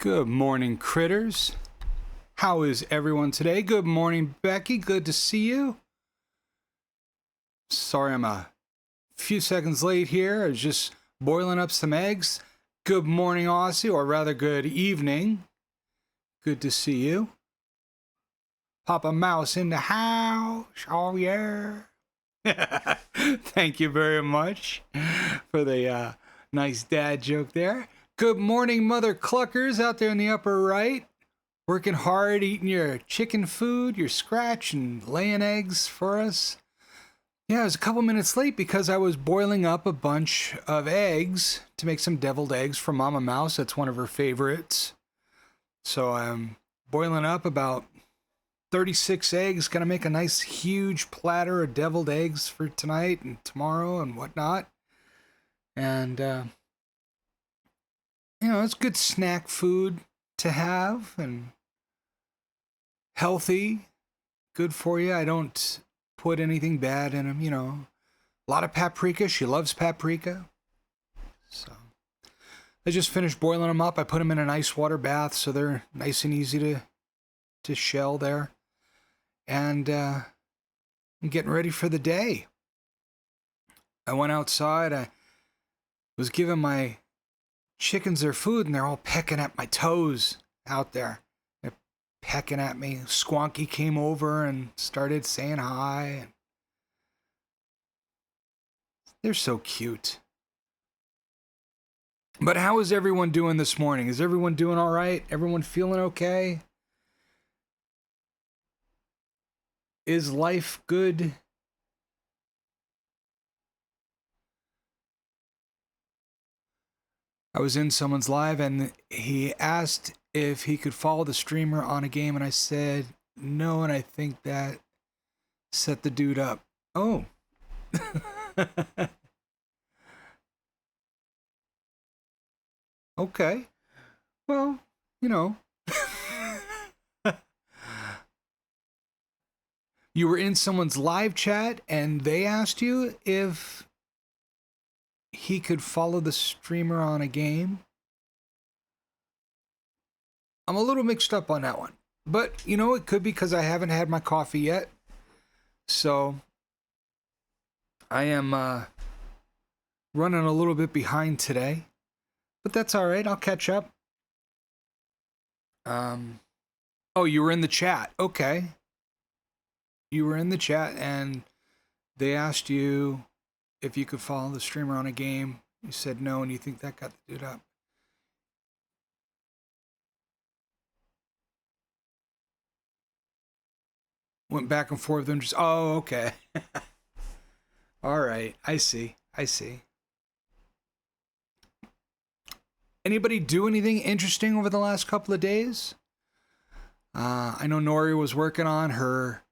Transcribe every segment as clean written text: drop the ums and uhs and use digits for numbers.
Good morning, critters. How is everyone today? Good morning, Becky. Good to see you. Sorry I'm a few seconds late here. I was just boiling up some eggs. Good morning, Aussie, or rather good evening. Good to see you. Papa Mouse in the house. Oh, yeah. Thank you very much for the nice dad joke there. Good morning, Mother Cluckers out there in the upper right. Working hard, eating your chicken food, your scratch, and laying eggs for us. Yeah, I was a couple minutes late because I was boiling up a bunch of eggs to make some deviled eggs for Mama Mouse. That's one of her favorites. So I'm boiling up about 36 eggs. Gonna make a nice huge platter of deviled eggs for tonight and tomorrow and whatnot. And, it's good snack food to have and healthy, good for you. I don't put anything bad in them, A lot of paprika. She loves paprika. So I just finished boiling them up. I put them in an ice water bath so they're nice and easy to shell there. And I'm getting ready for the day. I went outside. I was giving my chickens their food, and they're all pecking at my toes out there. They're pecking at me. Squonky came over and started saying hi. And they're so cute. But how is everyone doing this morning? Is everyone doing all right? Everyone feeling okay? Is life good? I was in someone's live and he asked if he could follow the streamer on a game, and I said no, and I think that set the dude up. Oh. Okay. Well, you were in someone's live chat and they asked you if he could follow the streamer on a game. I'm a little mixed up on that one. But, it could be because I haven't had my coffee yet. So, I am running a little bit behind today. But that's all right. I'll catch up. Oh, you were in the chat. Okay. You were in the chat and they asked you if you could follow the streamer on a game. You said no, and you think that got the dude up. Went back and forth and just, oh, okay. All right. I see. Anybody do anything interesting over the last couple of days? I know Nori was working on her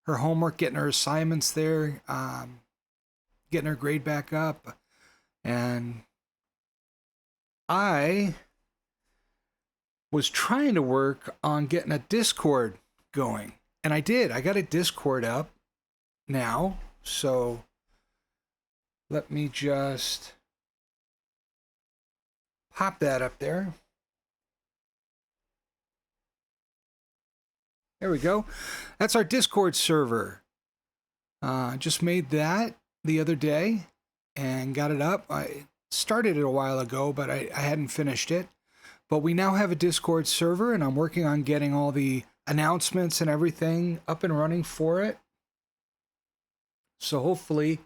homework, getting her assignments there, getting her grade back up. And I was trying to work on getting a Discord going. And I did. I got a Discord up now. So let me just pop that up there. There we go. That's our Discord server. Just made that the other day and got it up. I started it a while ago, but I hadn't finished it. But we now have a Discord server, and I'm working on getting all the announcements and everything up and running for it. So hopefully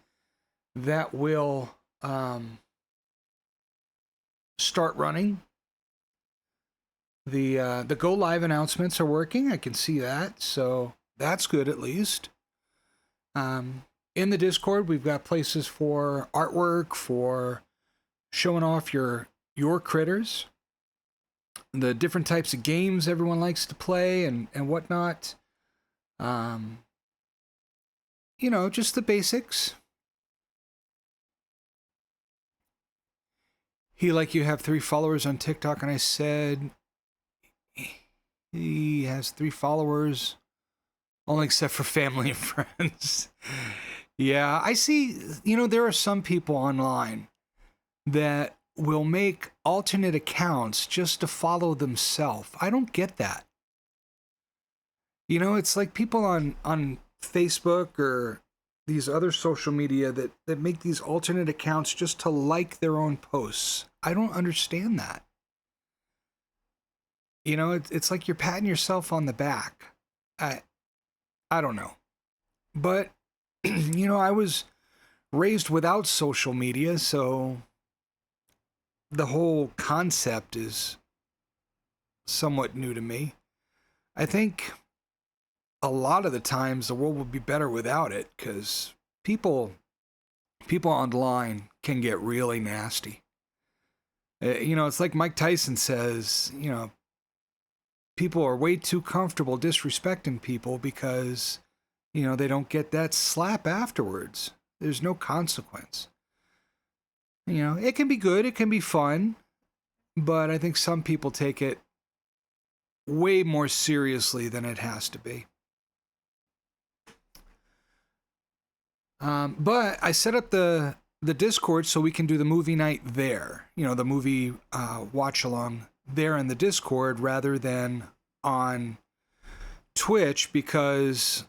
that will start running. The go live announcements are working. I can see that, so that's good at least. In the Discord, we've got places for artwork, for showing off your critters, the different types of games everyone likes to play and whatnot. Just the basics. You have 3 followers on TikTok, and I said he has 3 followers, only except for family and friends. Yeah, I see, there are some people online that will make alternate accounts just to follow themselves. I don't get that. You know, it's like people on Facebook or these other social media that make these alternate accounts just to like their own posts. I don't understand that. You know, it's like you're patting yourself on the back. I don't know. But, you know, I was raised without social media, so the whole concept is somewhat new to me. I think a lot of the times the world would be better without it, because people online can get really nasty. You know, it's like Mike Tyson says, you know, people are way too comfortable disrespecting people because, you know, they don't get that slap afterwards. There's no consequence. You know, it can be good, it can be fun, but I think some people take it way more seriously than it has to be. But I set up the Discord so we can do the movie night there. You know, the movie watch along there in the Discord rather than on Twitch, because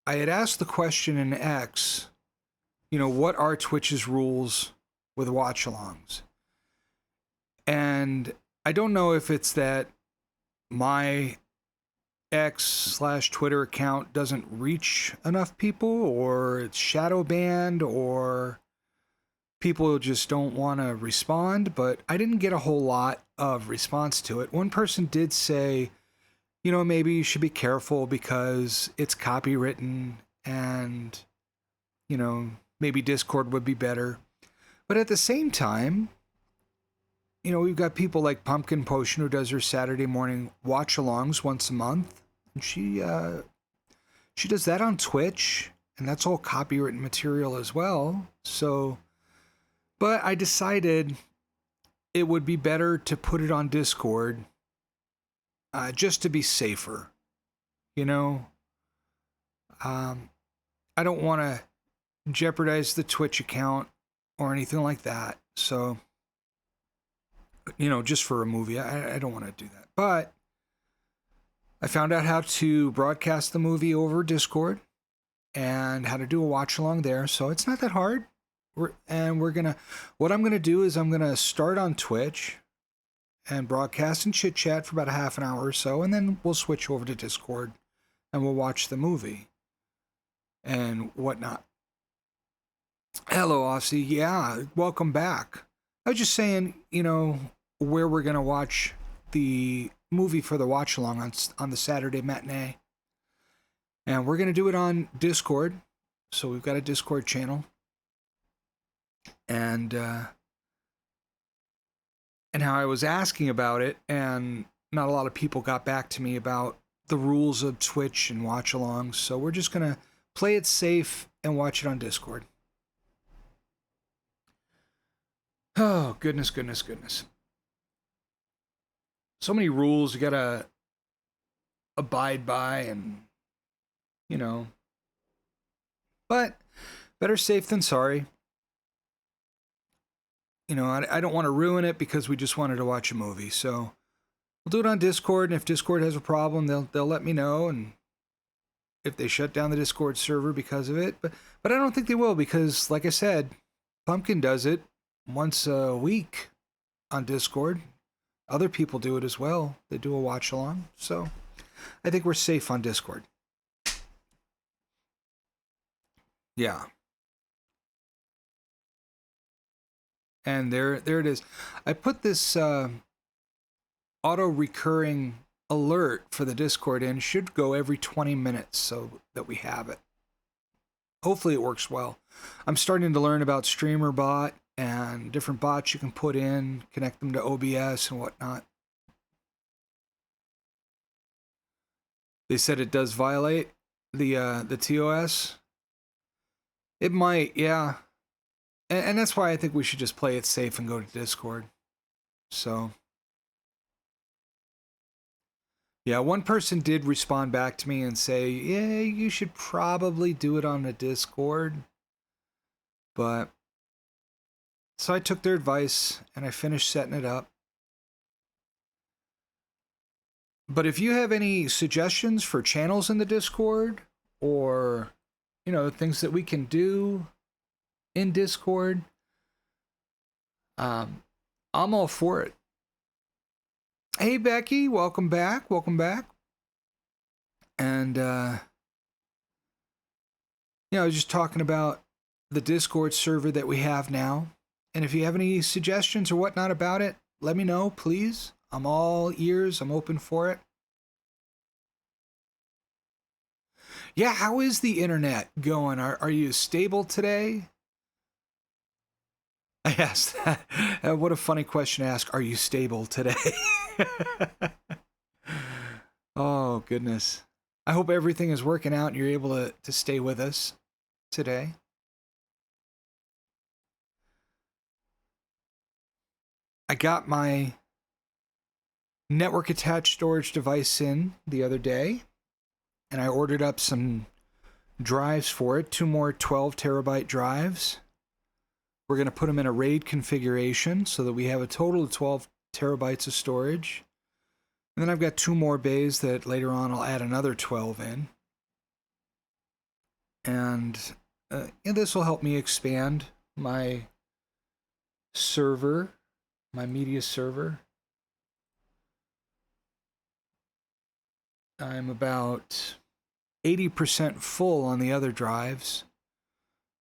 I had asked the question in X, you know, what are Twitch's rules with watch alongs? And I don't know if it's that my X/Twitter account doesn't reach enough people, or it's shadow banned, or people just don't want to respond, but I didn't get a whole lot of response to it. One person did say, you know, maybe you should be careful because it's copywritten and, you know, maybe Discord would be better. But at the same time, you know, we've got people like Pumpkin Potion, who does her Saturday morning watch-alongs once a month. And she does that on Twitch, and that's all copywritten material as well. So, but I decided it would be better to put it on Discord, just to be safer. You know, I don't want to jeopardize the Twitch account or anything like that. So, you know, just for a movie, I don't want to do that. But I found out how to broadcast the movie over Discord and how to do a watch along there. So it's not that hard. What I'm going to do is I'm going to start on Twitch and broadcast and chit chat for about a half an hour or so. And then we'll switch over to Discord and we'll watch the movie and whatnot. Hello, Aussie. Yeah, welcome back. I was just saying, you know, where we're going to watch the movie for the watch along on the Saturday matinee. And we're going to do it on Discord. So we've got a Discord channel. And how I was asking about it, and not a lot of people got back to me about the rules of Twitch and watch alongs. So we're just going to play it safe and watch it on Discord. Oh, goodness. So many rules you gotta abide by, and, you know. But better safe than sorry. You know, I don't want to ruin it because we just wanted to watch a movie. So we'll do it on Discord, and if Discord has a problem, they'll let me know, and if they shut down the Discord server because of it. But I don't think they will, because, like I said, Pumpkin does it once a week on Discord. Other people do it as well. They do a watch along. So I think we're safe on Discord. Yeah. And there it is. I put this auto recurring alert for the Discord in. Should go every 20 minutes so that we have it. Hopefully it works well. I'm starting to learn about StreamerBot and different bots you can put in, connect them to OBS and whatnot. They said it does violate the TOS. It might, yeah. And that's why I think we should just play it safe and go to Discord. So, yeah, one person did respond back to me and say, yeah, you should probably do it on the Discord. But So I took their advice and I finished setting it up. But if you have any suggestions for channels in the Discord or, things that we can do in Discord, I'm all for it. Hey, Becky, welcome back. Welcome back. And, I was just talking about the Discord server that we have now. And if you have any suggestions or whatnot about it, let me know, please. I'm all ears. I'm open for it. Yeah, how is the internet going? Are you stable today? I asked that. What a funny question to ask. Are you stable today? Oh, goodness. I hope everything is working out and you're able to stay with us today. I got my network attached storage device in the other day, and I ordered up some drives for it, 2 more 12 terabyte drives. We're going to put them in a RAID configuration so that we have a total of 12 terabytes of storage. And then I've got 2 more bays that later on I'll add another 12 in. And this will help me expand my server, my media server. I'm about 80% full on the other drives.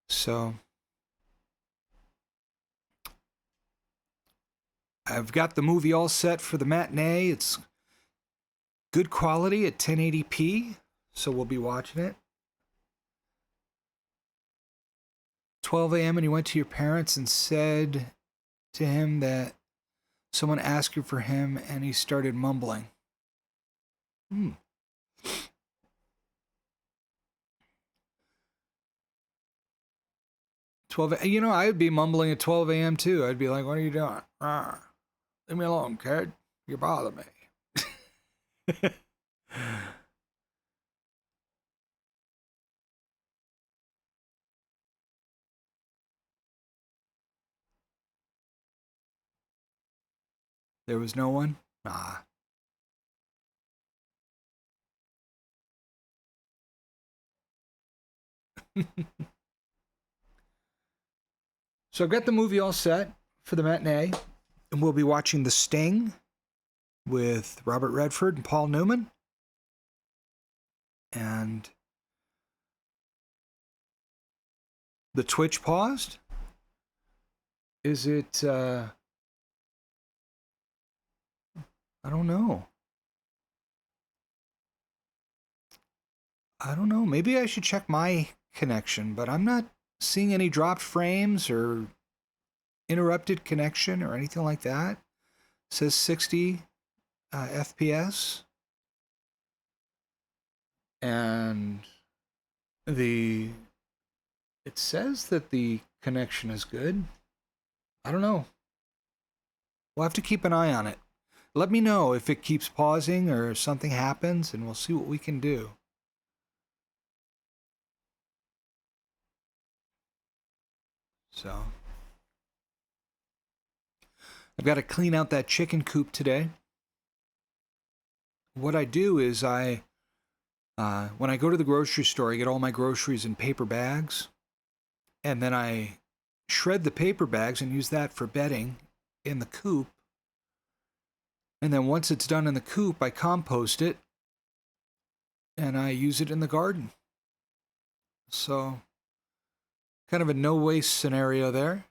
So I've got the movie all set for the matinee. It's good quality at 1080p, so we'll be watching it. 12 a.m. and you went to your parents and said to him that someone asked you for him and he started mumbling. 12, I would be mumbling at 12 a.m. too. I'd be like, what are you doing? Leave me alone, kid. You bother me. There was no one? Ah. So I've got the movie all set for the matinee, and we'll be watching The Sting with Robert Redford and Paul Newman. And the Twitch paused? Is it, I don't know. I don't know. Maybe I should check my connection, but I'm not seeing any dropped frames or interrupted connection or anything like that. It says 60 FPS. And it says that the connection is good. I don't know. We'll have to keep an eye on it. Let me know if it keeps pausing or something happens, and we'll see what we can do. So, I've got to clean out that chicken coop today. What I do is when I go to the grocery store, I get all my groceries in paper bags, and then I shred the paper bags and use that for bedding in the coop. And then once it's done in the coop, I compost it and I use it in the garden. So, kind of a no-waste scenario there.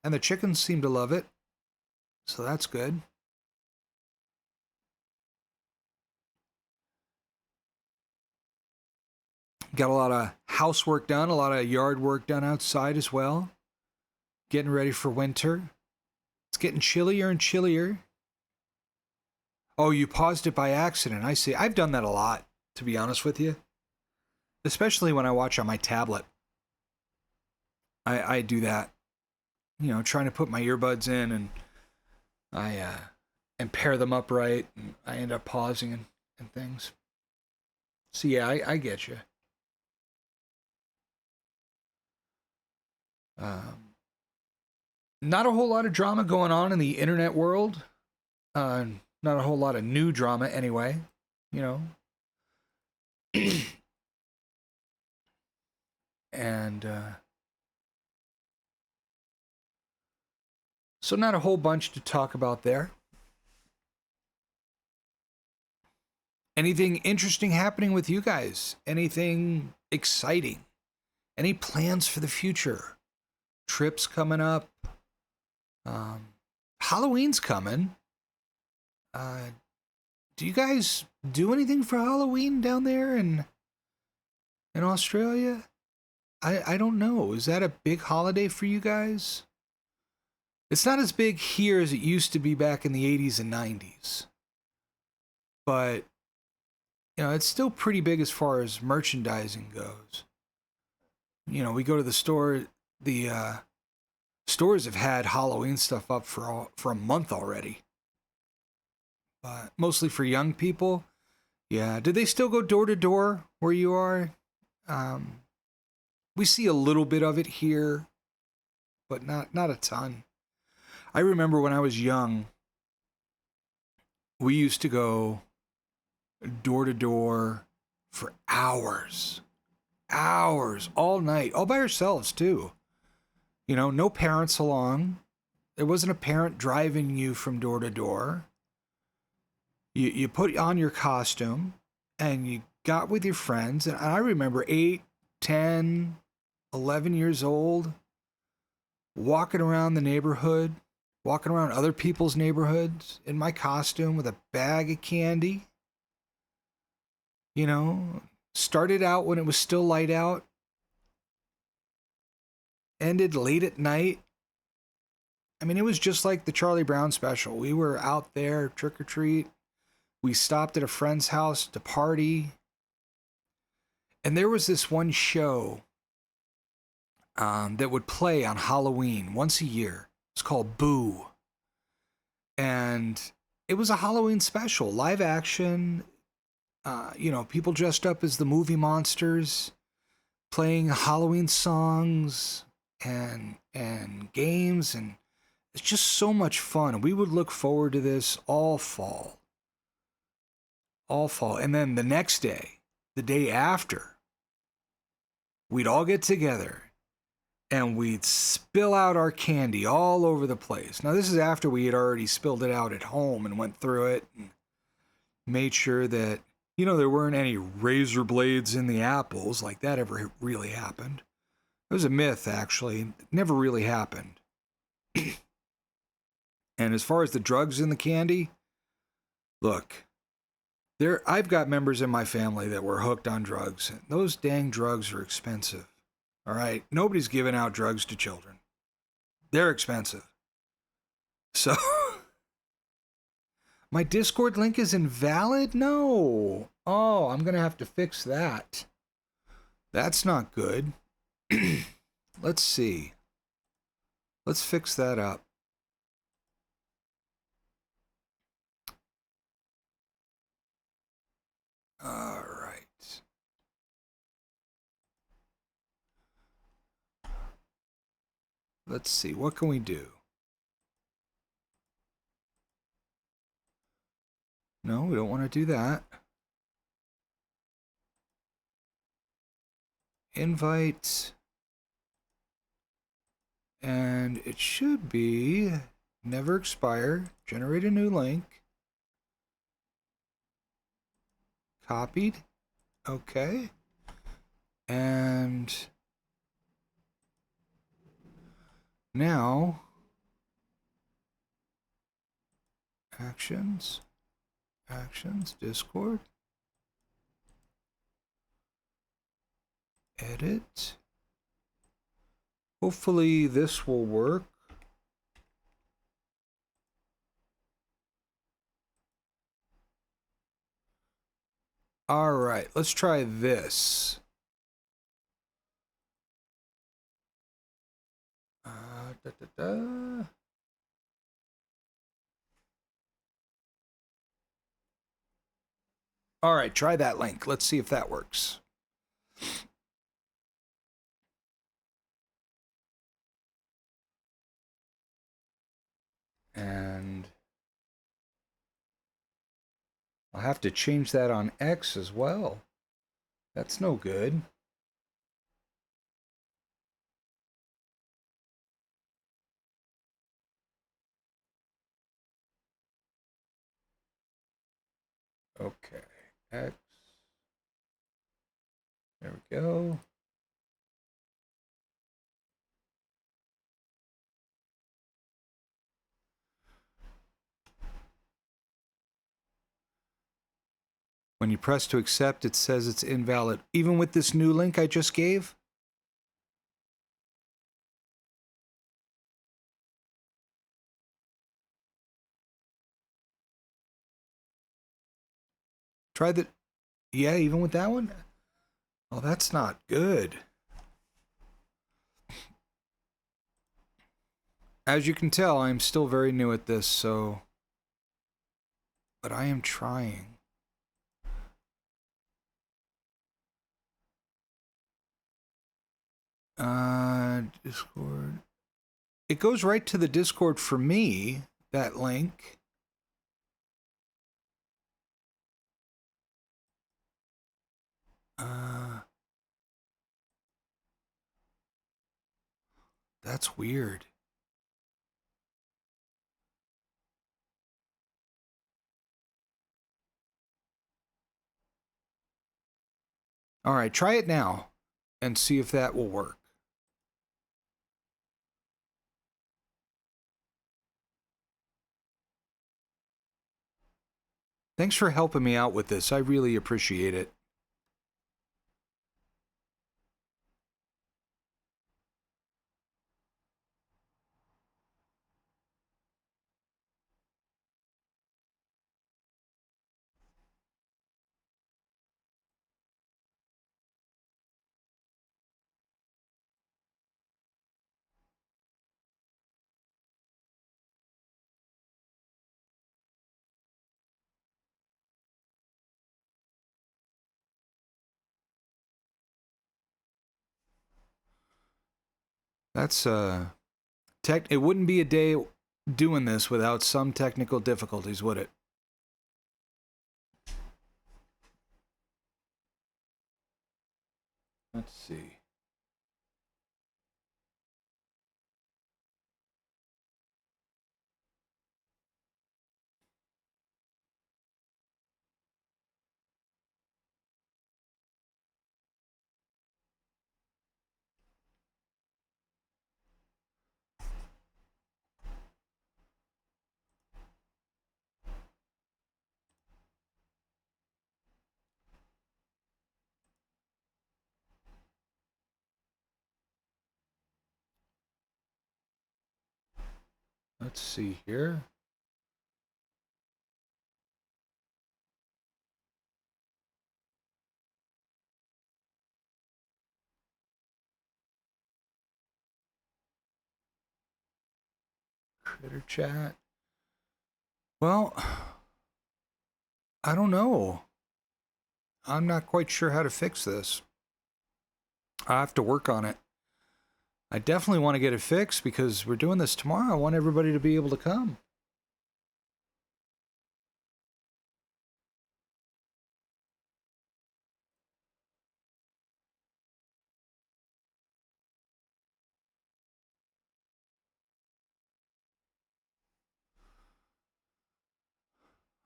And the chickens seem to love it. So that's good. Got a lot of housework done, a lot of yard work done outside as well. Getting ready for winter. It's getting chillier and chillier. Oh, you paused it by accident. I see. I've done that a lot, to be honest with you. Especially when I watch on my tablet. I do that. Trying to put my earbuds in and and pair them up right. And I end up pausing and things. So yeah, I get you. Not a whole lot of drama going on in the internet world. Not a whole lot of new drama anyway, you know. And so not a whole bunch to talk about there. Anything interesting happening with you guys? Anything exciting? Any plans for the future? Trips coming up? Halloween's coming. Do you guys do anything for Halloween down there in Australia? I don't know. Is that a big holiday for you guys? It's not as big here as it used to be back in the 80s and 90s. But, you know, it's still pretty big as far as merchandising goes. You know, we go to the store, the stores have had Halloween stuff up for a month already. But mostly for young people. Yeah. Do they still go door to door where you are? We see a little bit of it here, but not a ton. I remember when I was young, we used to go door to door for hours, all night, all by ourselves too. You know, no parents along. There wasn't a parent driving you from door to door. You put on your costume and you got with your friends. And I remember 8, 10, 11 years old, walking around the neighborhood, walking around other people's neighborhoods in my costume with a bag of candy. You know, started out when it was still light out, ended late at night. I mean, it was just like the Charlie Brown special. We were out there, trick or treat. We stopped at a friend's house to party. And there was this one show that would play on Halloween once a year. It's called Boo. And it was a Halloween special, live action. You know, people dressed up as the movie monsters, playing Halloween songs and games, and it's just so much fun. We would look forward to this all fall. And then the next day, the day after, we'd all get together and we'd spill out our candy all over the place. Now, this is after we had already spilled it out at home and went through it and made sure that, you know, there weren't any razor blades in the apples, like that ever really happened. It was a myth, actually. It never really happened. And as far as the drugs in the candy, look, I've got members in my family that were hooked on drugs. And those dang drugs are expensive. All right? Nobody's giving out drugs to children. They're expensive. So, my Discord link is invalid? No. Oh, I'm going to have to fix that. That's not good. Let's see. Let's fix that up. All right. Let's see. What can we do? No, we don't want to do that. Invite. And it should be never expire. Generate a new link. Copied. Okay. And now actions, Discord, edit. Hopefully this will work. All right, let's try this. All right, try that link. Let's see if that works. And I'll have to change that on X as well. That's no good. Okay, X. There we go. When you press to accept, it says it's invalid. Even with this new link I just gave? Try the... Yeah, even with that one? Oh, that's not good. As you can tell, I'm still very new at this, so... But I am trying. Discord. It goes right to the Discord for me, that link. That's weird. All right, try it now and see if that will work. Thanks for helping me out with this. I really appreciate it. That's it wouldn't be a day doing this without some technical difficulties, would it? Let's see. Let's see here. Critter chat. Well, I don't know. I'm not quite sure how to fix this. I have to work on it. I definitely want to get it fixed because we're doing this tomorrow. I want everybody to be able to come.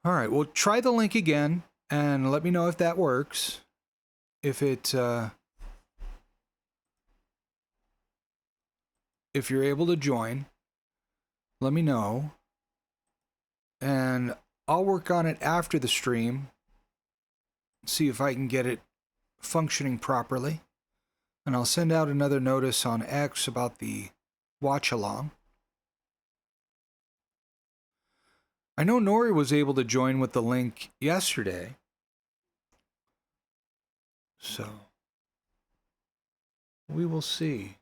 All right, well, try the link again and let me know if that works. If if you're able to join, let me know. And I'll work on it after the stream. See if I can get it functioning properly. And I'll send out another notice on X about the watch along. I know Nori was able to join with the link yesterday. So we will see.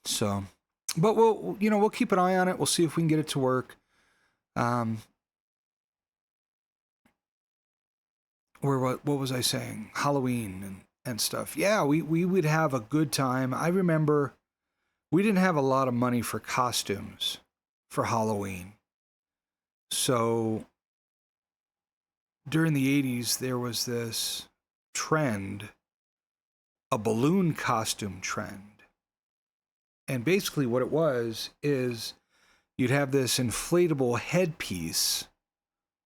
So, but we'll keep an eye on it. We'll see if we can get it to work. Um, or what was I saying? Halloween and stuff. Yeah, we would have a good time. I remember we didn't have a lot of money for costumes for Halloween. So during the 80s, there was this trend, a balloon costume trend. And basically what it was is you'd have this inflatable headpiece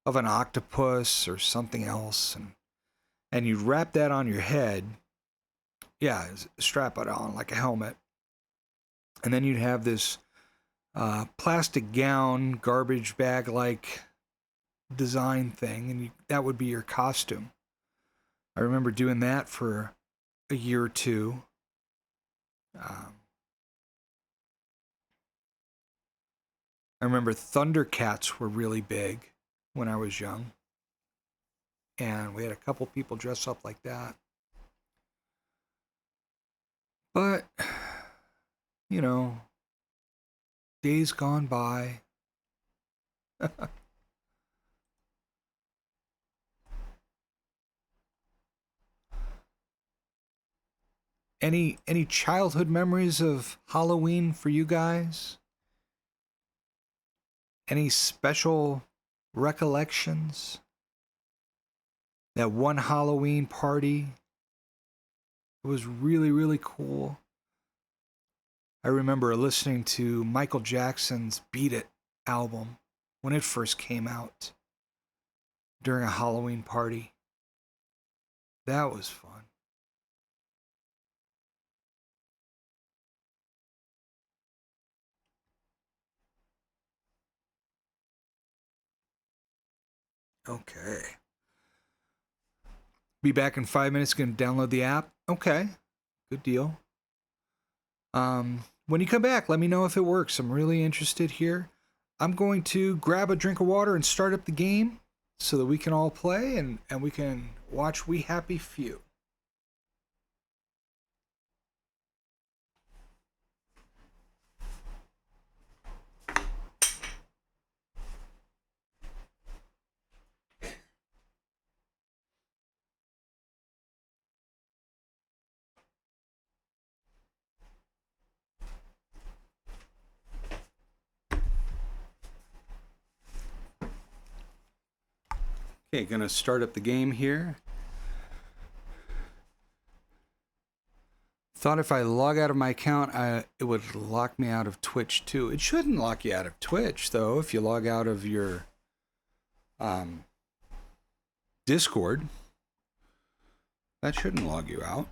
of an octopus or something else, and you'd wrap that on your head. Yeah, strap it on like a helmet. And then you'd have this plastic gown, garbage bag like design thing, and that would be your costume. I remember doing that for a year or two. I remember Thundercats were really big when I was young. And we had a couple people dress up like that. But, you know, days gone by. Any childhood memories of Halloween for you guys? Any special recollections? That one Halloween party, it was really, really cool. I remember listening to Michael Jackson's Beat It album when it first came out during a Halloween party. That was fun. Okay. Be back in 5 minutes. Gonna download the app. Okay. Good deal. When you come back, let me know if it works. I'm really interested here. I'm going to grab a drink of water and start up the game so that we can all play and we can watch We Happy Few. Okay, gonna start up the game here. Thought if I log out of my account, it would lock me out of Twitch too. It shouldn't lock you out of Twitch though if you log out of your Discord. That shouldn't log you out.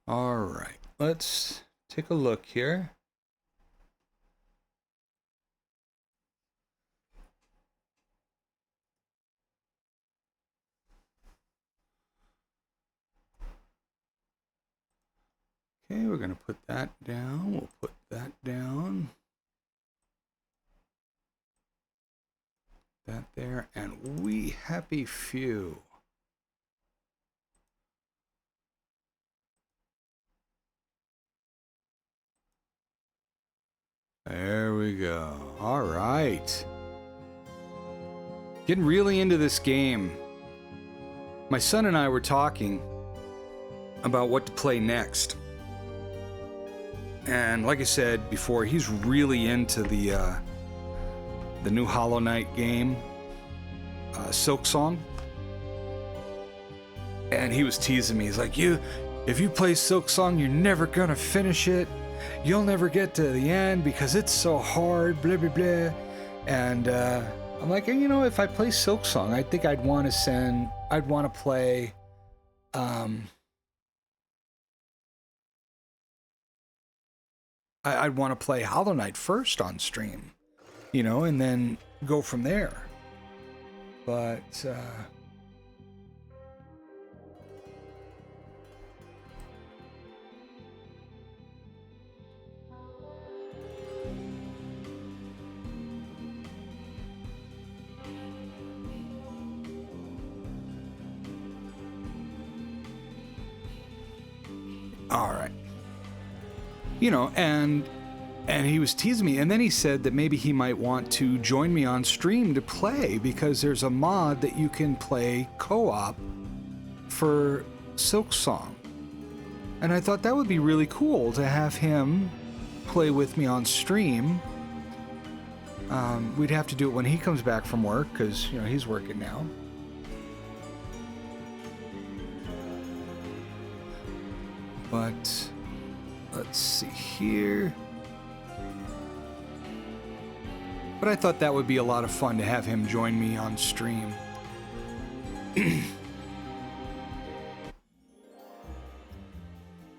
All right, let's take a look here. Okay, we're gonna put that down. We'll put that down. That there, and We Happy Few. There we go. All right. Getting really into this game. My son and I were talking about what to play next. And like I said before, he's really into the new Hollow Knight game, Silksong. And he was teasing me. He's like, if you play Silksong, you're never gonna finish it. You'll never get to the end because it's so hard, blah, blah, blah. And I'm like, if I play Silksong, I think I'd want to play, I'd want to play Hollow Knight first on stream, and then go from there. But, all right. And And he was teasing me, and then he said that maybe he might want to join me on stream to play, because there's a mod that you can play co-op for Silksong. And I thought that would be really cool to have him play with me on stream. We'd have to do it when he comes back from work, because, you know, he's working now. But let's see here. But I thought that would be a lot of fun to have him join me on stream.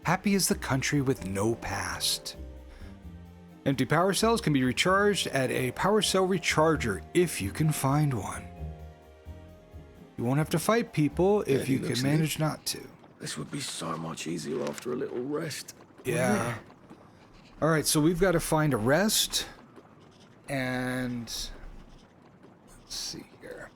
Happy is the country with no past. Empty power cells can be recharged at a power cell recharger if you can find one. You won't have to fight people if you can manage not to. This would be so much easier after a little rest. Yeah. All right, so we've got to find a rest. And let's see here.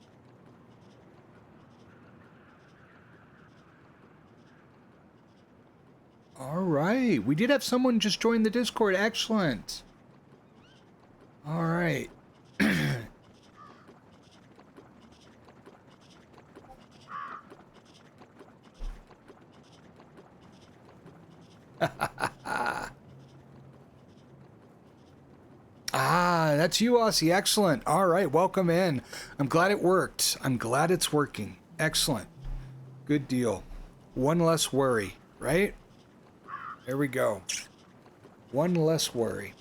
All right, we did have someone just join the Discord. Excellent. All right. Ah, that's you, Aussie. Excellent. All right, welcome in. I'm glad it worked. I'm glad it's working. Excellent. Good deal. One less worry, right? There we go. One less worry.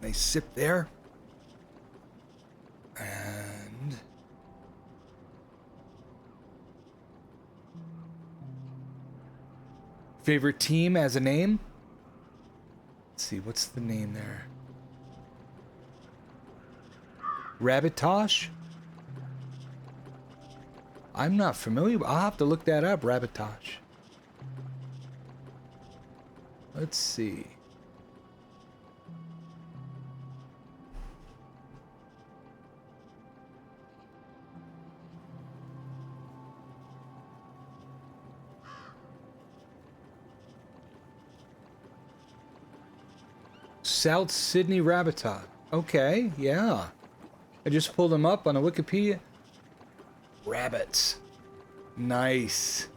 Nice sip there. And favorite team as a name? Let's see, what's the name there? Rabbitosh? I'm not familiar, but I'll have to look that up, Rabbitosh. Let's see. South Sydney Rabbitoh. Okay, yeah. I just pulled them up on a Wikipedia. Rabbits. Nice.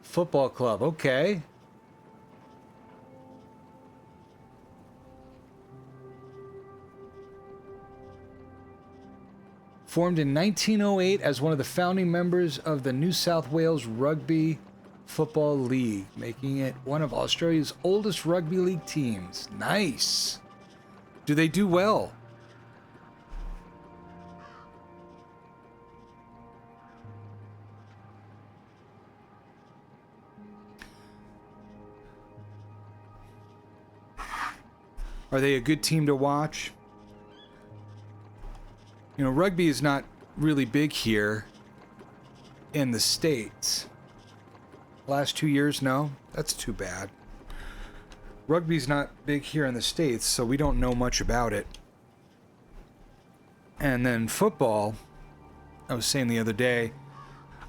Football club, okay. Formed in 1908 as one of the founding members of the New South Wales Rugby Football League, making it one of Australia's oldest rugby league teams. Nice. Do they do well? Are they a good team to watch? You know, rugby is not really big here in the States. Last 2 years, no? That's too bad. Rugby's not big here in the States, so we don't know much about it. And then football, I was saying the other day,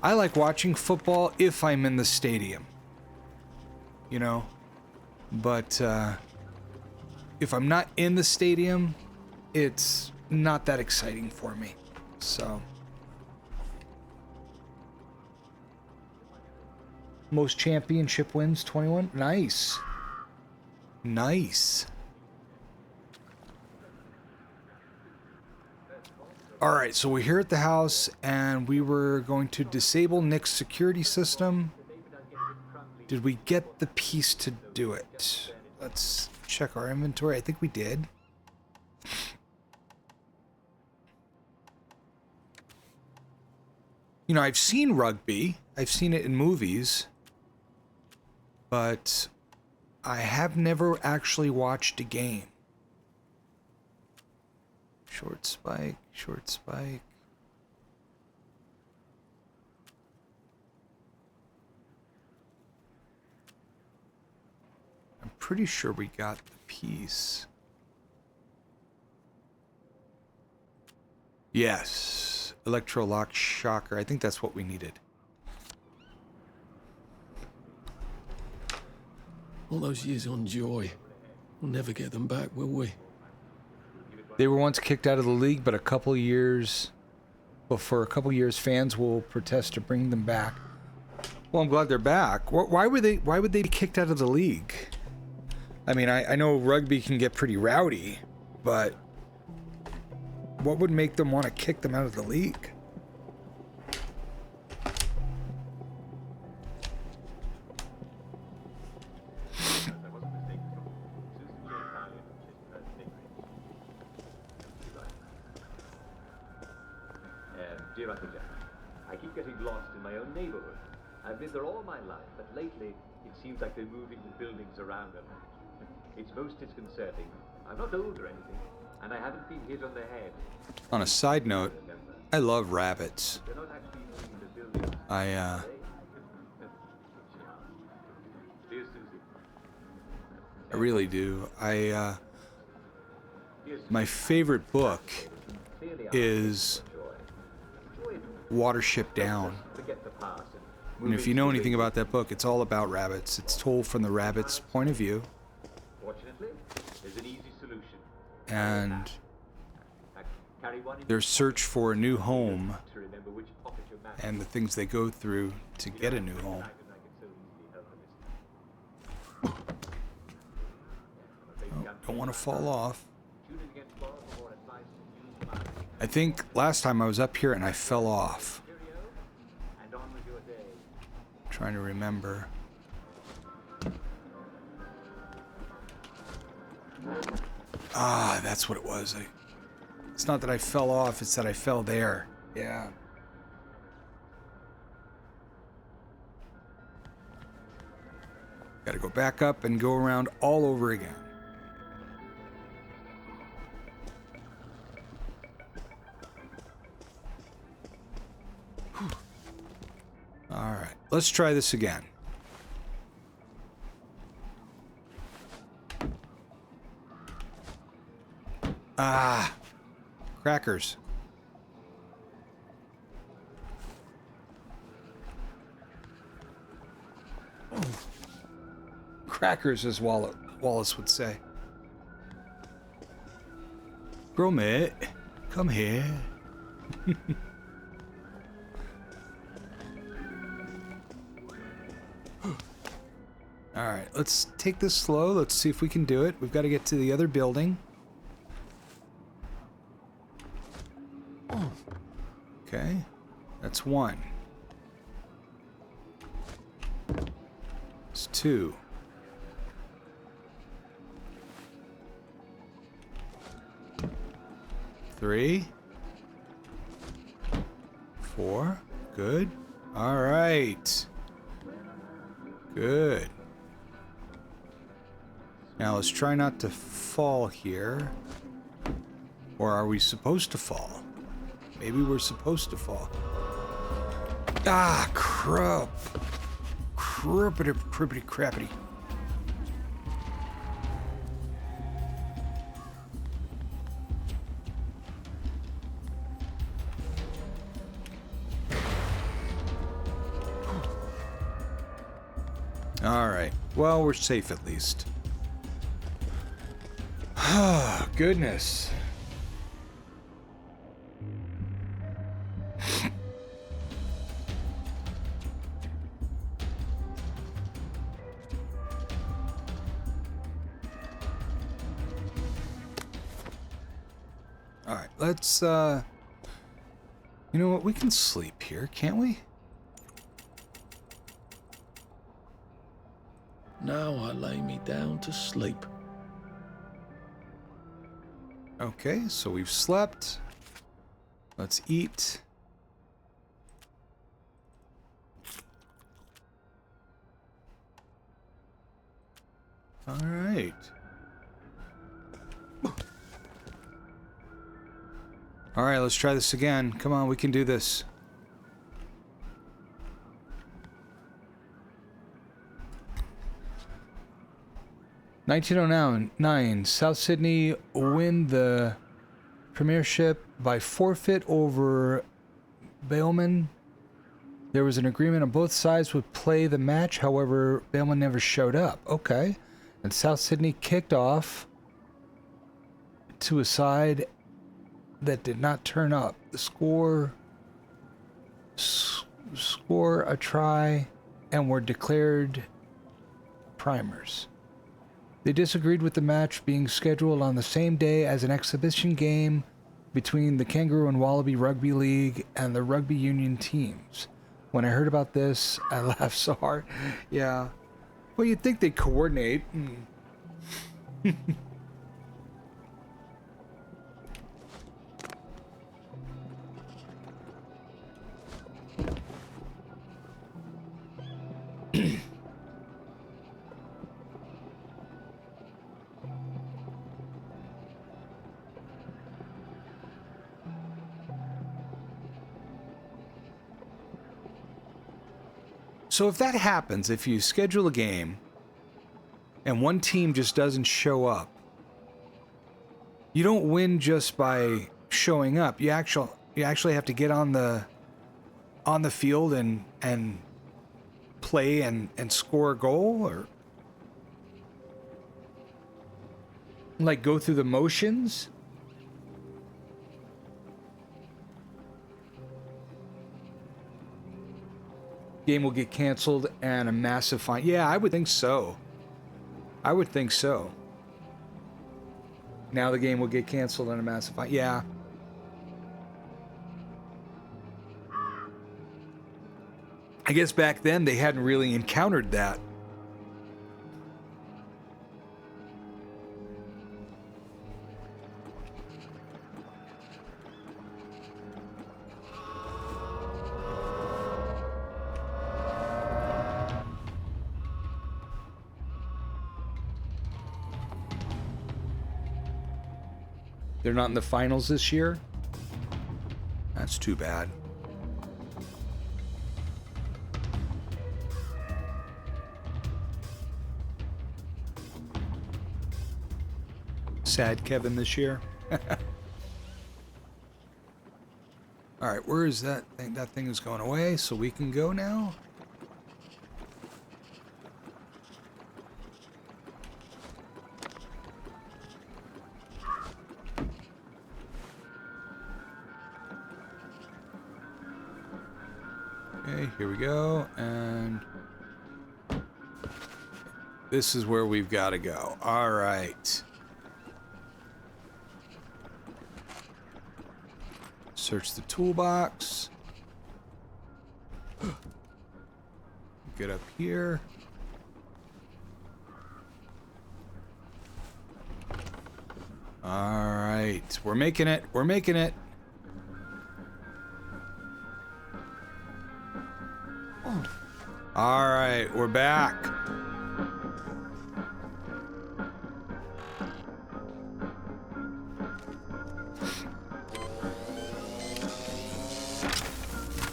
I like watching football if I'm in the stadium. You know? But, if I'm not in the stadium, it's not that exciting for me. So. Most championship wins, 21. Nice. Nice. All right, so we're here at the house, and we were going to disable Nick's security system. Did we get the piece to do it? Let's check our inventory. I think we did. You know, I've seen rugby. I've seen it in movies. But I have never actually watched a game. Short spike, short spike. I'm pretty sure we got the piece. Yes, Electrolock Shocker. I think that's what we needed. All those years on Joy. We'll never get them back, will we? They were once kicked out of the league, but for a couple years, fans will protest to bring them back. Well, I'm glad they're back. Why would they be kicked out of the league? I mean, I know rugby can get pretty rowdy, but what would make them want to kick them out of the league? Dear Uncle Jack, I keep getting lost in my own neighborhood. I've lived there all my life, but lately it seems like they're moving the buildings around them. It's most disconcerting. I'm not old or anything, and I haven't been hit on the head. On a side note, I love rabbits. They're not actually moving the buildings. I Dear Susie. really do. Dear Susie, My favorite book clearly I is enjoy it. Watership Down. Forget the past and And if you know anything about that book, it's all about rabbits. It's told from the rabbit's point of view, fortunately, there's an easy solution. and Carry one in their search for a new home to remember which pocket your map and the things they go through to get a new home. Don't want to fall off. I think last time I was up here and I fell off. Trying to remember. Ah, that's what it was. It's not that I fell off, it's that I fell there. Yeah. Gotta go back up and go around all over again. All right, let's try this again. Ah, crackers. Crackers, as Wallace would say. Gromit, come here. All right, let's take this slow. Let's see if we can do it. We've got to get to the other building. Okay, that's one. It's two. Three. Four. Good. All right. Good. Now let's try not to fall here. Or are we supposed to fall? Maybe we're supposed to fall. Ah, crap. Crippity, crippity, crappity. All right. Well, we're safe at least. Ah, goodness. All right, let's, you know what? We can sleep here, can't we? Now I lay me down to sleep. Okay, so we've slept. Let's eat. All right. All right, let's try this again. Come on, we can do this. (1909) South Sydney win the premiership by forfeit over Baleman There was an agreement on both sides would play the match. However, Bama never showed up. Okay. And South Sydney kicked off to a side that did not turn up. The score a try and were declared primers. They disagreed with the match being scheduled on the same day as an exhibition game between the Kangaroo and Wallaby Rugby League and the rugby union teams. When I heard about this, I laughed so hard. Yeah. Well, you'd think they'd coordinate. So if that happens, if you schedule a game and one team just doesn't show up, you don't win just by showing up. You actually have to get on the field and play and score a goal, or like go through the motions. Game will get canceled and a massive fine. Yeah, I would think so. I would think so. Now the game will get canceled and a massive fine. Yeah. I guess back then they hadn't really encountered that. They're not in the finals this year? That's too bad. Sad Kevin this year. Alright, where is that thing? That thing is going away, so we can go now? Okay, here we go, and this is where we've got to go. All right. Search the toolbox. Get up here. All right, we're making it. We're making it. All right, we're back.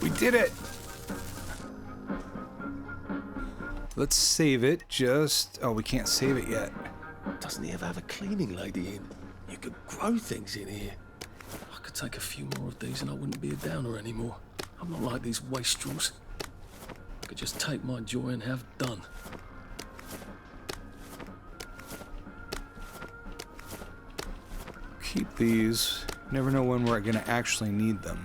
We did it. Let's save it. Oh, we can't save it yet. Doesn't he ever have a cleaning lady in? You could grow things in here. I could take a few more of these and I wouldn't be a downer anymore. I'm not like these wastrels. I could just take my joy and have done. Keep these. Never know when we're gonna actually need them.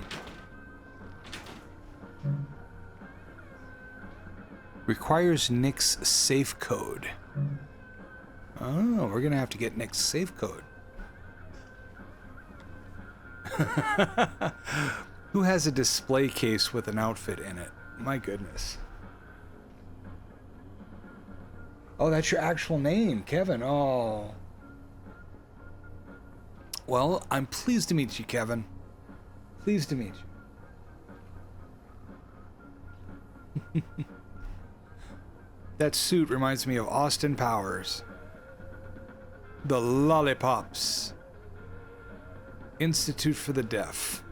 Requires Nick's safe code. Oh, we're gonna have to get Nick's safe code. Who has a display case with an outfit in it? My goodness. Oh, that's your actual name, Kevin. Oh. Well, I'm pleased to meet you, Kevin. Pleased to meet you. That suit reminds me of Austin Powers. The Lollipops. Institute for the Deaf.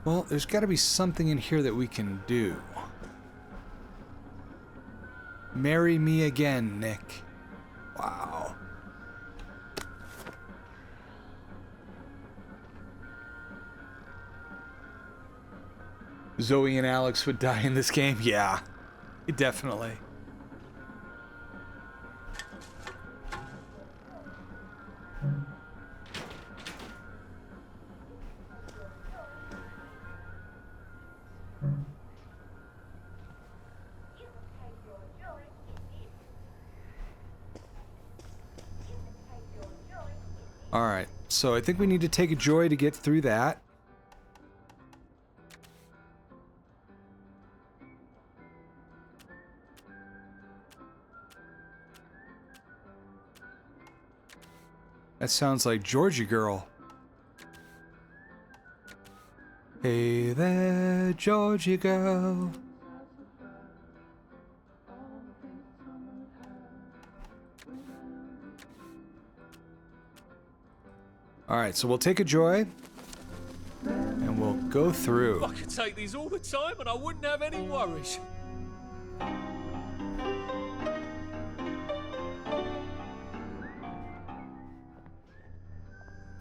Well, there's got to be something in here that we can do. Marry me again, Nick. Wow. Zoe and Alex would die in this game? Yeah, definitely. Alright, so I think we need to take a joy to get through that. That sounds like Georgie Girl. Hey there, Georgie Girl. Alright, so we'll take a joy. And we'll go through. I could take these all the time and I wouldn't have any worries.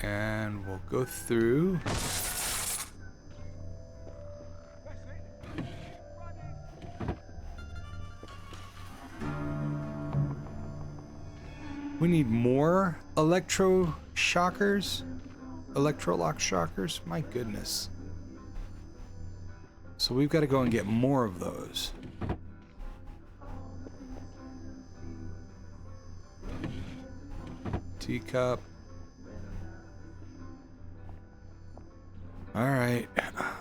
And we'll go through. We need more electroshockers? Electrolock shockers? My goodness. So we've got to go and get more of those. Teacup. Alright,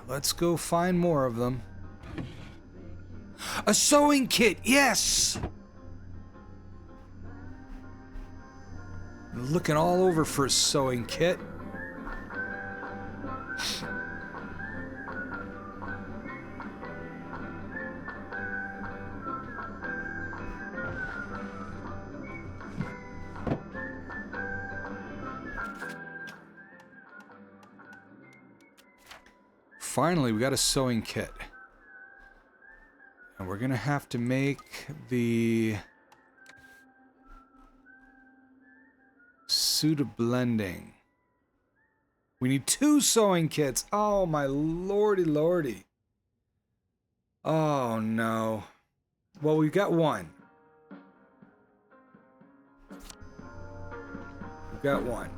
let's go find more of them. A sewing kit, yes! Looking all over for a sewing kit. Finally, we got a sewing kit. And we're gonna have to make the suit of blending. We need 2 sewing kits. Oh my lordy lordy. Oh no. Well, we've got 1. We've got 1.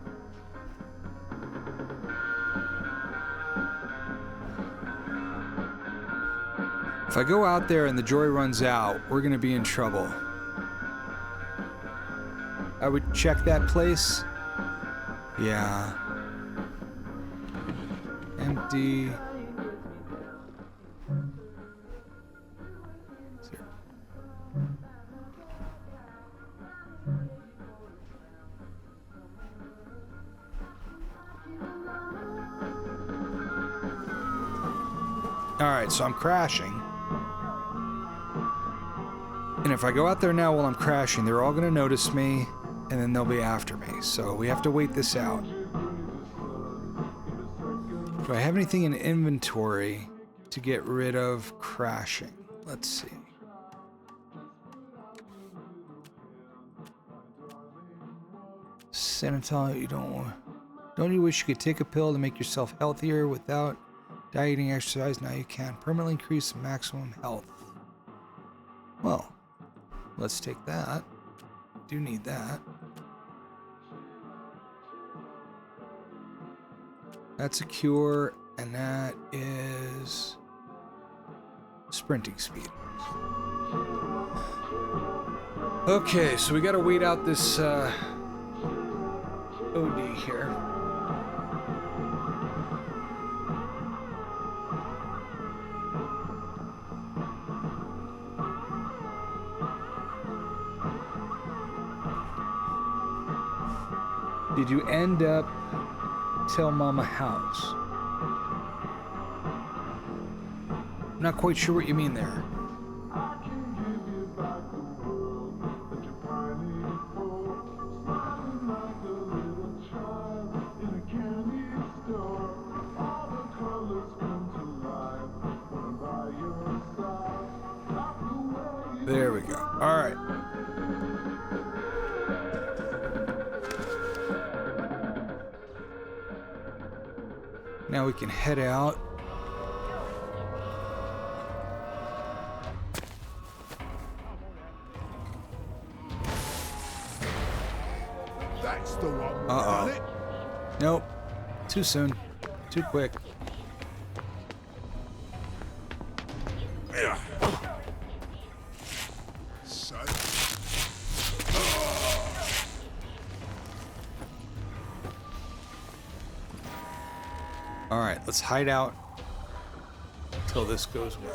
If I go out there and the joy runs out, we're gonna be in trouble. I would check that place. Yeah. Empty. Alright, so I'm crashing. And if I go out there now while I'm crashing, they're all going to notice me, and then they'll be after me. So we have to wait this out. Do I have anything in inventory to get rid of crashing? Let's see. Sanitol, you don't you wish you could take a pill to make yourself healthier without dieting, exercise? Now you can permanently increase maximum health. Well, let's take that. Do need that. That's a cure, and that is sprinting speed. Okay, so we gotta wait out this OD here. Did you end up Tell Mama House? I'm not quite sure what you mean there. All right. Now we can head out. That's the one. Uh-oh. Done it. Nope. Too soon. Too quick. Yeah. So. All right, let's hide out until this goes away.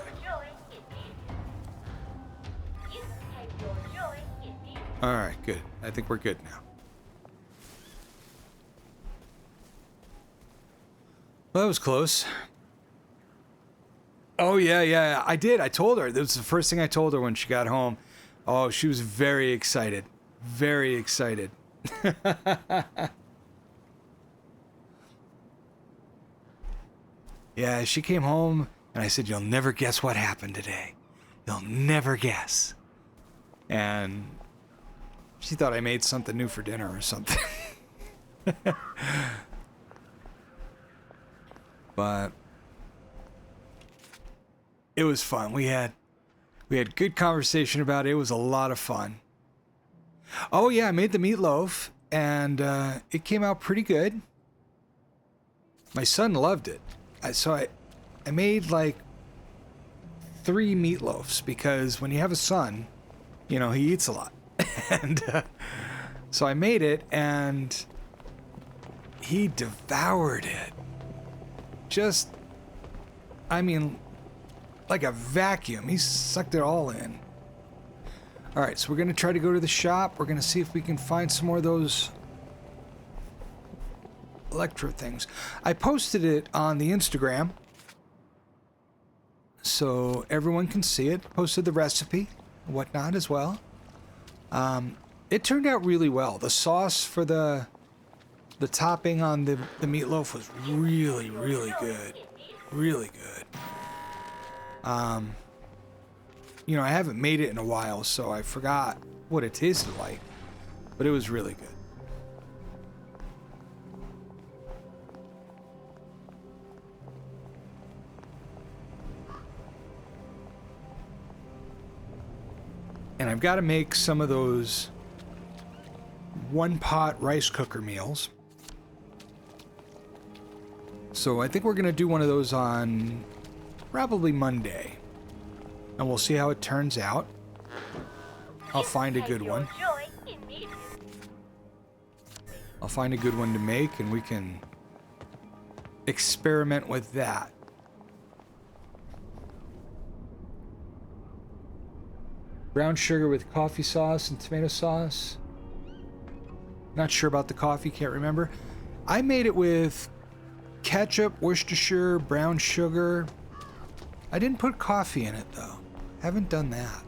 All right, good. I think we're good now. Well, that was close. Oh, yeah. I did. I told her. That was the first thing I told her when she got home. Oh, she was very excited. Very excited. Yeah, she came home and I said, "You'll never guess what happened today. You'll never guess." And she thought I made something new for dinner or something. But it was fun. We had good conversation about it. It was a lot of fun. Oh yeah, I made the meatloaf and it came out pretty good. My son loved it. So I made like 3 meatloafs because when you have a son, you know, he eats a lot. And so I made it and he devoured it. Just, I mean, like a vacuum. He sucked it all in. All right, so we're going to try to go to the shop. We're going to see if we can find some more of those electro things. I posted it on the Instagram so everyone can see it. Posted the recipe and whatnot as well. It turned out really well. The sauce for the topping on the meatloaf was really, really good. Really good. You know, I haven't made it in a while, so I forgot what it tasted like, but it was really good. And I've got to make some of those one-pot rice cooker meals. So I think we're going to do one of those on probably Monday. And we'll see how it turns out. I'll find a good one. I'll find a good one to make and we can experiment with that. Brown sugar with coffee sauce and tomato sauce. Not sure about the coffee, can't remember. I made it with ketchup, Worcestershire, brown sugar. I didn't put coffee in it though. Haven't done that.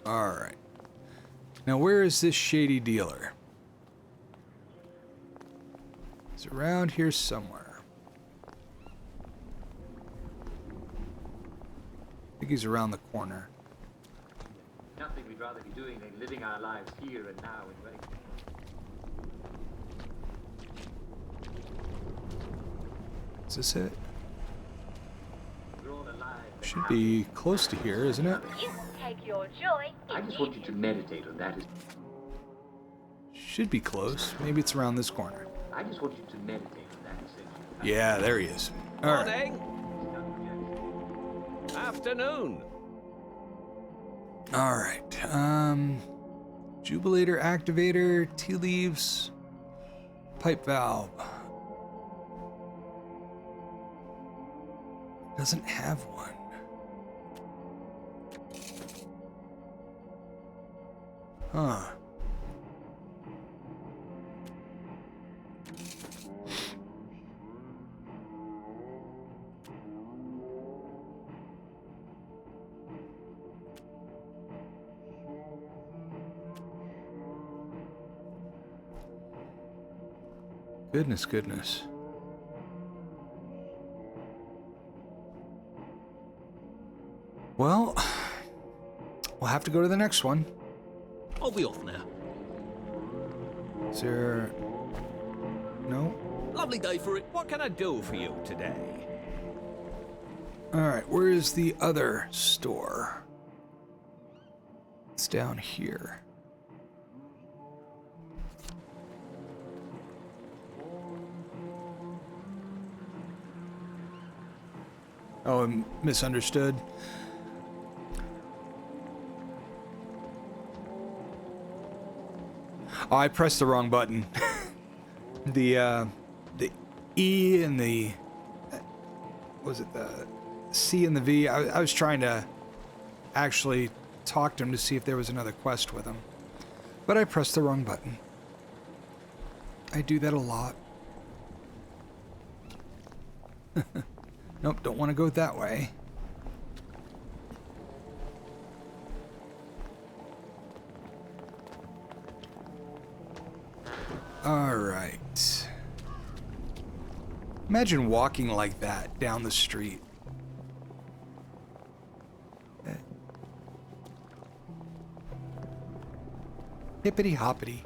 All right. Now, where is this shady dealer? It's around here somewhere. I think he's around the corner. Nothing we'd rather be doing than living our lives here and now in Reddington. Is this it? We're all alive. and Should happy. be close to here, isn't it? You take your joy I just want you to meditate on that. Should be close. Maybe it's around this corner. I just want you to meditate on that essentially. Yeah, there he is. All right. Morning. Afternoon. All right. Jubilator activator, tea leaves, pipe valve. Doesn't have one. Huh. Goodness, goodness. Well, we'll have to go to the next one. I'll be off now. Is there... No? Lovely day for it. What can I do for you today? Alright, where is the other store? It's down here. Oh, I misunderstood. Oh, I pressed the wrong button. The E and the... was it the C and the V? I was trying to actually talk to him to see if there was another quest with him. But I pressed the wrong button. I do that a lot. Nope, don't want to go that way. Alright. Imagine walking like that down the street. Hippity hoppity.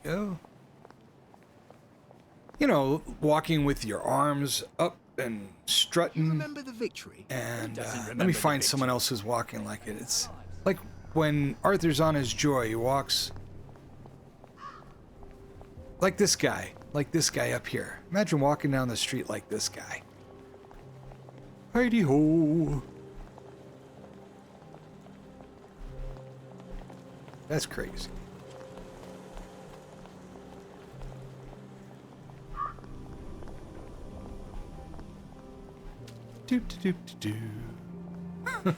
Go. You know, walking with your arms up and strutting. Remember the victory? And Doesn't let remember me the find victory. someone else who's walking like it. It's like when Arthur's on his joy, he walks like this guy up here. Imagine walking down the street like this guy. Heidi ho. That's crazy. Do do do do do.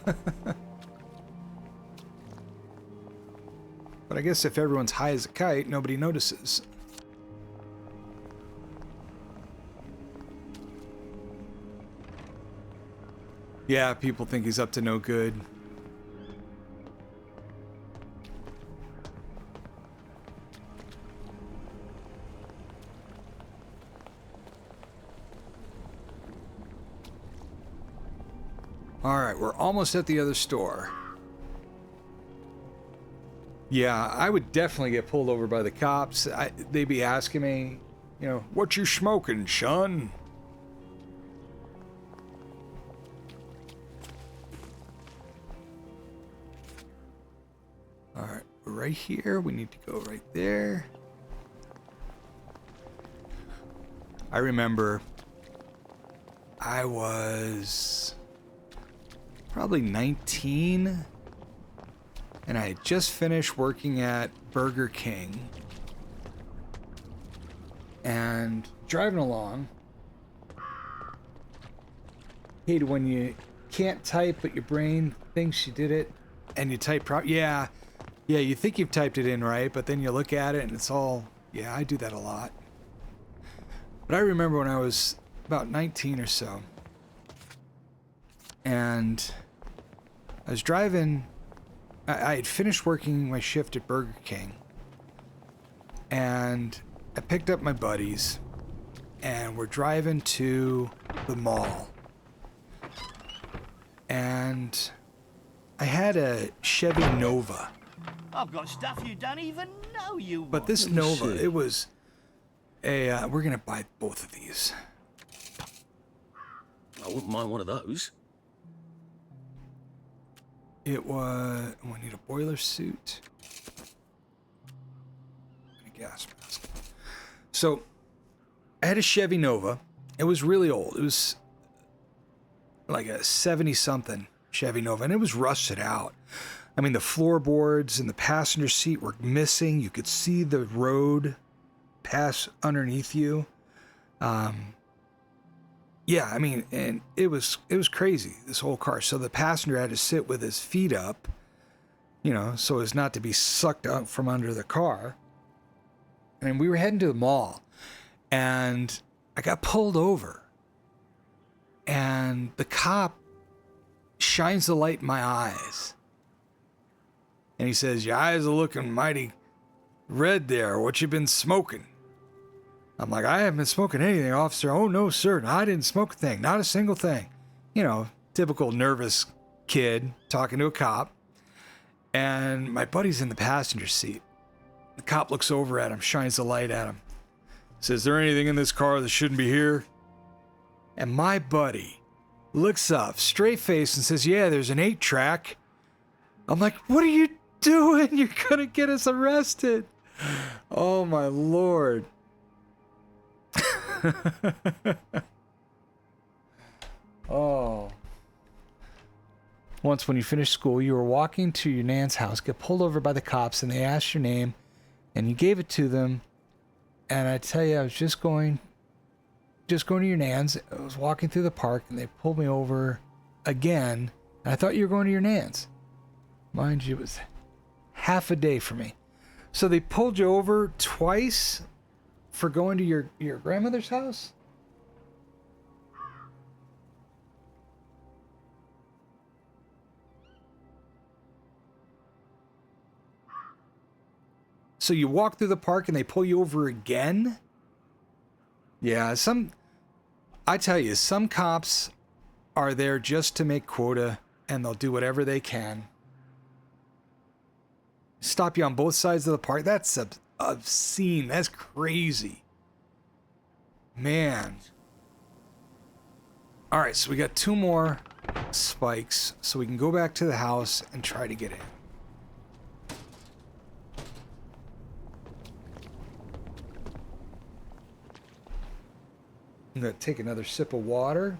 But I guess if everyone's high as a kite, nobody notices. Yeah, people think he's up to no good. Alright, we're almost at the other store. Yeah, I would definitely get pulled over by the cops. They'd be asking me, you know, what you smoking, son? Alright, we're right here. We need to go right there. I remember I was probably 19, and I had just finished working at Burger King, and driving along. Hated when you can't type, but your brain thinks you did it, and you type yeah, you think you've typed it in right, but then you look at it and it's all, yeah, I do that a lot. But I remember when I was about 19 or so, and I was driving. I had finished working my shift at Burger King, and I picked up my buddies, and we're driving to the mall. And I had a Chevy Nova, I've got stuff you don't even know you want. but this Nova, it was a, we're gonna buy both of these. I wouldn't mind one of those. It was, we need a boiler suit and a gas mask. So I had a Chevy Nova. It was really old. It was like a 70-something Chevy Nova, and it was rusted out. I mean, the floorboards in the passenger seat were missing. You could see the road pass underneath you. Yeah, I mean, and it was crazy, this whole car. So the passenger had to sit with his feet up, you know, so as not to be sucked out from under the car. And we were heading to the mall, and I got pulled over. And the cop shines the light in my eyes. And he says, "Your eyes are looking mighty red there. What you been smoking?" I'm like, "I haven't been smoking anything, officer." "Oh, no, sir. No, I didn't smoke a thing. Not a single thing." You know, typical nervous kid talking to a cop. And my buddy's in the passenger seat. The cop looks over at him, shines the light at him. Says, "Is there anything in this car that shouldn't be here?" And my buddy looks up, straight face, and says, "Yeah, there's an 8-track. I'm like, "What are you doing? You're gonna get us arrested." Oh my Lord. Oh. Once when you finished school, you were walking to your nan's house, get pulled over by the cops, and they asked your name, and you gave it to them. And I tell you, I was just going to your nan's. I was walking through the park, and they pulled me over again. And I thought you were going to your nan's. Mind you, it was half a day for me. So they pulled you over twice for going to your grandmother's house? So you walk through the park and they pull you over again? Yeah, I tell you, some cops are there just to make quota, and they'll do whatever they can. Stop you on both sides of the park. That's obscene. That's crazy. Man. All right, so we got 2 more spikes, so we can go back to the house and try to get in. I'm going to take another sip of water.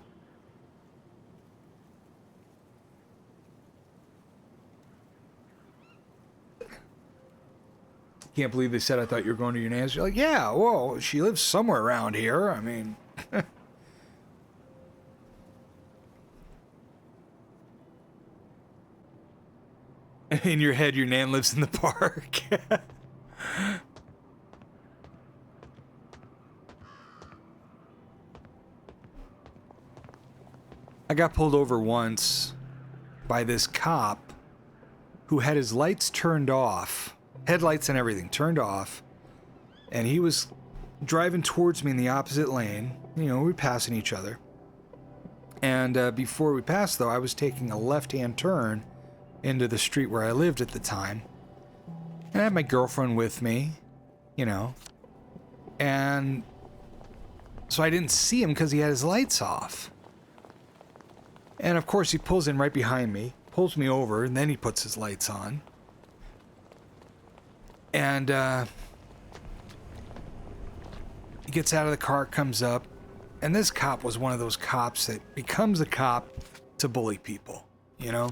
Can't believe they said I thought you were going to your nan's. You're like, yeah, well, she lives somewhere around here. I mean... In your head, your nan lives in the park. I got pulled over once by this cop who had his lights turned off, headlights and everything turned off, and he was driving towards me in the opposite lane. You know, we were passing each other. And before we passed, though, I was taking a left-hand turn into the street where I lived at the time. And I had my girlfriend with me, you know. And so I didn't see him because he had his lights off. And of course he pulls in right behind me, pulls me over, and then he puts his lights on. And he gets out of the car, comes up, and this cop was one of those cops that becomes a cop to bully people, you know?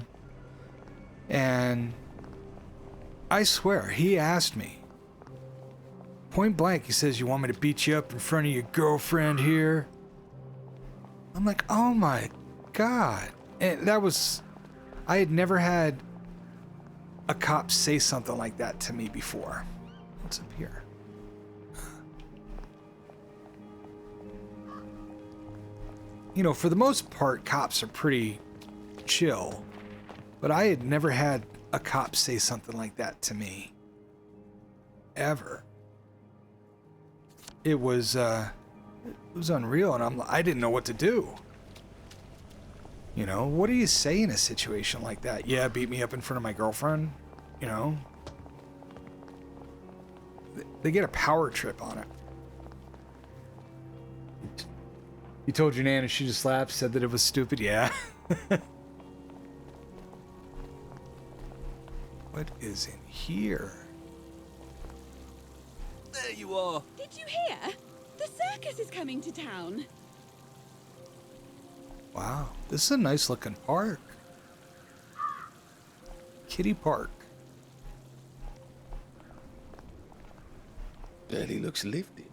And I swear, he asked me, point blank, he says, "You want me to beat you up in front of your girlfriend here?" I'm like, oh my God. And that was, I had never had a cop say something like that to me before. What's up here? You know, for the most part, cops are pretty chill, but I had never had a cop say something like that to me. Ever. It was unreal, and I didn't know what to do. You know, what do you say in a situation like that? Yeah, beat me up in front of my girlfriend, you know? They get a power trip on it. You told your nan and she just laughed, said that it was stupid? Yeah. What is in here? There you are. Did you hear? The circus is coming to town. Wow, this is a nice looking park. Kiddie Park. Barely looks lived in.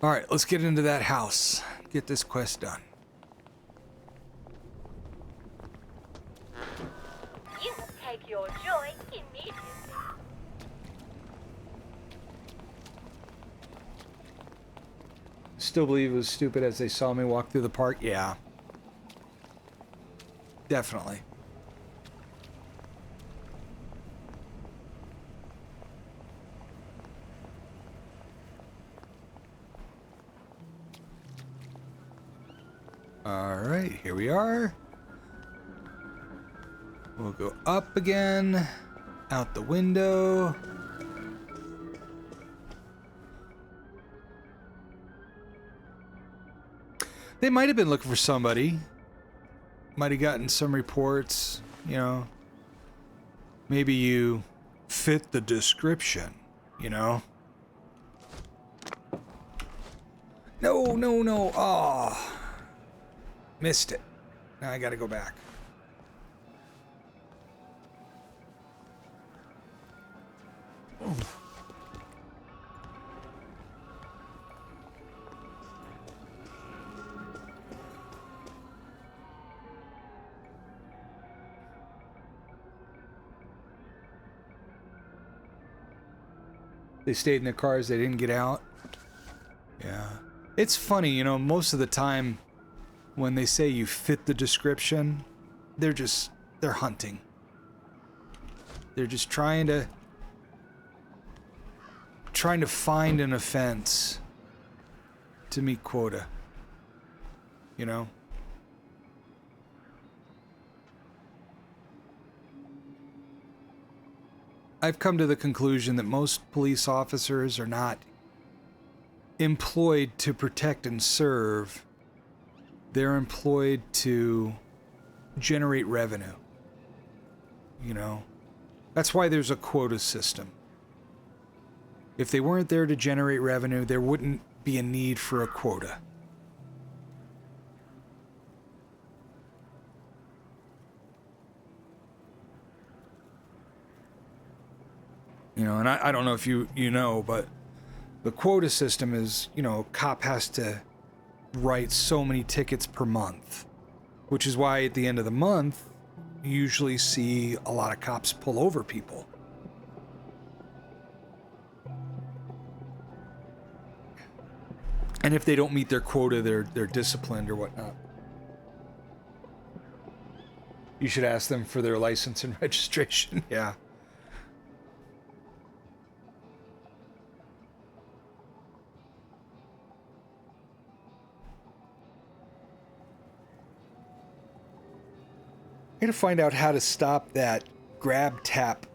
All right, let's get into that house. Get this quest done. You will take your joy immediately. Still believe it was stupid as they saw me walk through the park? Yeah. Definitely. Alright, here we are. We'll go up again, out the window. They might have been looking for somebody. Might have gotten some reports, you know. Maybe you fit the description, you know. No, no, no. Oh. Missed it. Now I gotta go back. They stayed in their cars, they didn't get out. Yeah. It's funny, you know, most of the time when they say you fit the description, they're hunting. They're just trying to find an offense to meet quota. You know? I've come to the conclusion that most police officers are not employed to protect and serve. They're employed to generate revenue. You know? That's why there's a quota system. If they weren't there to generate revenue, there wouldn't be a need for a quota. You know, and I don't know if you know, but the quota system is, you know, a cop has to write so many tickets per month, which is why at the end of the month, you usually see a lot of cops pull over people. And if they don't meet their quota, they're disciplined or whatnot. You should ask them for their license and registration. Yeah. I gotta find out how to stop that grab tap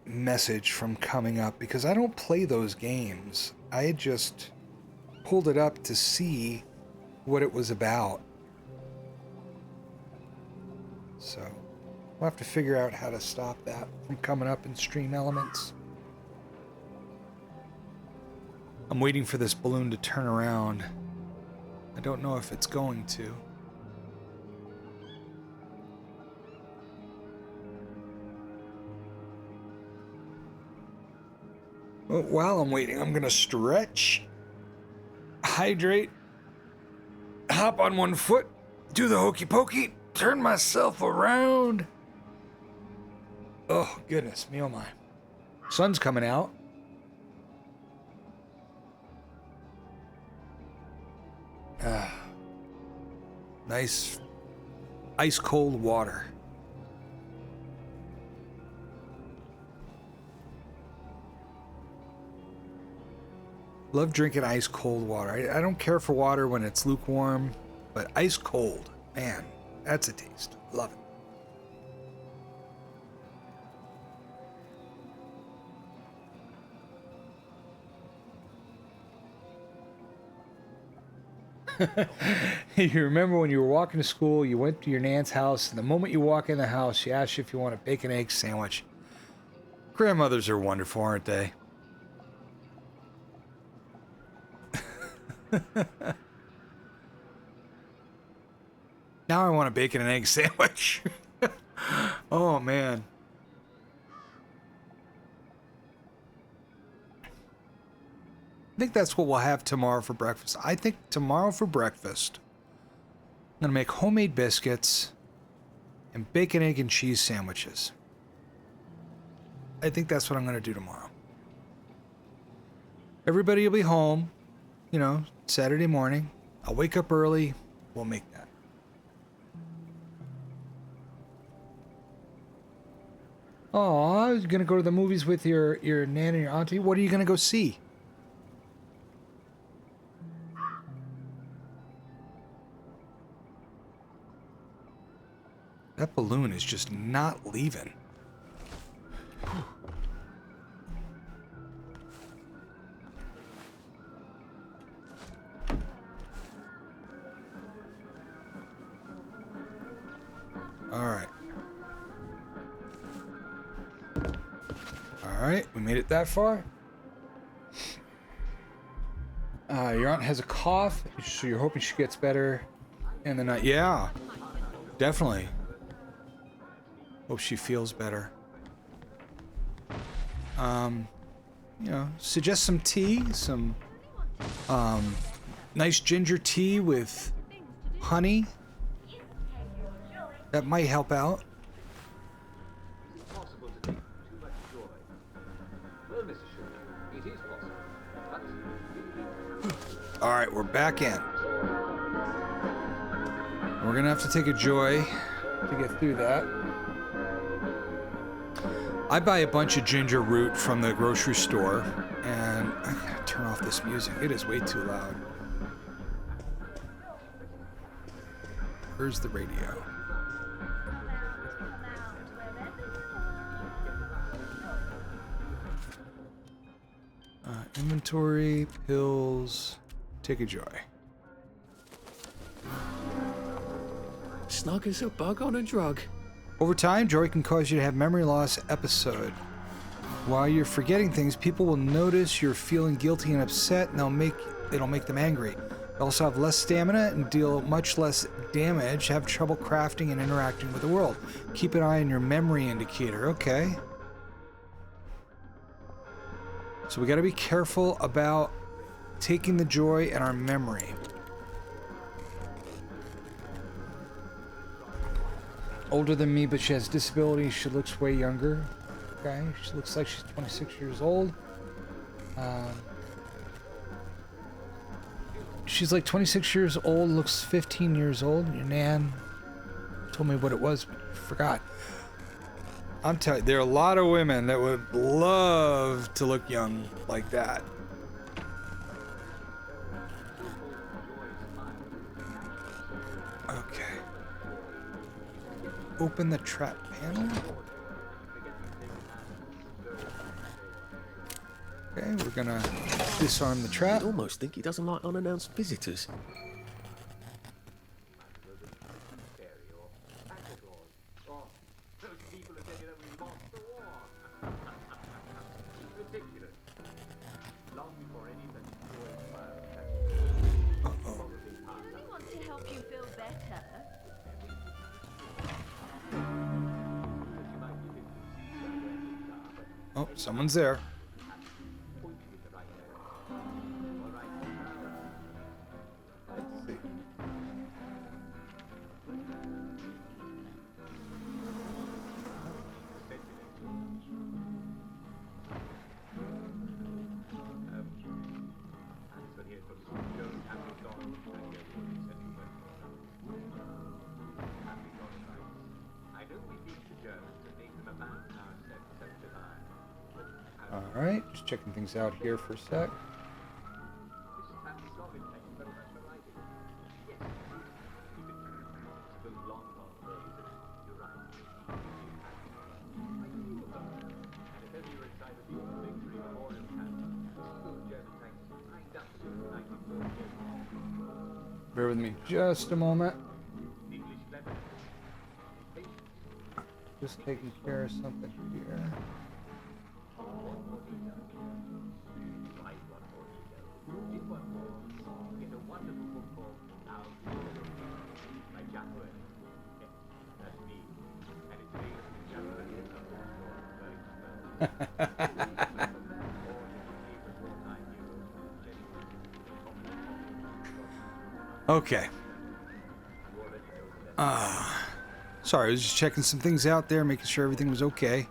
message from coming up because I don't play those games. I had just pulled it up to see what it was about. So we'll have to figure out how to stop that from coming up in Stream Elements. I'm waiting for this balloon to turn around. I don't know if it's going to. Well, while I'm waiting, I'm gonna stretch, hydrate, hop on one foot, do the hokey pokey, turn myself around. Oh, goodness me, oh my. Sun's coming out. Nice ice cold water. Love drinking ice cold water. I don't care for water when it's lukewarm, but ice cold, man, that's a taste. Love it. You remember when you were walking to school, you went to your Nan's house, and the moment you walk in the house, she asks you if you want a bacon egg sandwich. Grandmothers are wonderful, aren't they? Now I want a bacon and egg sandwich. Oh, man. I think that's what we'll have tomorrow for breakfast. I think tomorrow for breakfast, I'm going to make homemade biscuits and bacon, egg, and cheese sandwiches. I think that's what I'm going to do tomorrow. Everybody will be home, you know, Saturday morning. I'll wake up early. We'll make that. Oh, you're gonna go to the movies with your nan and your auntie? What are you gonna go see? That balloon is just not leaving. All right. All right, we made it that far. Your aunt has a cough, so you're hoping she gets better in the night. Yeah, definitely. Hope she feels better. You know, suggest some tea, some nice ginger tea with honey. That might help out. It's possible to take too much joy. Well, Mr. Sugar, it is possible. But All right, we're back in. We're gonna have to take a joy to get through that. I buy a bunch of ginger root from the grocery store, and I'm gonna turn off this music. It is way too loud. Where's the radio? Inventory, pills, take a joy. Snug as a bug on a drug. Over time, joy can cause you to have memory loss episode. While you're forgetting things, people will notice you're feeling guilty and upset, and it'll make them angry. You also have less stamina and deal much less damage, have trouble crafting and interacting with the world. Keep an eye on your memory indicator, okay? So we got to be careful about taking the joy in our memory. Older than me, but she has disabilities. She looks way younger. Okay, she looks like she's 26 years old. She's like 26 years old, looks 15 years old. Your nan told me what it was, but I forgot. I'm telling you, there are a lot of women that would love to look young like that. Okay. Open the trap panel. Okay, we're gonna disarm the trap. You'd almost think he doesn't like unannounced visitors. Oh, someone's there. Let's see. All right, just checking things out here for a sec. Bear with me just a moment. Just taking care of something here. Okay. Sorry, I was just checking some things out there, making sure everything was okay.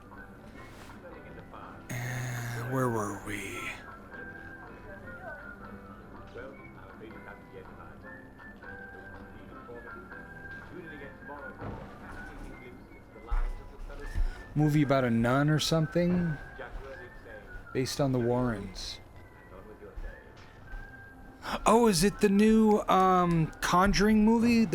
And where were we? movie about a nun or something, Just worth it saying. based on the Warrens. On with your day. Oh, is it the new Conjuring movie?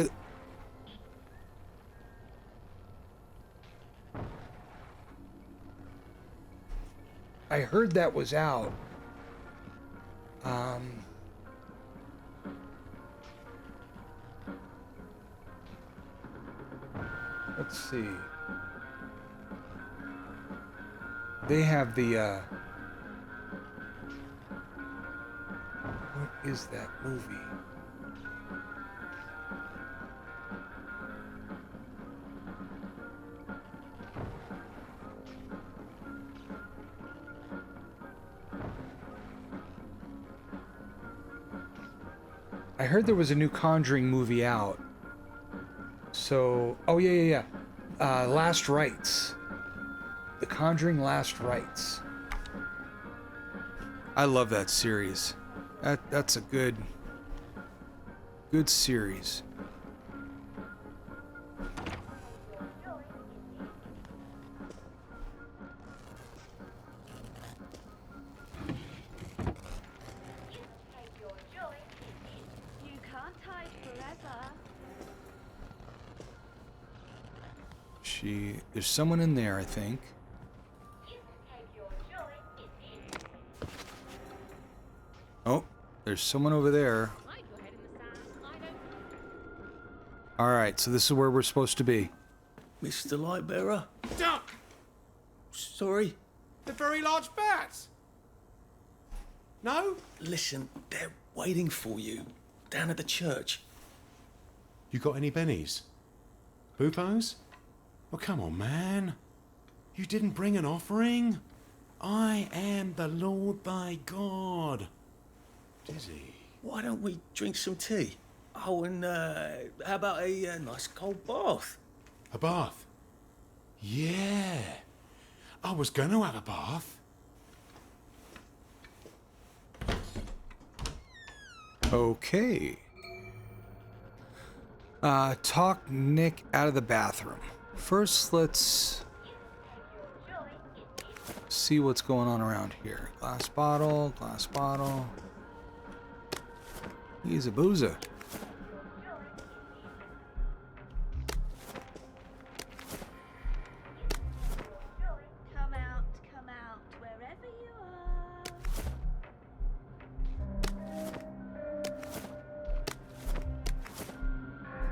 I heard that was out. Let's see. They have the what is that movie? I heard there was a new Conjuring movie out. So, oh yeah. Last Rites. The Conjuring Last Rites. I love that series. That's a good series. Take your joy in it. You can't hide forever. There's someone in there, I think. Take your joy in it. Oh, there's someone over there. Alright, so this is where we're supposed to be. Mr. Lightbearer? Duck! Sorry. The very large bats! No? Listen, they're waiting for you down at the church. You got any bennies? Bupos? Oh, come on, man. You didn't bring an offering? I am the Lord thy God. Dizzy. Why don't we drink some tea? Oh, and how about a nice cold bath? A bath? Yeah. I was gonna have a bath. Okay. Talk Nick out of the bathroom. First, let's see what's going on around here. Glass bottle, glass bottle. He's a boozer. Come out, wherever you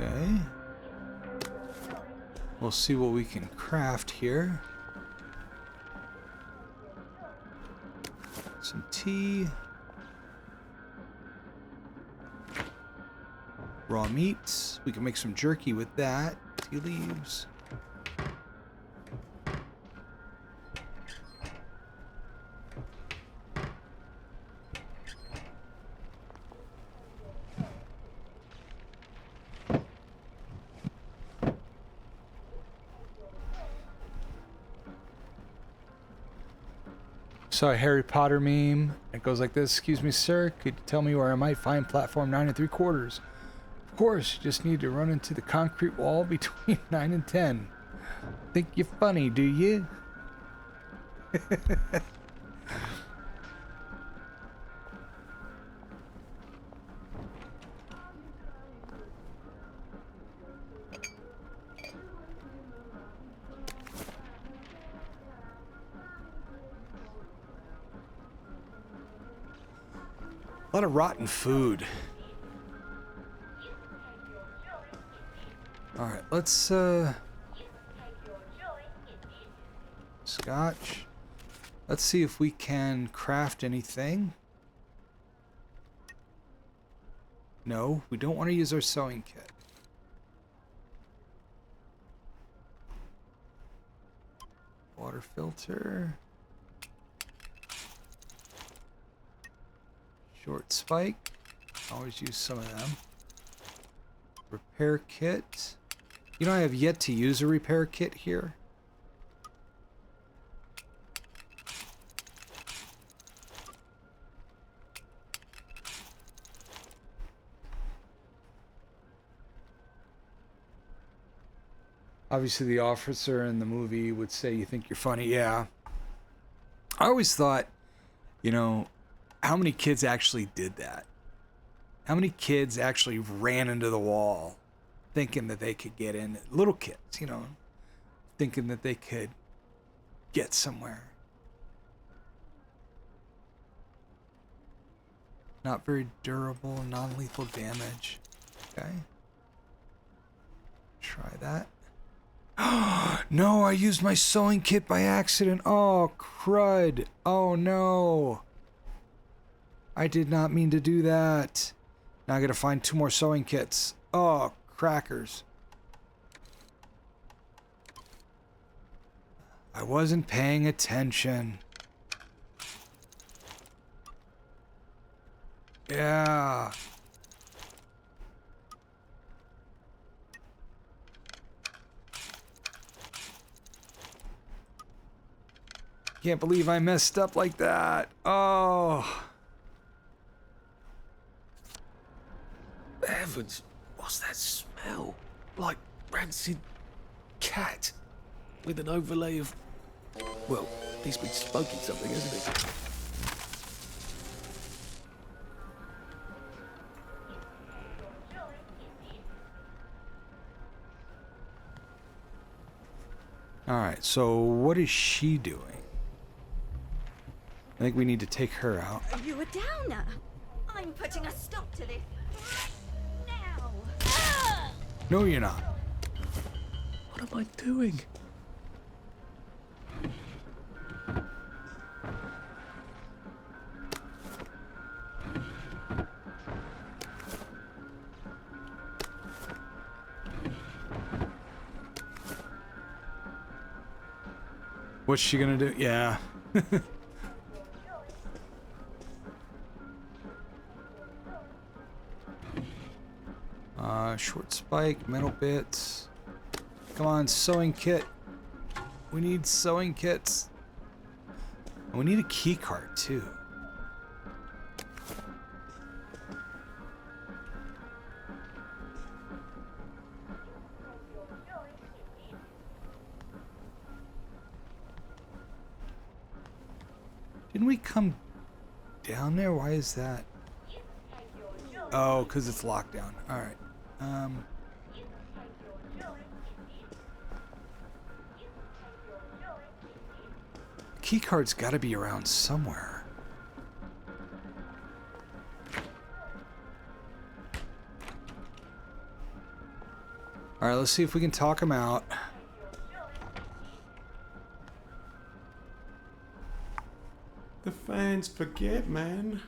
are. Okay. We'll see what we can craft here. Some tea. Raw meats. We can make some jerky with that. Tea leaves. Saw a Harry Potter meme. It goes like this. Excuse me, sir. Could you tell me where I might find platform 9 3/4? Of course, you just need to run into the concrete wall between 9 and 10. Think you're funny, do you? A lot of rotten food. Alright, let's Scotch. Let's see if we can craft anything. No, we don't want to use our sewing kit. Water filter. Short spike. Always use some of them. Repair kit. You know, I have yet to use a repair kit here. Obviously, the officer in the movie would say, "You think you're funny?" Yeah. I always thought, you know, how many kids actually did that? How many kids actually ran into the wall thinking that they could get in? Little kids, you know, thinking that they could get somewhere. Not very durable, non-lethal damage. Okay. Try that. No, I used my sewing kit by accident. Oh, crud. Oh, no. I did not mean to do that. Now I gotta find 2 more sewing kits. Oh, crackers. I wasn't paying attention. Yeah. Can't believe I messed up like that. Oh. Heavens, what's that smell? Like rancid cat with an overlay of... Well, he's been smoking something, hasn't he? Alright, so what is she doing? I think we need to take her out. Are you a downer? I'm putting a stop to this right now. Ah! No, you're not. What am I doing? What's she gonna do? Yeah. Short spike, metal bits. Come on, sewing kit. We need sewing kits. And we need a key card too. Didn't we come down there? Why is that? Oh, because it's locked down. All right. Key card's got to be around somewhere. All right, let's see if we can talk him out. The fans forget, man.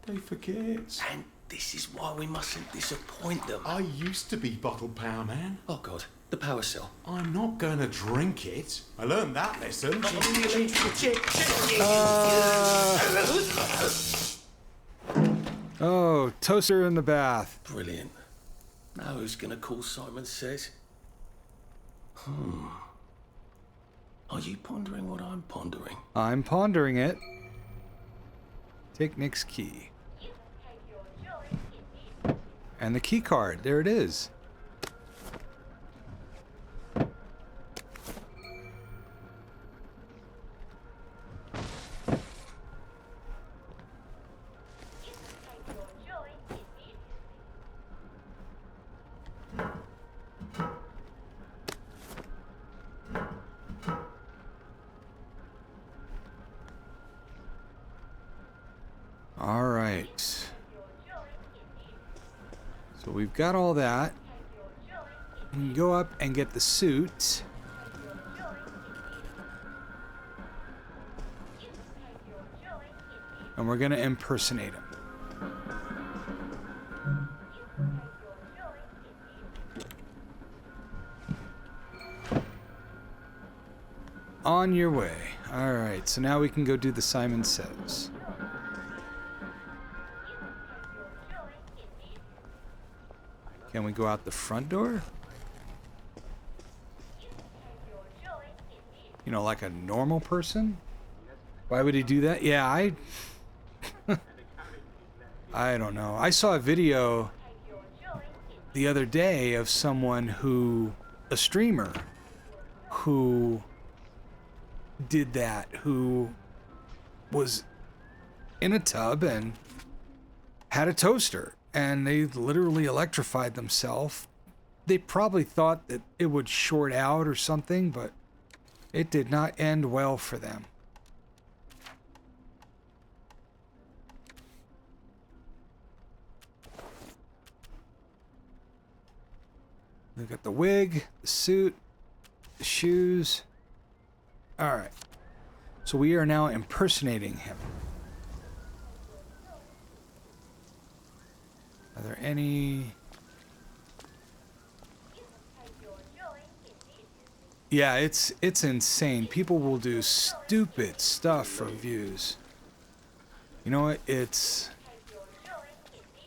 They forget. And this is why we mustn't disappoint them. I used to be bottled power, man. Oh, God. The power cell. I'm not gonna drink it. I learned that lesson. Oh, toaster in the bath. Brilliant. Now who's gonna call Simon Says? Are you pondering what I'm pondering? I'm pondering it. Take Nick's key. And the key card. There it is. All right. So we've got all that. We can go up and get the suit. And we're gonna impersonate him. On your way. All right, so now we can go do the Simon Says. Can we go out the front door? You know, like a normal person? Why would he do that? Yeah, I don't know. I saw a video the other day of someone who a streamer who did that, who was in a tub and had a toaster, and they literally electrified themselves. They probably thought that it would short out or something, but it did not end well for them. Look at the wig, the suit, the shoes. All right. So we are now impersonating him. Are there any... Yeah, it's insane. People will do stupid stuff for views. You know what? It's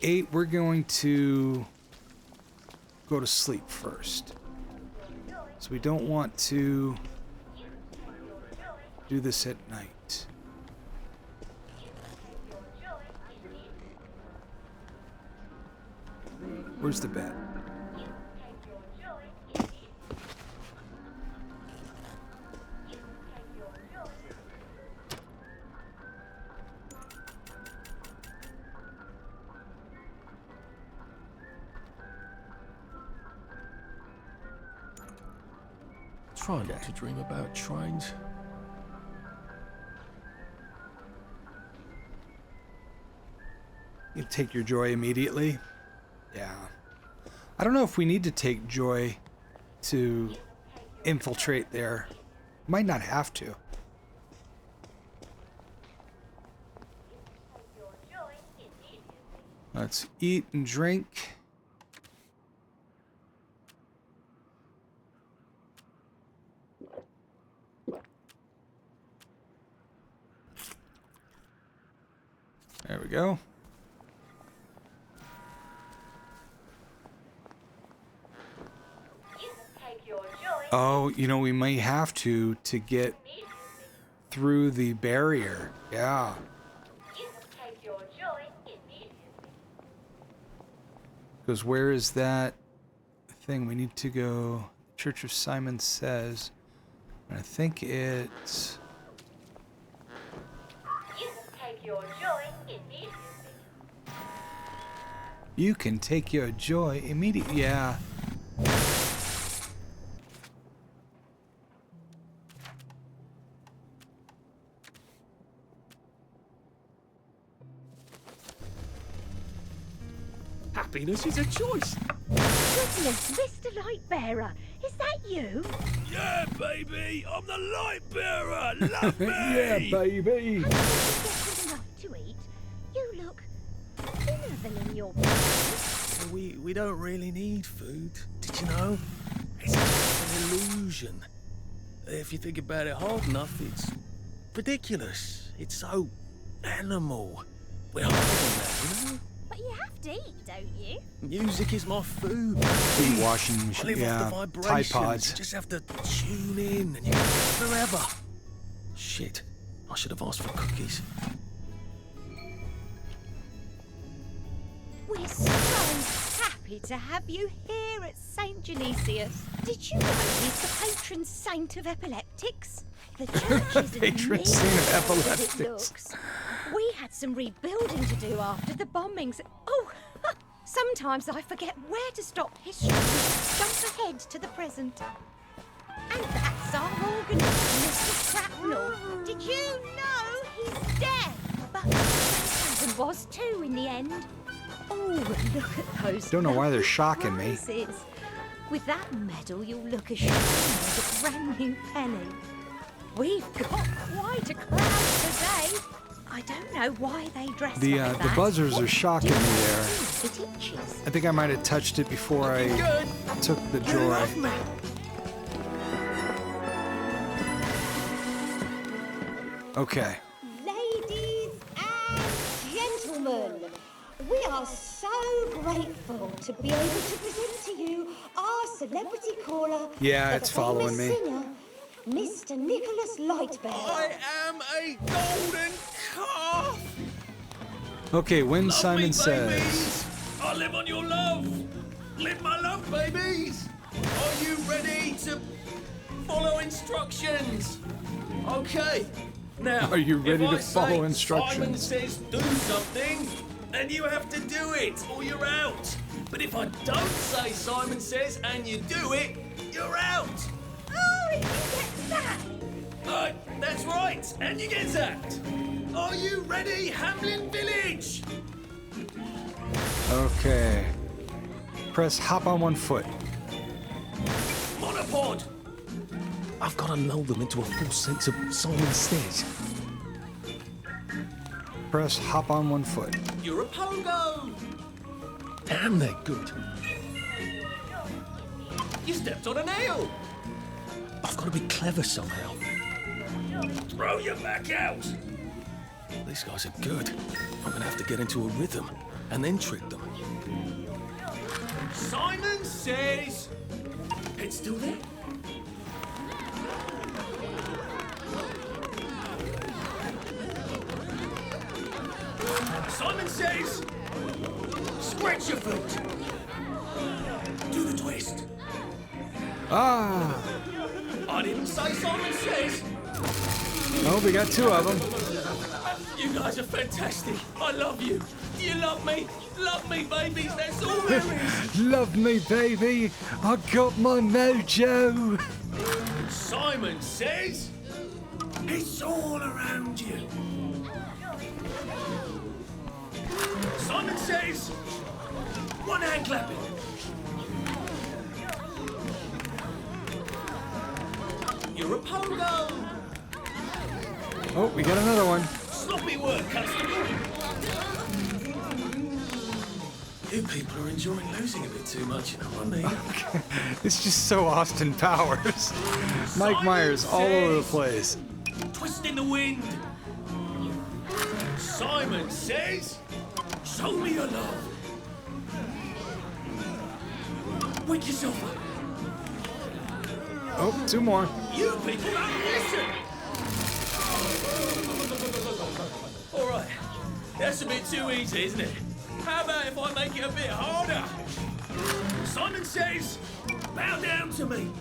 8. We're going to go to sleep first. So we don't want to do this at night. Where's the bed? Try not to dream about trains. You take your joy immediately. Yeah. I don't know if we need to take joy to infiltrate there. Might not have to. Let's eat and drink. There we go. Oh, you know, we may have to get through the barrier. Yeah. Because where is that thing? We need to go. Church of Simon Says. And I think it's... You can take your joy immediately. Yeah. Happiness is a choice. Goodness, Mr. Lightbearer, is that you? Yeah, baby, I'm the light bearer. Love me. Yeah, baby. Have you got enough to eat? You look thinner than in your pictures. We don't really need food. Did you know? It's just an illusion. If you think about it hard enough, it's ridiculous. It's so animal. We're higher than that, you know? But you have to eat, don't you? Music is my food. Food washing I machine. live Yeah. off the Tide vibrations. Pods. You just have to tune in and you can live forever. Shit. I should have asked for cookies. We're so happy to have you here at St. Genesius. Did you know he's the patron saint of epileptics? The church isn't Patron nearly saint of as good as it epileptics. looks. We had some rebuilding to do after the bombings. Oh, sometimes I forget where to stop history and jump ahead to the present. And that's our organist, Mr. Shrapnel. Did you know he's dead? But my cousin was too in the end. Oh, look at those. Don't know why they're lovely shocking me. prizes. With that medal, you'll look ashamed as a brand new penny. We've got quite a crowd today. I don't know why they dress The like the that. buzzers are What shocking do me you there. think? It itches. I think I might have touched it before I Good. took the You joy. love me. Okay. Ladies and gentlemen, we are so grateful to be able to present to you our celebrity caller, Yeah, the it's following famous me. singer, Mr. Nicholas Lightbearer. I am a golden calf. Okay, when Love Simon me, Says. babies. I live on your love. Live my love, babies. Are you ready to follow instructions? Okay. Now, Are you ready if to I say follow Simon instructions? says do something, and you have to do it, or you're out. But if I don't say Simon says and you do it, you're out. Oh, you get that! That's right, and you get zapped. Are you ready, Hamlin Village? Okay. Press hop on one foot. Monopod. I've got to lull them into a false sense of Simon says. Press hop on one foot. You're a pogo. Damn, they're good. You stepped on a nail. I've got to be clever somehow. Throw your back out. These guys are good. I'm going to have to get into a rhythm and then trick them. Simon says... It's still there? Simon says... Scratch your foot. Do the twist. Ah! I didn't say Simon says. Oh, we got two of them. You guys are fantastic. I love you. Do you love me? Love me, babies. That's all there is. Love me, baby. I got my mojo. Simon says... It's all around you. Simon says... One hand clapping. You're a pogo. Oh, we got another one. Sloppy work, Constable. You people are enjoying losing a bit too much, you know what I mean? It's just so Austin Powers. Mike Myers all over the place. Twist in the wind. Simon says, show me your love. Wake yourself up. Oh, two more. You people don't listen. All right, that's a bit too easy, isn't it? How about if I make it a bit harder? Simon says, bow down to me.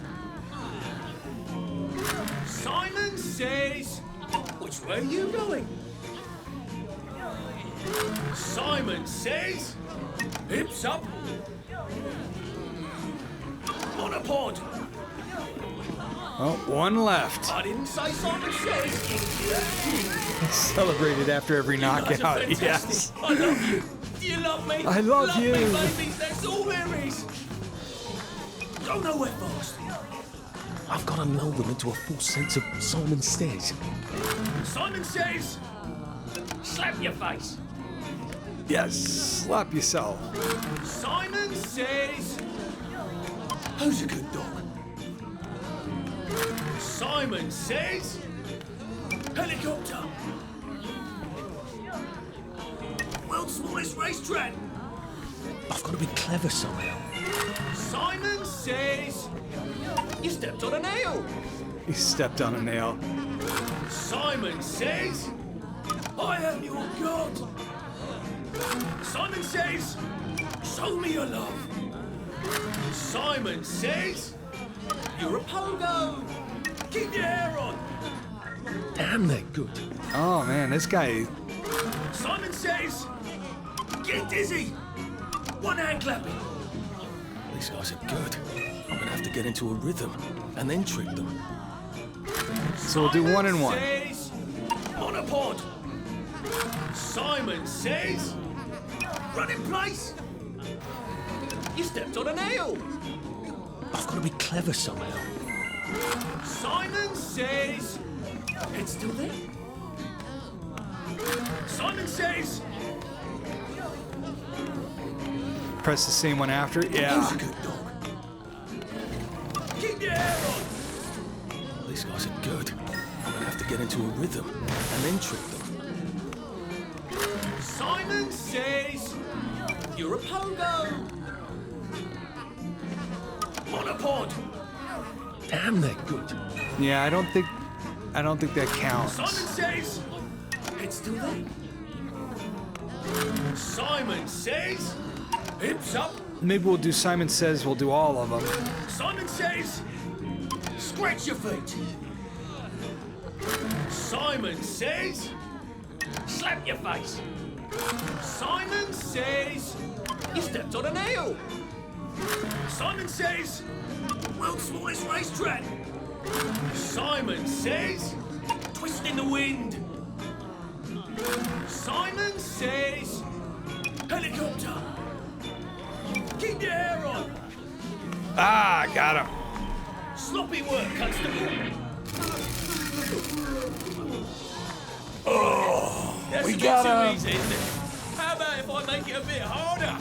Simon says, which way are you going? Simon says, hips up. Monopod. Oh, one left. I didn't say Simon says. Celebrated after every You guys are knockout. fantastic. Yes. I love you. Do you love me? I love you. Me, babies. That's all there is. Go nowhere fast. I've got to lull them into a false sense of Simon says. Simon says, slap your face. Yes. Slap yourself. Simon says, who's a good dog? Simon says, helicopter. World's smallest racetrack. I've got to be clever somehow. Simon says, you stepped on a nail. He stepped on a nail. Simon says, I am your God. Simon says, show me your love. Simon says, you're a pogo. Keep your hair on. Damn, they're good. Oh man, this guy. Simon says, get dizzy. One hand clapping. These guys are good. I'm gonna have to get into a rhythm and then trick them. So we'll do one and one. Says, monopod. Simon says, run in place. You stepped on a nail. I've got to be clever somehow. Simon says, it's still there. Simon says, Press the same one after. who's Yeah. a good dog? Keep your hair on. These guys are good. I'm gonna have to get into a rhythm and then trick them. Simon says, you're a pogo. Monopod. Damn, they're good. Yeah, I don't think that counts. Simon says, it's still there. Simon says, hips up. maybe we'll do Simon Says, we'll do all of them. Simon Says, scratch your feet. Simon Says, slap your face. Simon Says, you stepped on a nail. Simon Says, world's smallest racetrack. Simon Says, twist in the wind. Simon Says, helicopter. Keep your hair on. Ah, got him. Sloppy work, Constable. Oh, we a got bit him. too easy, isn't it? How about if I make it a bit harder?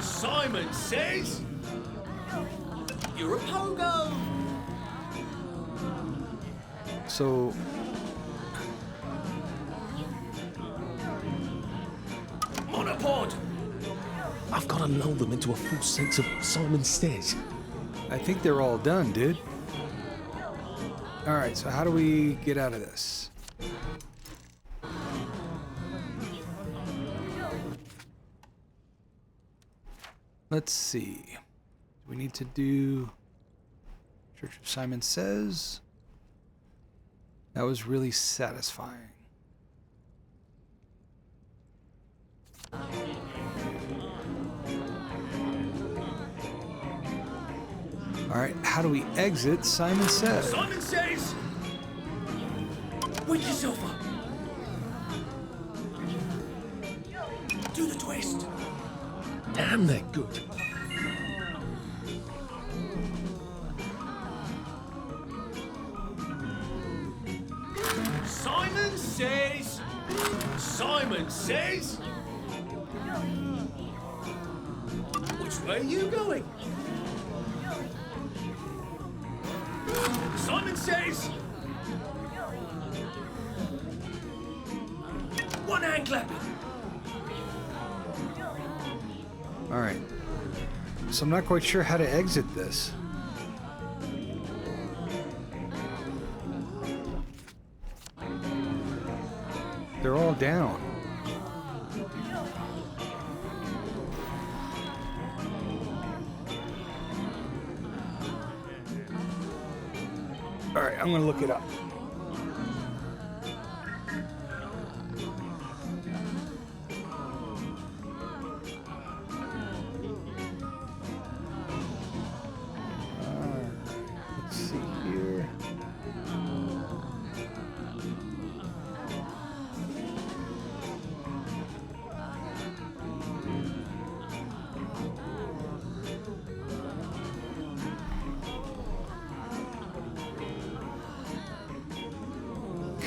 Simon Says, you're a pogo. So, Monopod. I've got to lull them into a false sense of Simon Says. I think they're all done, dude. All right, so how do we get out of this? Let's see. We need to do Church of Simon Says. That was really satisfying. All right, how do we exit Simon Says? Simon Says, wake yourself up. Do the twist. Damn, they're good. Simon Says, Simon Says, which way are you going? Simon Says, one hand clapping. All right. So I'm not quite sure how to exit this. They're all down. All right, I'm gonna look it up. Let's see here.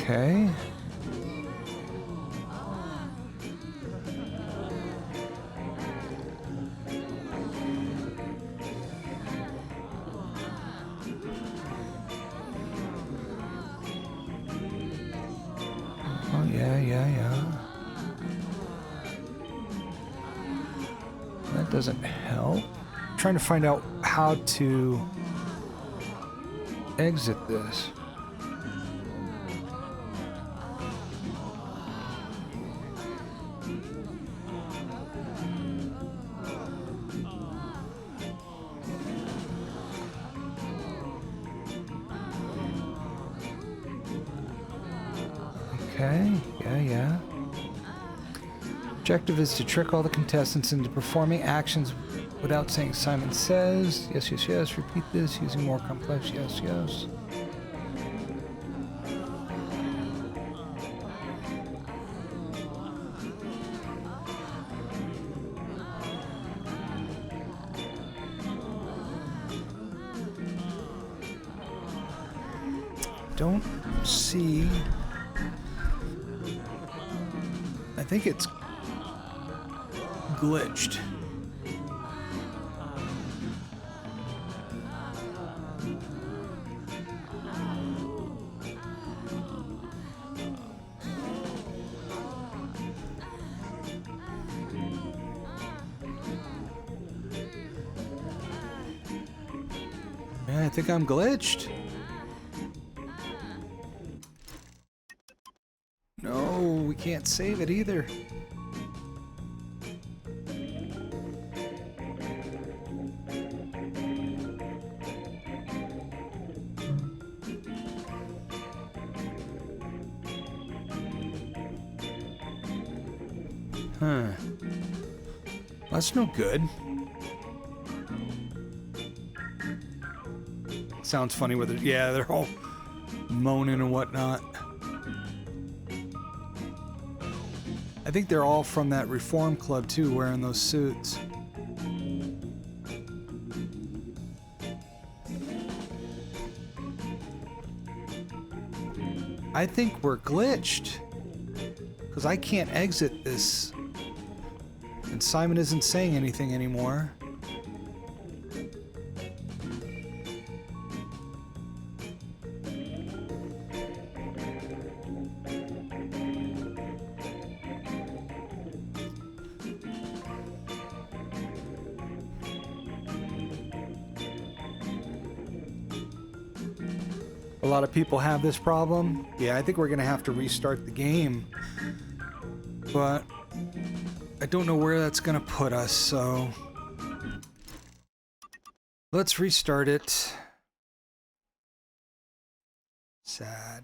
Okay. Oh, yeah. That doesn't help. I'm trying to find out how to exit this. Okay, yeah. Objective is to trick all the contestants into performing actions without saying Simon Says. Yes. Repeat this using more complex yes. Don't see. I think it's glitched. Yeah, I think I'm glitched. we can't save it either. Huh. That's no good. Sounds funny with it. Yeah, they're all moaning and whatnot. I think they're all from that reform club too, wearing those suits. I think we're glitched. Because I can't exit this. And Simon isn't saying anything anymore. A lot of people have this problem. Yeah, I think we're gonna have to restart the game. But I don't know where that's gonna put us, so let's restart it. Sad.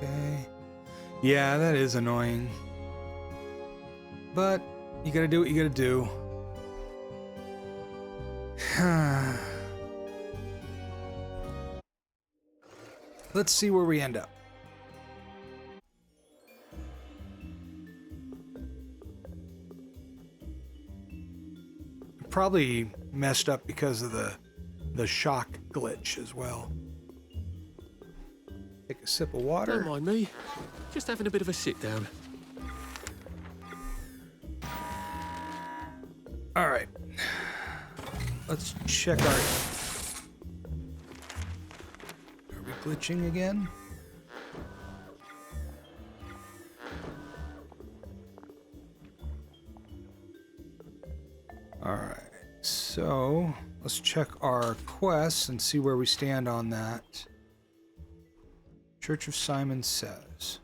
Okay. Yeah, that is annoying. But you gotta do what you gotta do. Let's see where we end up. Probably messed up because of the shock glitch as well. Take a sip of water. Don't mind me. Just having a bit of a sit down. All right. Let's check our... Are we glitching again? All right. So, let's check our quests and see where we stand on that. Church of Simon Says.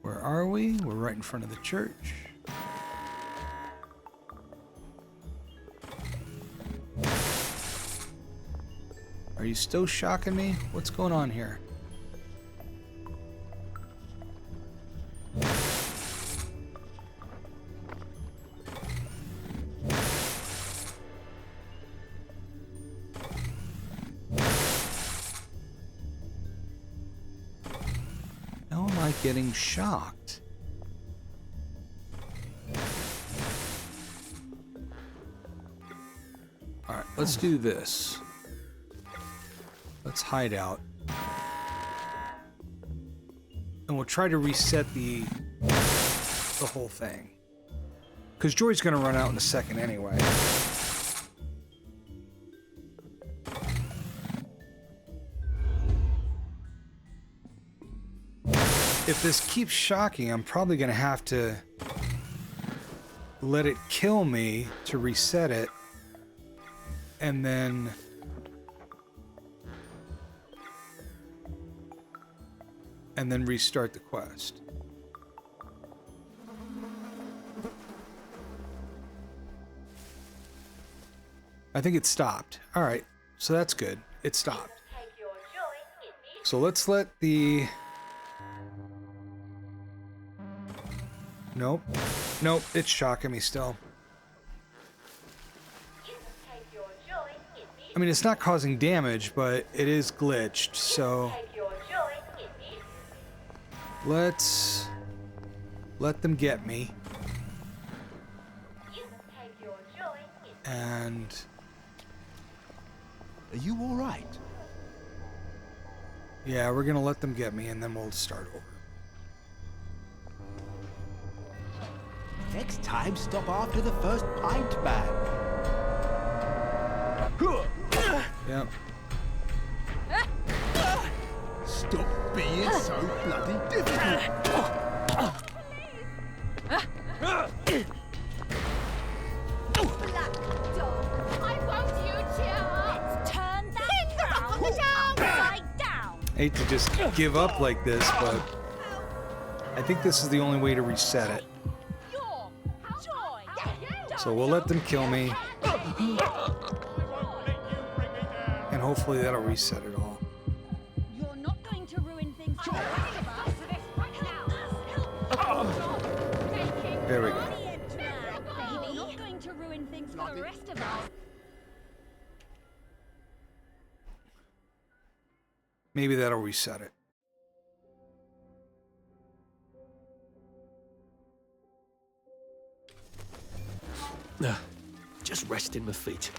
Where are we? We're right in front of the church. Are you still shocking me? What's going on here? Getting shocked. All right, let's do this. Let's hide out. And we'll try to reset the whole thing. Because Joy's going to run out in a second anyway. If this keeps shocking, I'm probably going to have to let it kill me to reset it. And then... restart the quest. I think it stopped. All right, so that's good. It stopped. So let's let the... Nope. Nope, it's shocking me still. I mean, it's not causing damage, but it is glitched, so... Let's... let them get me. And... Are you all right? Yeah, we're gonna let them get me, and then we'll start over. Next time, stop after the first pint, man. Yep. being so bloody difficult? Black dog, I want you to turn that crown upside down. I hate to just give up like this, but I think this is the only way to reset it. Your joy. So we'll let them kill me, and hopefully that'll reset it all. You're not going to ruin things for the rest of us. There we go. You're not going to ruin things for the rest of us. Maybe that'll reset it. Just resting my feet.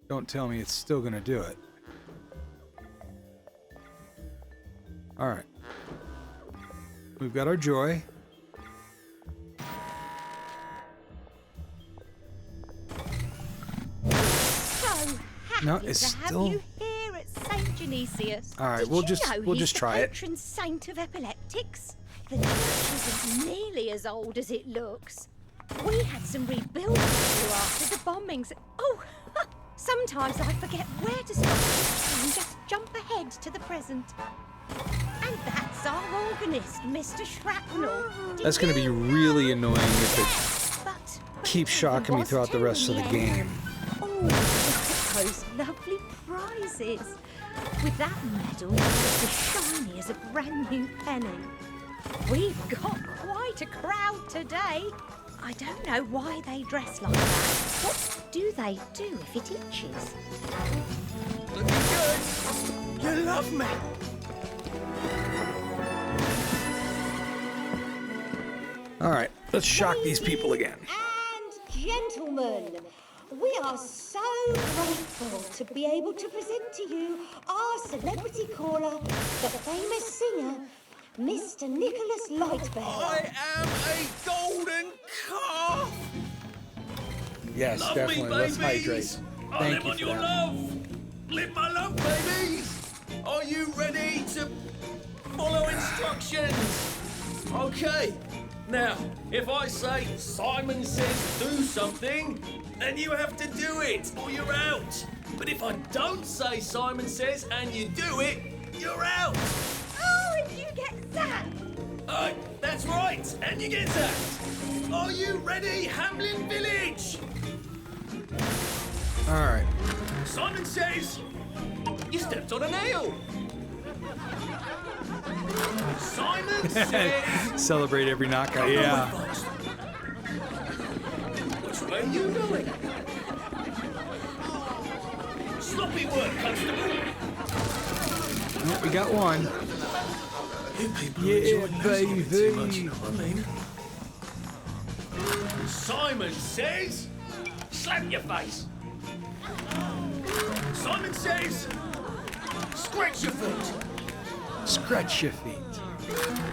Don't tell me it's still gonna do it. Alright. We've got our joy. So happy No, it's to have still- you here at St. Genesius. All right, Did we'll you just- know we'll he's just the try it. patron saint of epileptics? The church isn't nearly as old as it looks. We had some rebuilding to do after the bombings. Oh, sometimes I forget where to stop and just jump ahead to the present. And that's our organist, Mr. Shrapnel. That's gonna be really annoying if it But keeps shocking me was throughout the too, rest of the yeah. game. Oh, look at those lovely prizes. With that medal, it's as shiny as a brand new penny. We've got quite a crowd today. I don't know why they dress like that. What do they do if it itches? Looking good. You love me. Alright, let's shock these people again. And gentlemen, we are so grateful to be able to present to you our celebrity caller, the famous singer, Mr. Nicholas Lightbearer. I am a golden calf. Yes, Love definitely. me, Let's babies. hydrate. I Thank live you on for your that. love. Live my love, babies. Are you ready to follow instructions? Okay. Now, if I say Simon says do something, then you have to do it or you're out. But if I don't say Simon says and you do it, you're out. Oh, and you get zapped! That's right, and you get that. Are you ready, Hamlin Village? Alright. Simon says, you stepped on a nail. Simon says, Celebrate every knockout. Yeah. which way are you going? Sloppy work, Constable. Oh, we got one. You people Yeah, enjoy losing a bit too much, baby. you know what I mean? Simon says, slap your face. Simon says, scratch your feet. Scratch your feet.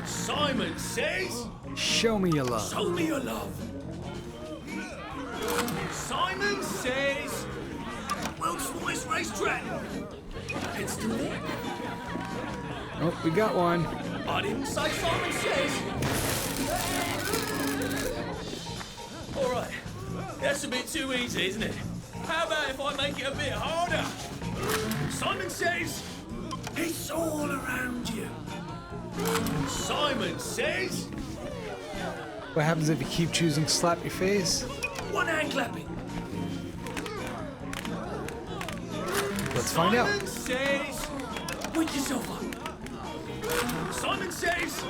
Simon says, Show me your love. show me your love. Simon says, world's smallest racetrack. Heads to there. Oh, we got one. I didn't say Simon says. All right, that's a bit too easy, isn't it? How about if I make it a bit harder? Simon says, it's all around you. Simon says, What happens if you keep choosing slap your face? one hand clapping. Let's find out. Simon says, wake yourself up. Simon says,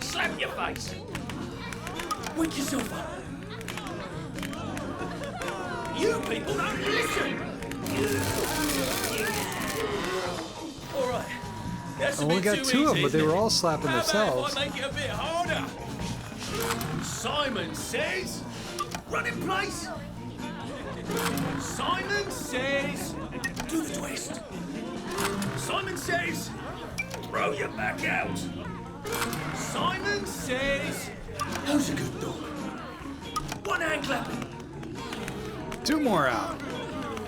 slap your face. Wake yourself up. You people don't listen. All right, that's a Only bit got too two of them, easy, but they isn't were it? all slapping How themselves. about if I make it a bit harder? Simon says, run in place. Simon says, do the twist. Simon says, throw you back out. Simon says... Who's a good dog? One hand clapping. 2 more out.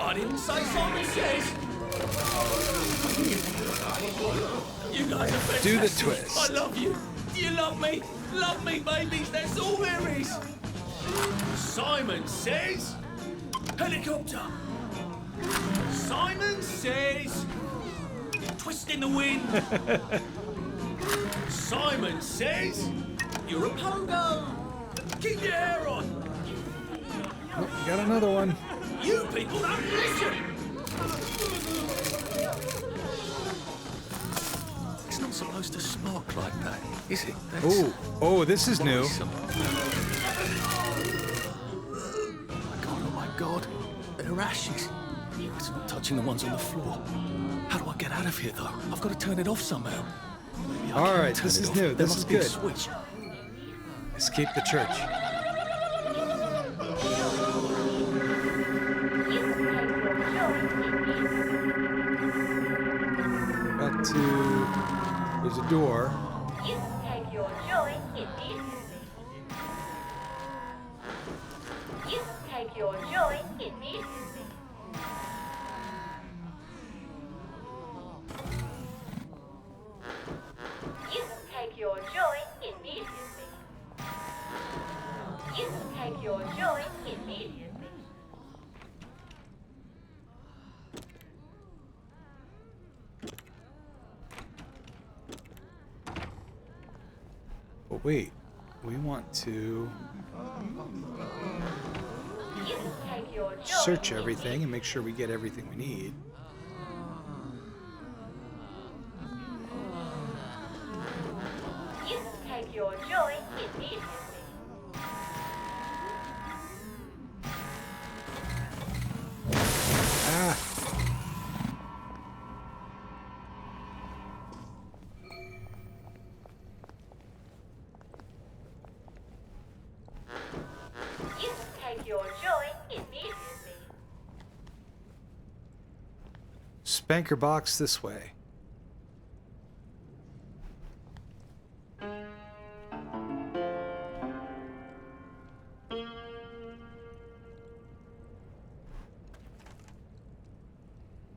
I didn't say Simon says. You guys are fantastic. Do the twist. I love you. Do you love me? Love me, babies. That's all there is. Simon says... Helicopter. Simon says... Twist in the wind. Simon says... You're a pogo. Keep your hair on. Oh, got another one. You people don't listen. It's not supposed to spark like that, is it? Oh, this is new. Oh my God, they're ashes. It's not touching the ones on the floor. How do I get out of here, though? I've got to turn it off somehow. Maybe I All can right, turn this it is off. new. There This must is be a good. switch. Escape the church. Got to... There's a door. You take your joy in this. You take your joy in this. You take your joy in this. You take your joy in this. But wait, we want to You take your joy search in everything and make sure we get everything we need. You take your joy in this. Ah! You take your joy in this. Spanker box this way.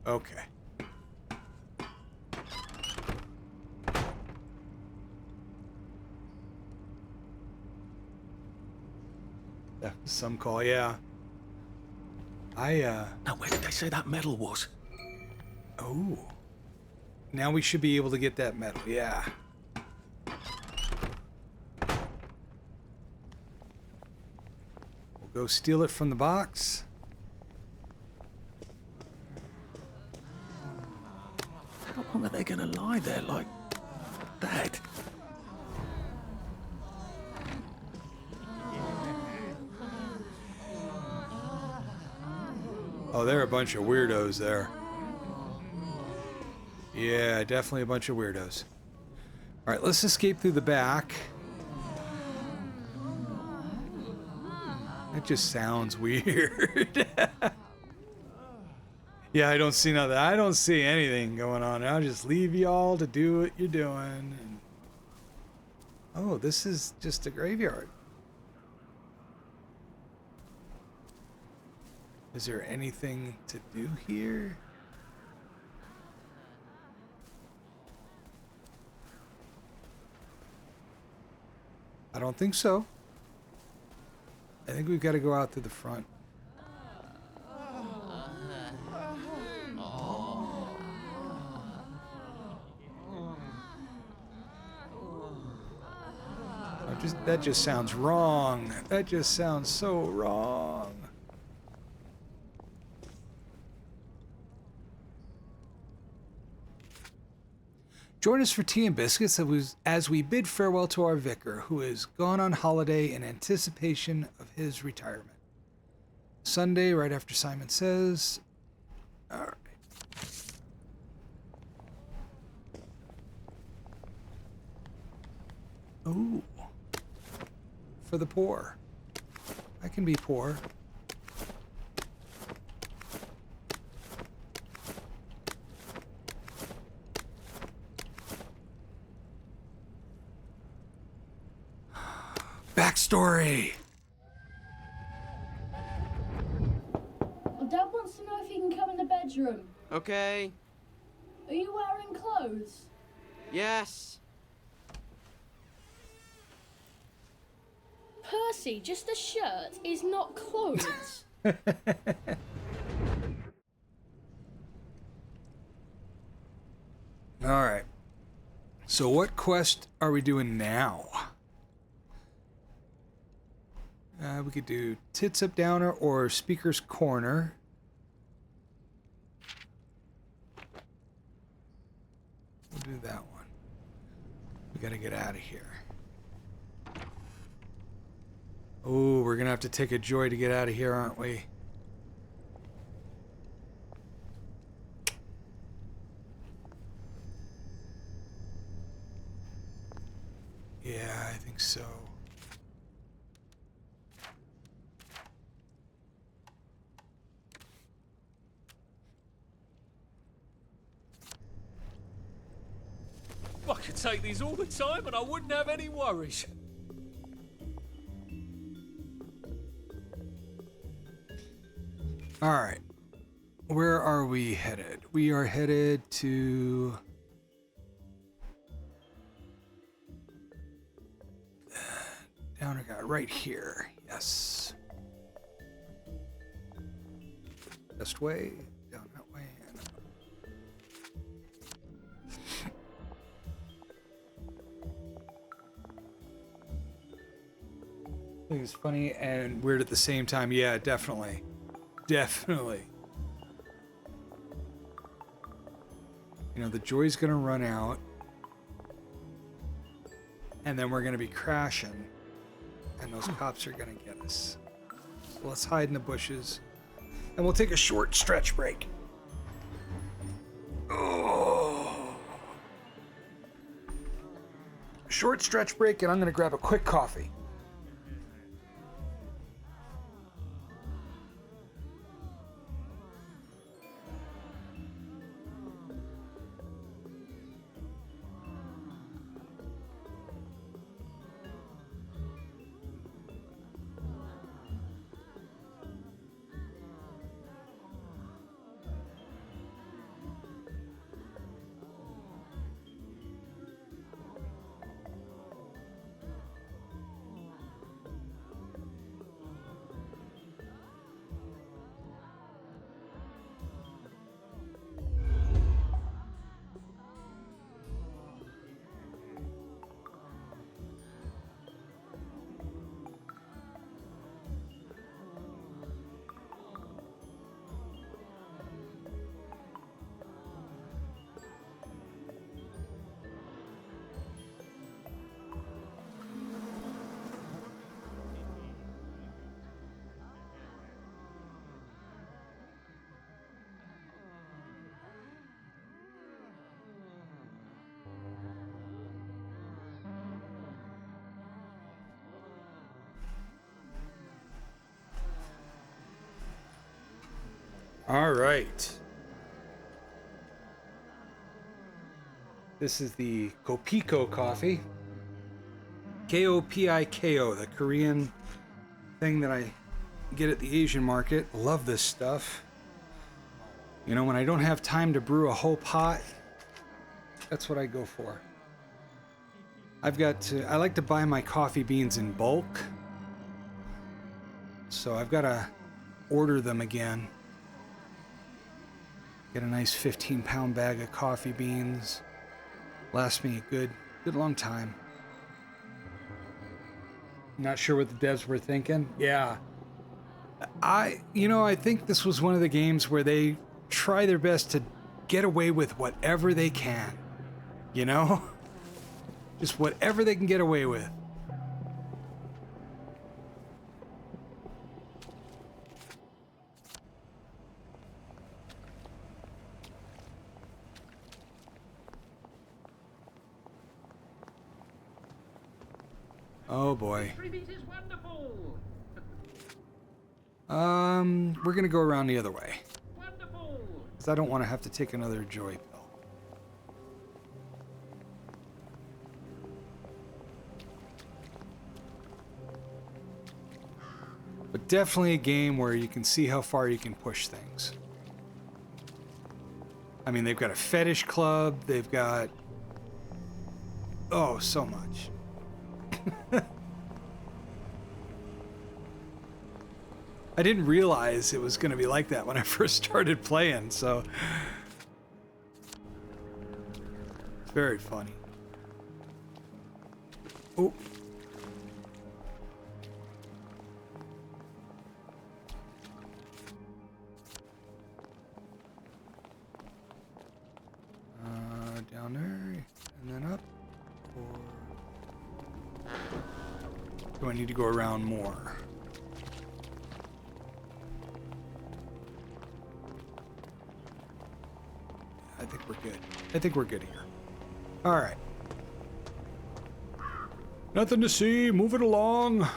Okay. Yeah, some call, yeah. Now, where did they say that medal was? Oh. Now we should be able to get that medal, yeah. We'll go steal it from the box. How long are they going to lie there like that? Oh, there are a bunch of weirdos there. Yeah, definitely a bunch of weirdos. All right, let's escape through the back. That just sounds weird. Yeah, I don't see nothing. I don't see anything going on. I'll just leave y'all to do what you're doing. Oh, this is just a graveyard. Is there anything to do here? I don't think so. I think we've got to go out through the front. That just sounds wrong. That just sounds so wrong. Join us for tea and biscuits as we bid farewell to our vicar, who is gone on holiday in anticipation of his retirement. Sunday, right after Simon Says. All right. Ooh. For the poor. I can be poor. backstory. Dad wants to know if he can come in the bedroom. Okay. Are you wearing clothes? Yes. Percy, just a shirt is not clothes. All right. So what quest are we doing now? We could do Tits Up Downer or Speaker's Corner. We'll do that one. We gotta get out of here. Oh, we're gonna have to take a joy to get out of here, aren't we? Yeah, I think so. I could take these all the time and I wouldn't have any worries. All right. Where are we headed? We are headed to... Downer guy right here. Yes. Best way. Down that way. And up. I think it's funny and weird at the same time. Yeah, definitely. Definitely. You know, the joy's gonna run out. And then we're gonna be crashing. And those cops are gonna get us. So let's hide in the bushes. And we'll take a short stretch break. Oh. Short stretch break, and I'm gonna grab a quick coffee. All right. This is the Kopiko coffee. Kopiko, the Korean thing that I get at the Asian market. Love this stuff. You know, when I don't have time to brew a whole pot, that's what I go for. I like to buy my coffee beans in bulk. So I've got to order them again. Get a nice 15-pound bag of coffee beans. Lasts me a good long time. Not sure what the devs were thinking. Yeah. I think this was one of the games where they try their best to get away with whatever they can. You know? Just whatever they can get away with. Oh boy. We're gonna go around the other way. Because I don't want to have to take another joy pill. definitely a game where you can see how far you can push things. I mean, they've got a fetish club, they've got... Oh, so much. I didn't realize it was going to be like that when I first started playing, so... It's very funny. Oh. Down there, and then up, or do I need to go around more? I think we're good. I think we're good here. All right. Nothing to see. Move it along.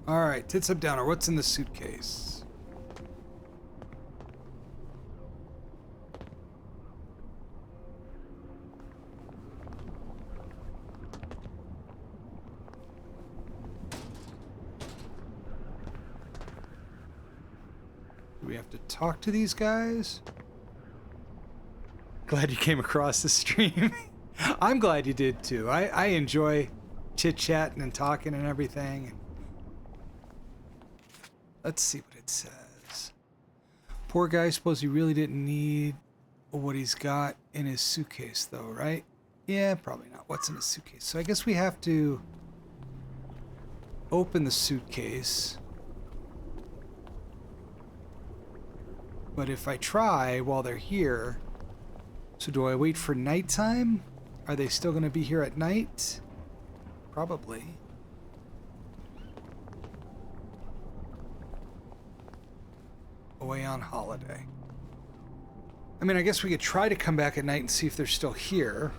All right, tits up downer. What's in the suitcase? Do we have to talk to these guys? Glad you came across the stream. I'm glad you did too. I enjoy chit-chatting and talking and everything. Let's see what it says. Poor guy, suppose he really didn't need what he's got in his suitcase though, right? Yeah, probably not. What's in his suitcase? So I guess we have to open the suitcase. But if I try while they're here, so do I wait for nighttime? Are they still going to be here at night? Probably. Away on holiday. I mean, I guess we could try to come back at night and see if they're still here.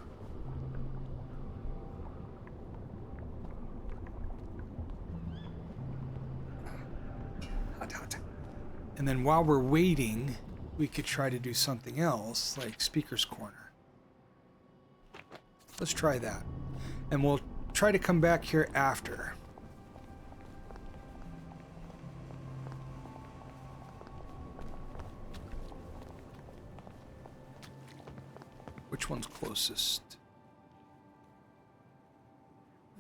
And then while we're waiting, we could try to do something else, like Speaker's Corner. Let's try that. And we'll try to come back here after. Which one's closest?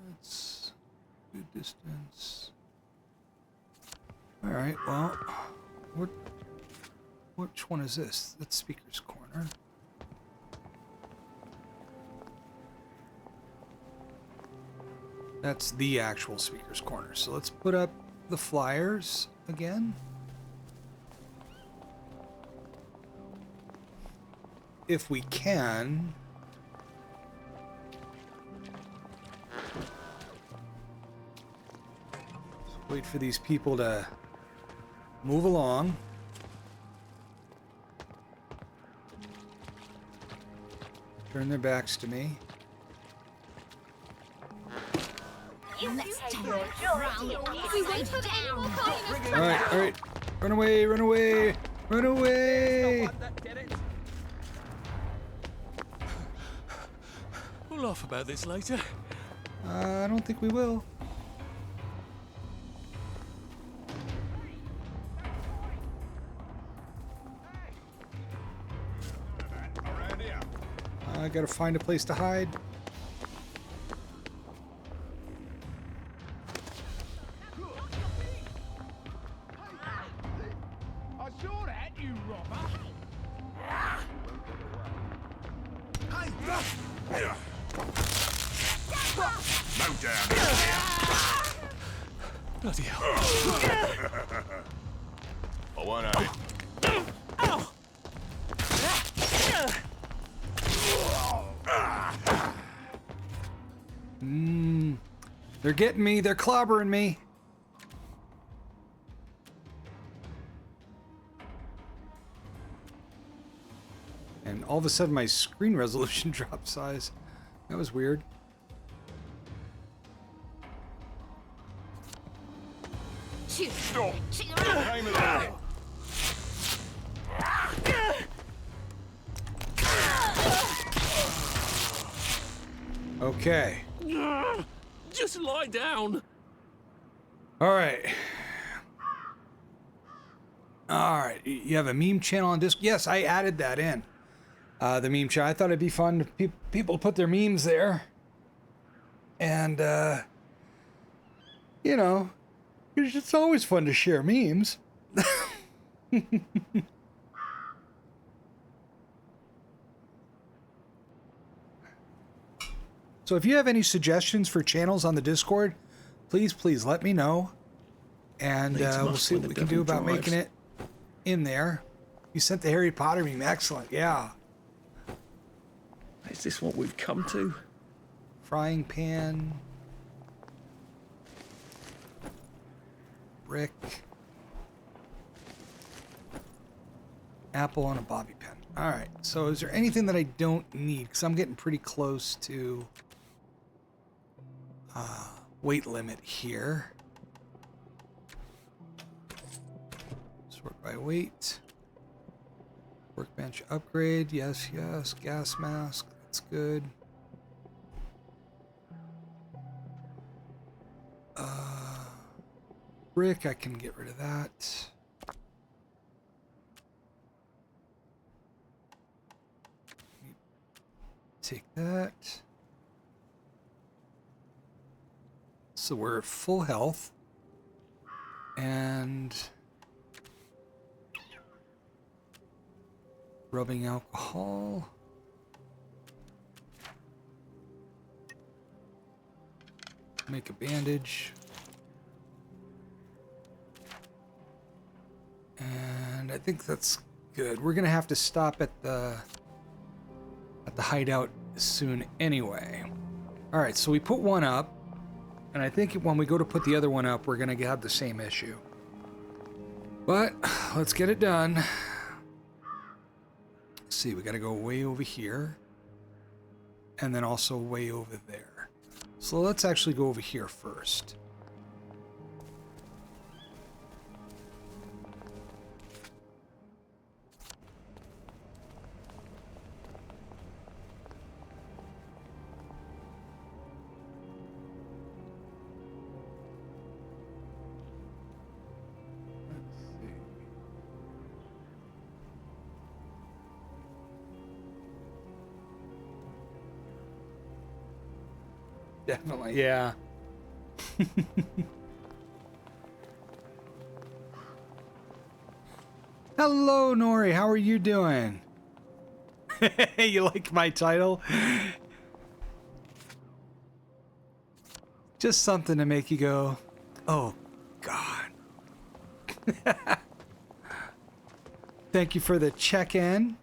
That's good distance. All right, well, which one is this? That's Speaker's Corner. That's the actual Speaker's Corner. So let's put up the flyers again. If we can. Let's wait for these people to move along. Turn their backs to me. Alright. Run away, run away, run away! We'll laugh about this later. I don't think we will. I gotta find a place to hide. I saw that, you robber. No down. Bloody hell. I won't have it. They're getting me. They're clobbering me. And all of a sudden my screen resolution dropped size. That was weird. Stop. Aim at that. Okay. Just lie down. All right. All right. You have a meme channel on Discord? Yes, I added that in. The meme channel. I thought it'd be fun to people put their memes there. And, you know, it's always fun to share memes. So if you have any suggestions for channels on the Discord, please let me know. And we'll see what we can do about making it in there. You sent the Harry Potter meme. Excellent. Yeah. Is this what we've come to? Frying pan. Brick. Apple and a bobby pin. All right. So is there anything that I don't need? Because I'm getting pretty close to weight limit here. Sort by weight. Workbench upgrade. Yes. Gas mask. That's good. Brick, I can get rid of that. Take that. So we're at full health. And rubbing alcohol. Make a bandage. And I think that's good. We're gonna have to stop at the hideout soon anyway. All right, so we put one up, and I think when we go to put the other one up, we're gonna have the same issue. But let's get it done. Let's see, we gotta go way over here, and then also way over there. So let's actually go over here first. Definitely, yeah. Hello, Nori. How are you doing? You like my title? Just something to make you go, oh, God. Thank you for the check-in.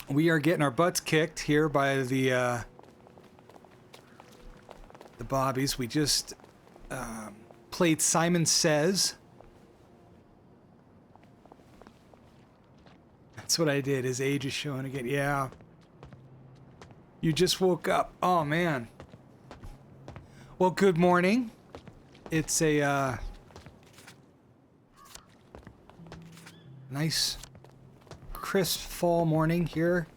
We are getting our butts kicked here by the Bobbies. We just played Simon Says. That's what I did. His age is showing again. Yeah. You just woke up. Oh, man. Well, good morning. It's a nice, crisp fall morning here.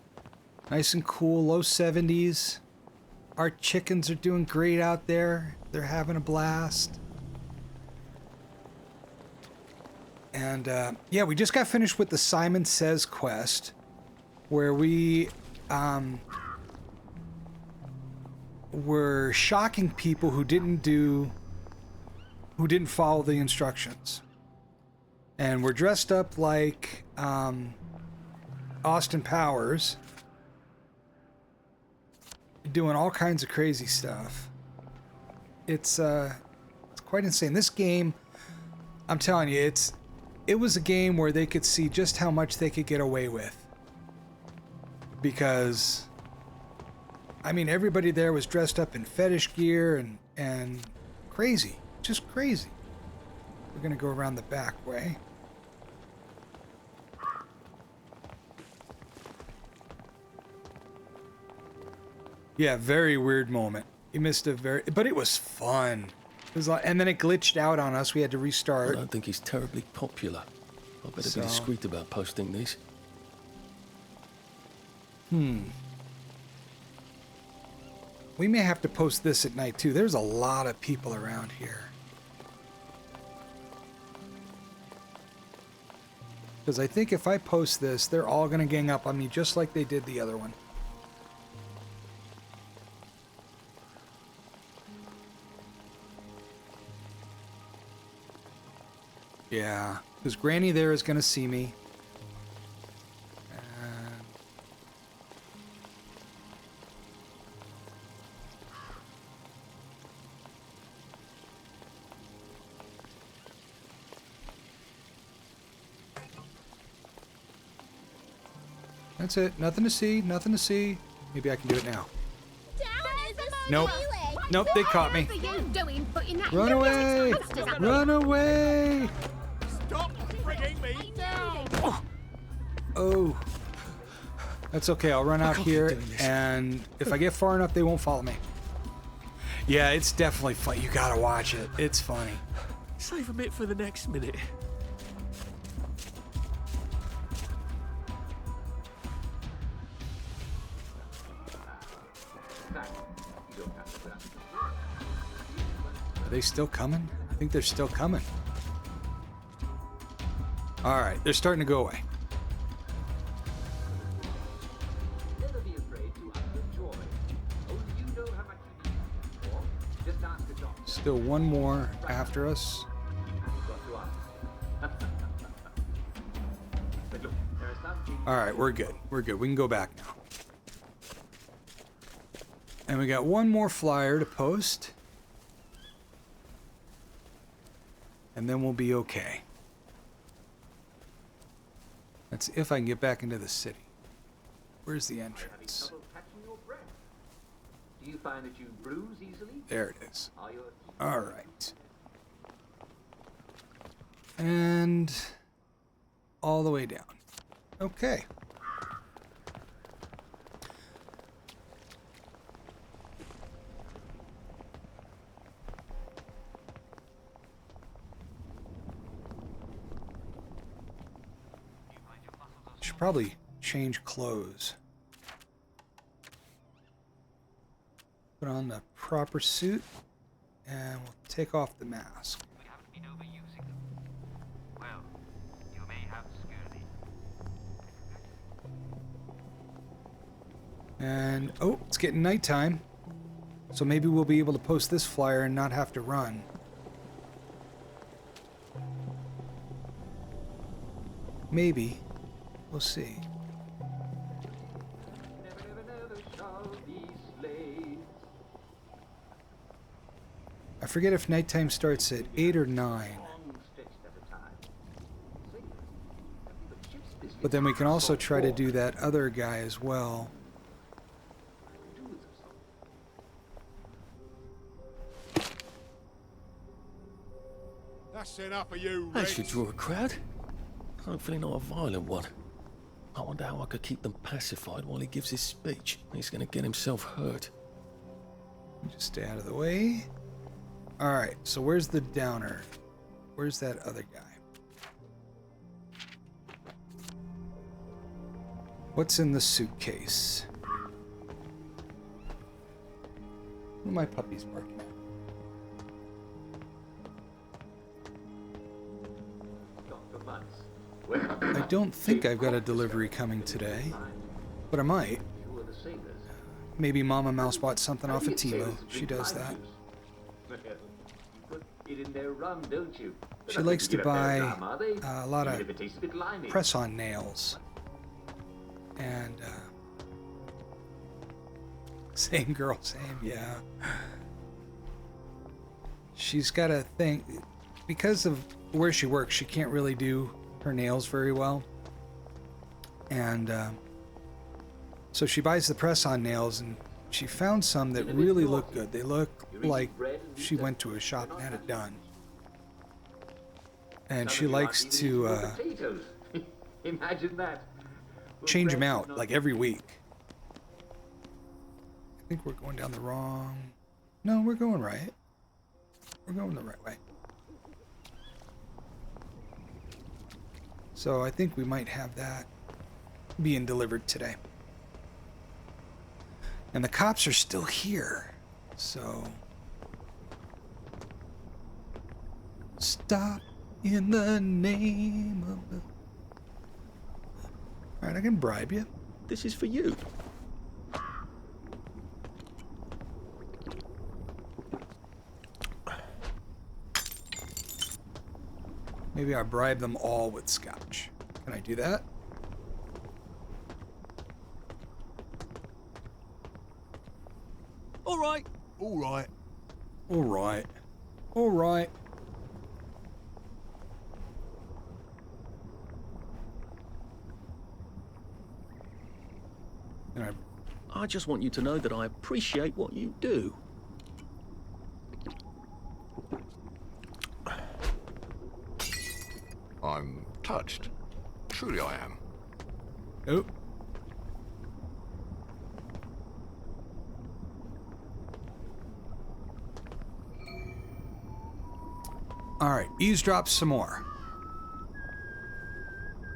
Nice and cool, low 70s. Our chickens are doing great out there. They're having a blast. And yeah, we just got finished with the Simon Says quest, where we were shocking people who didn't follow the instructions. And we're dressed up like Austin Powers, doing all kinds of crazy stuff. It's quite insane. This game, I'm telling you, it was a game where they could see just how much they could get away with. Because, I mean, everybody there was dressed up in fetish gear and crazy. Just crazy. We're gonna go around the back way. Yeah, very weird moment. You missed but it was fun. It was like, and then it glitched out on us. We had to restart. I don't think he's terribly popular. I better be discreet about posting these. We may have to post this at night too. There's a lot of people around here. Because I think if I post this, they're all going to gang up on me just like they did the other one. Yeah, because Granny there is going to see me. That's it. Nothing to see. Nothing to see. Maybe I can do it now. Nope. Nope, they caught me. Run away! Run away! Stop bringing me down! Oh. That's okay. I'll run out here, and if I get far enough, they won't follow me. Yeah, it's definitely fun. You gotta watch it. It's funny. Save a bit for the next minute. Are they still coming? I think they're still coming. Alright, they're starting to go away. Never be afraid to enjoy. Only you know how much you need. Or just ask the doctor. Still one more after us. But look, there are some things. Alright, we're good. We're good. We can go back now. And we got one more flyer to post. And then we'll be okay. That's if I can get back into the city. Where's the entrance? Trouble catching your breath. Do you find that you bruise easily? There it is. Are you Alright. And all the way down. Okay. Should probably change clothes. Put on the proper suit, and we'll take off the mask. We haven't been overusing them. Well, you may have scurvy. And oh, it's getting nighttime, so maybe we'll be able to post this flyer and not have to run. Maybe. We'll see. never shall be slaves. I forget if nighttime starts at 8 or 9. Long stretched at a time. Say, but ship's business But then we can also so try to poor. do that other guy as well. Do with themselves. That's enough of you, That Rex. should draw a crowd. Hopefully not a violent one. I wonder how I could keep them pacified while he gives his speech. He's going to get himself hurt. Just stay out of the way. Alright, so where's the downer? Where's that other guy? What's in the suitcase? What are my puppies barking at? Dr. Muntz. I don't think I've got a delivery coming today, but I might. You were the sailors. Maybe Mama Mouse bought something off of Timo. She does that. You put it in their rum, don't you? She likes to buy a lot Even of if it tastes a bit limey. press-on nails. And, same girl, same, yeah. She's got a thing, because of where she works, she can't really do her nails very well. And, so she buys the press-on nails, and she found some that really look good. They look like she went to a shop and had it done. And she likes to, Potatoes. Imagine that. change them out like every week. I think we're going down the wrong... No, we're going right. We're going the right way. So I think we might have that being delivered today. And the cops are still here. So... Stop in the name of the... Alright, I can bribe you. This is for you. Maybe I bribe them all with scotch. Can I do that? All right. All right. Alright. Alright. And I just want you to know that I appreciate what you do. I'm touched. Truly I am. Oh. Alright, eavesdrop some more.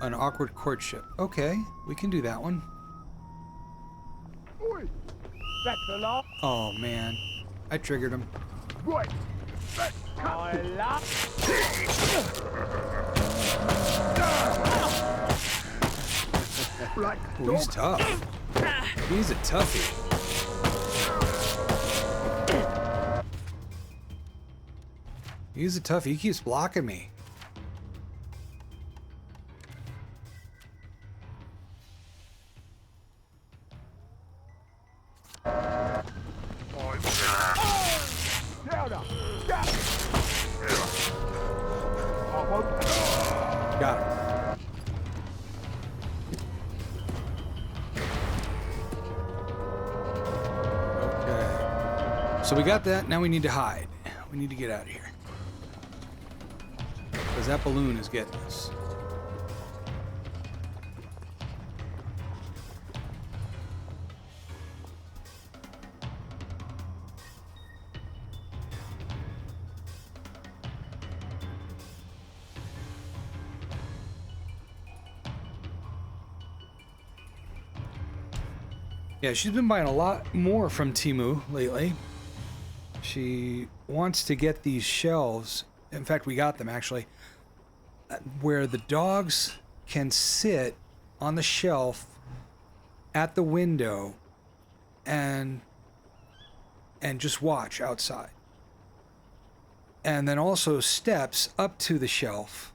An awkward courtship. Okay, we can do that one. Oi! That's the law. Oh man, I triggered him. Right. That's I love. Like Ooh, he's tough. He's a toughie. He's a toughie. He keeps blocking me. Got him. Okay. So we got that. Now we need to hide. We need to get out of here. Because that balloon is getting us. Yeah, she's been buying a lot more from Temu lately. She wants to get these shelves. In fact, we got them actually, where the dogs can sit on the shelf at the window and just watch outside. And then also steps up to the shelf,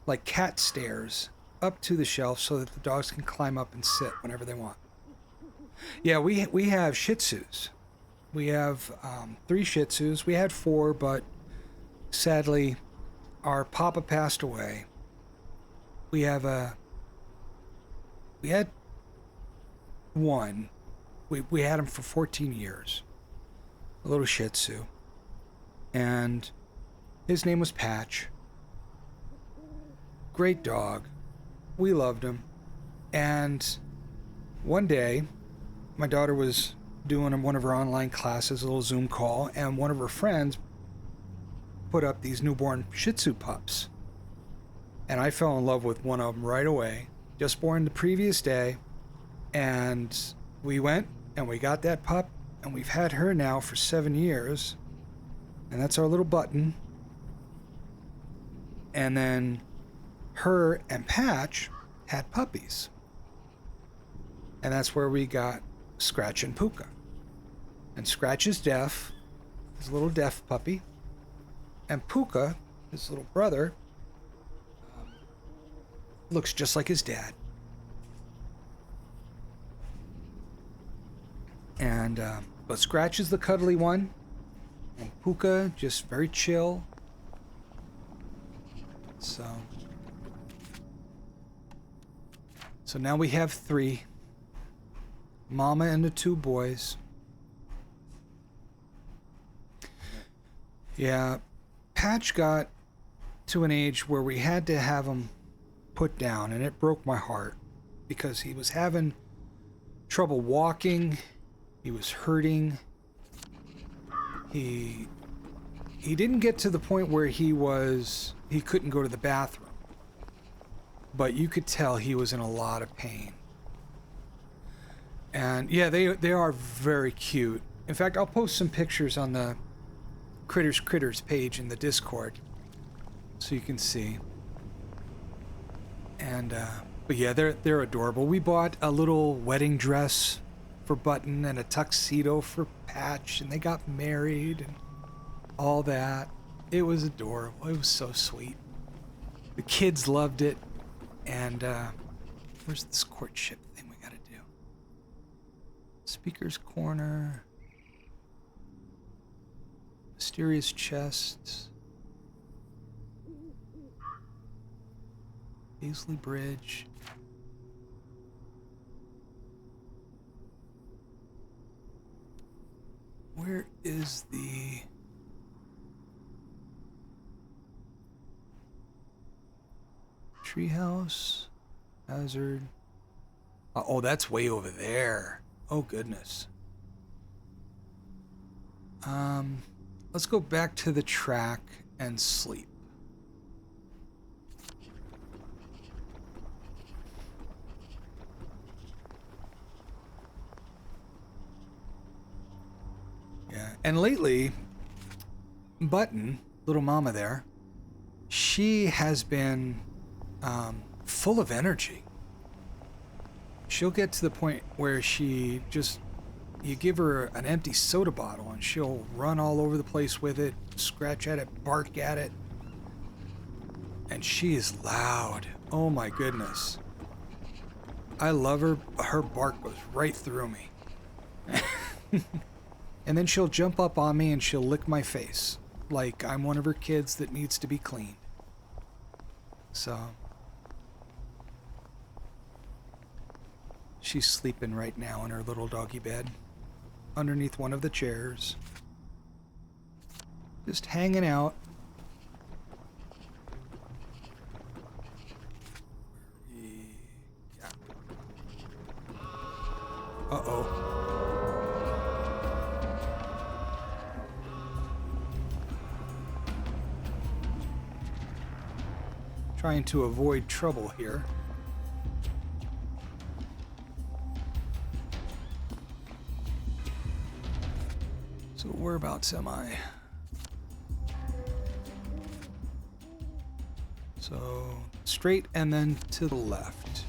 like cat stairs, up to the shelf so that the dogs can climb up and sit whenever they want. Yeah, we have Shih Tzus. We have 3 Shih Tzus. We had 4, but sadly, our papa passed away. We had 1. We had him for 14 years. A little Shih Tzu. And his name was Patch. Great dog. We loved him. And one day, my daughter was doing one of her online classes, a little Zoom call, and one of her friends put up these newborn Shih Tzu pups. And I fell in love with one of them right away, just born the previous day. And we went and we got that pup, and we've had her now for 7 years. And that's our little Button. And then her and Patch had puppies. And that's where we got Scratch and Puka. And Scratch is deaf, his little deaf puppy. And Puka, his little brother, looks just like his dad. And, but Scratch is the cuddly one. And Puka, just very chill. So now we have 3. Mama and the 2 boys. Yeah, Patch got to an age where we had to have him put down, and it broke my heart because he was having trouble walking. He was hurting. He didn't get to the point where he couldn't go to the bathroom, but you could tell he was in a lot of pain. And yeah, they are very cute. In fact, I'll post some pictures on the Critters page in the Discord so you can see. And but yeah, they're adorable. We bought a little wedding dress for Button and a tuxedo for Patch, and they got married and all that. It was adorable. It was so sweet. The kids loved it. And where's this courtship thing we gotta do? Speaker's corner. Mysterious chests. Paisley Bridge. Where is the... Treehouse? Hazard? Oh, that's way over there. Oh, goodness. Let's go back to the track and sleep. Yeah, and lately, Button, little mama there, she has been full of energy. She'll get to the point where she just, you give her an empty soda bottle and she'll run all over the place with it, scratch at it, bark at it. And she is loud. Oh my goodness. I love her. Her bark goes right through me. And then she'll jump up on me and she'll lick my face like I'm one of her kids that needs to be cleaned. So she's sleeping right now in her little doggy bed underneath one of the chairs, just hanging out. Uh-oh. Trying to avoid trouble here. So whereabouts am I? So straight and then to the left.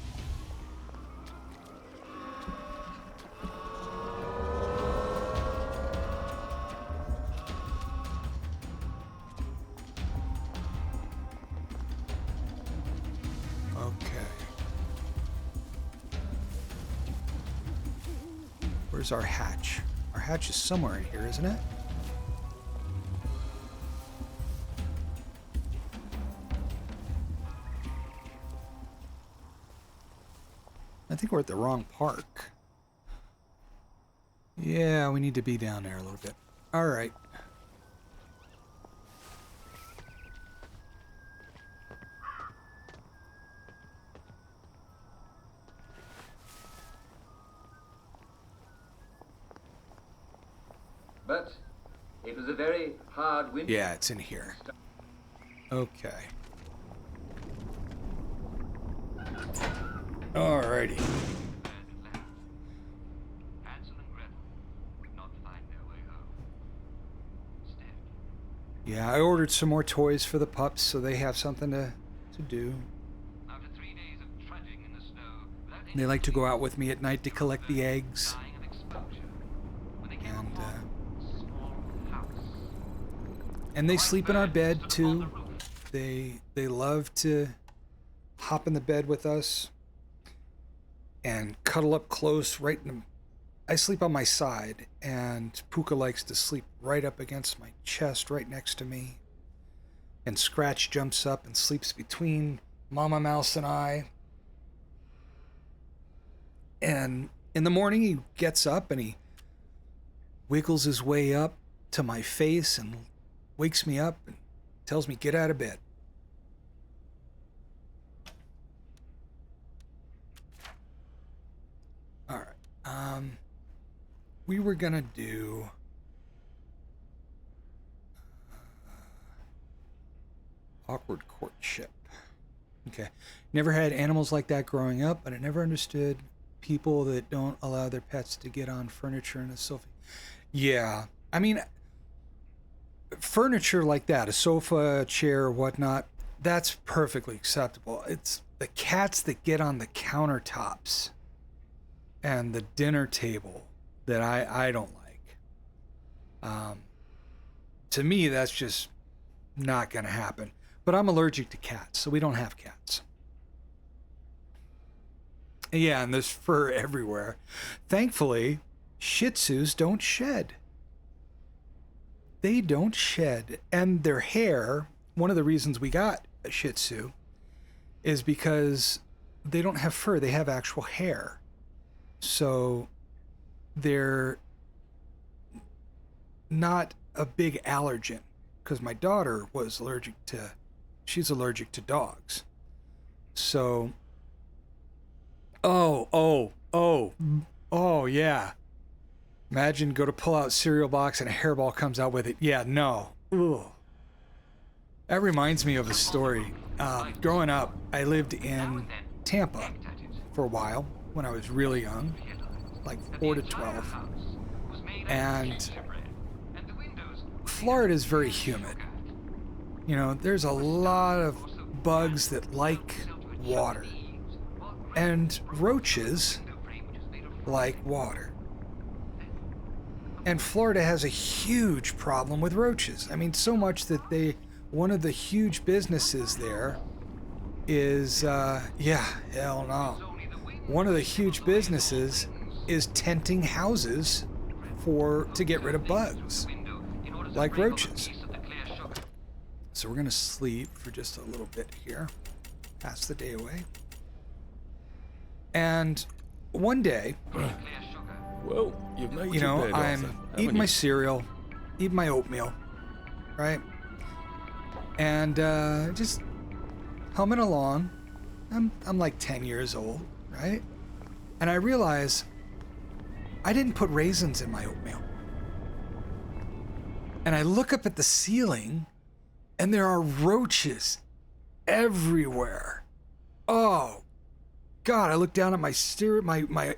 Where's our hatch? Our hatch is somewhere in here, isn't it? I think we're at the wrong park. Yeah, we need to be down there a little bit. All right. But it was a very hard winter. Yeah, it's in here. Okay. Alrighty. Hansel and Gretel would not find their way home. Instead, Yeah, I ordered some more toys for the pups so they have something to do. after 3 days of trudging in the snow, without any They like to go out with me at night to collect the eggs. dying of exposure, when they came And upon a small house. and they sleep in our bed too. They love to hop in the bed with us and cuddle up close right in. I sleep on my side, and Puka likes to sleep right up against my chest, right next to me. And Scratch jumps up and sleeps between Mama Mouse and I. And in the morning, he gets up and he wiggles his way up to my face and wakes me up and tells me, get out of bed. All right. We were going to do... awkward courtship. Okay. Never had animals like that growing up, but I never understood people that don't allow their pets to get on furniture and a sofa. Yeah, I mean, furniture like that, a sofa, a chair, whatnot, that's perfectly acceptable. It's the cats that get on the countertops and the dinner table that I don't like. To me, that's just not going to happen. But I'm allergic to cats, so we don't have cats. Yeah, and there's fur everywhere. Thankfully, Shih Tzus don't shed. They don't shed. And their hair, one of the reasons we got a Shih Tzu is because they don't have fur, they have actual hair. So they're not a big allergen, because my daughter was she's allergic to dogs. So, oh, yeah. Imagine go to pull out cereal box and a hairball comes out with it. Yeah, no. Ugh. That reminds me of a story. Growing up, I lived in Tampa for a while when I was really young, like 4 to 12. And Florida is very humid. You know, there's a lot of bugs that like water. And roaches like water. And Florida has a huge problem with roaches. I mean, so much that one of the huge businesses there is, hell no. One of the huge businesses is tenting houses to get rid of bugs, like roaches. So we're gonna sleep for just a little bit here, pass the day away. And one day, well, you've made you your know, bed, I'm Arthur, eating haven't my you? cereal, eating my oatmeal, right? And just humming along. I'm like 10 years old, right? And I realize I didn't put raisins in my oatmeal. And I look up at the ceiling, and there are roaches everywhere. Oh, God, I look down at my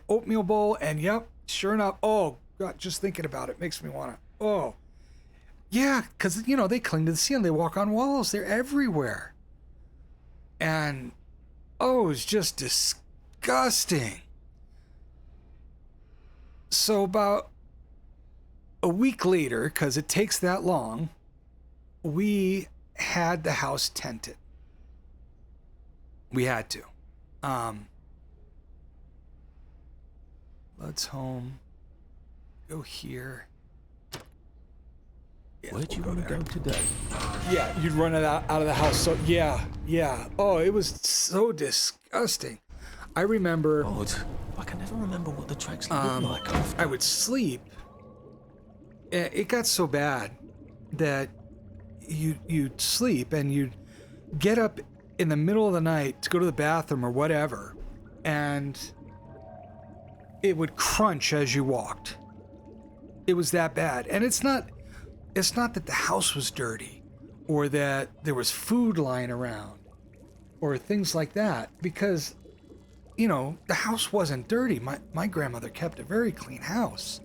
oatmeal bowl, and yep, sure enough, oh, God, just thinking about it makes me want to, oh. Yeah, because, you know, they cling to the ceiling. They walk on walls. They're everywhere. And, oh, it's just disgusting. So about a week later, because it takes that long, we had the house tented. We had to. Let's home. Go here. Yeah, Where'd you want to go today? Yeah, you'd run it out of the house. So yeah. Oh, it was so disgusting. I remember. Odd. I can never remember what the tracks look like after. I would sleep. It got so bad that you'd sleep and you'd get up in the middle of the night to go to the bathroom or whatever, and it would crunch as you walked. It was that bad. And it's not that the house was dirty or that there was food lying around or things like that, because, you know, the house wasn't dirty. My grandmother kept a very clean house.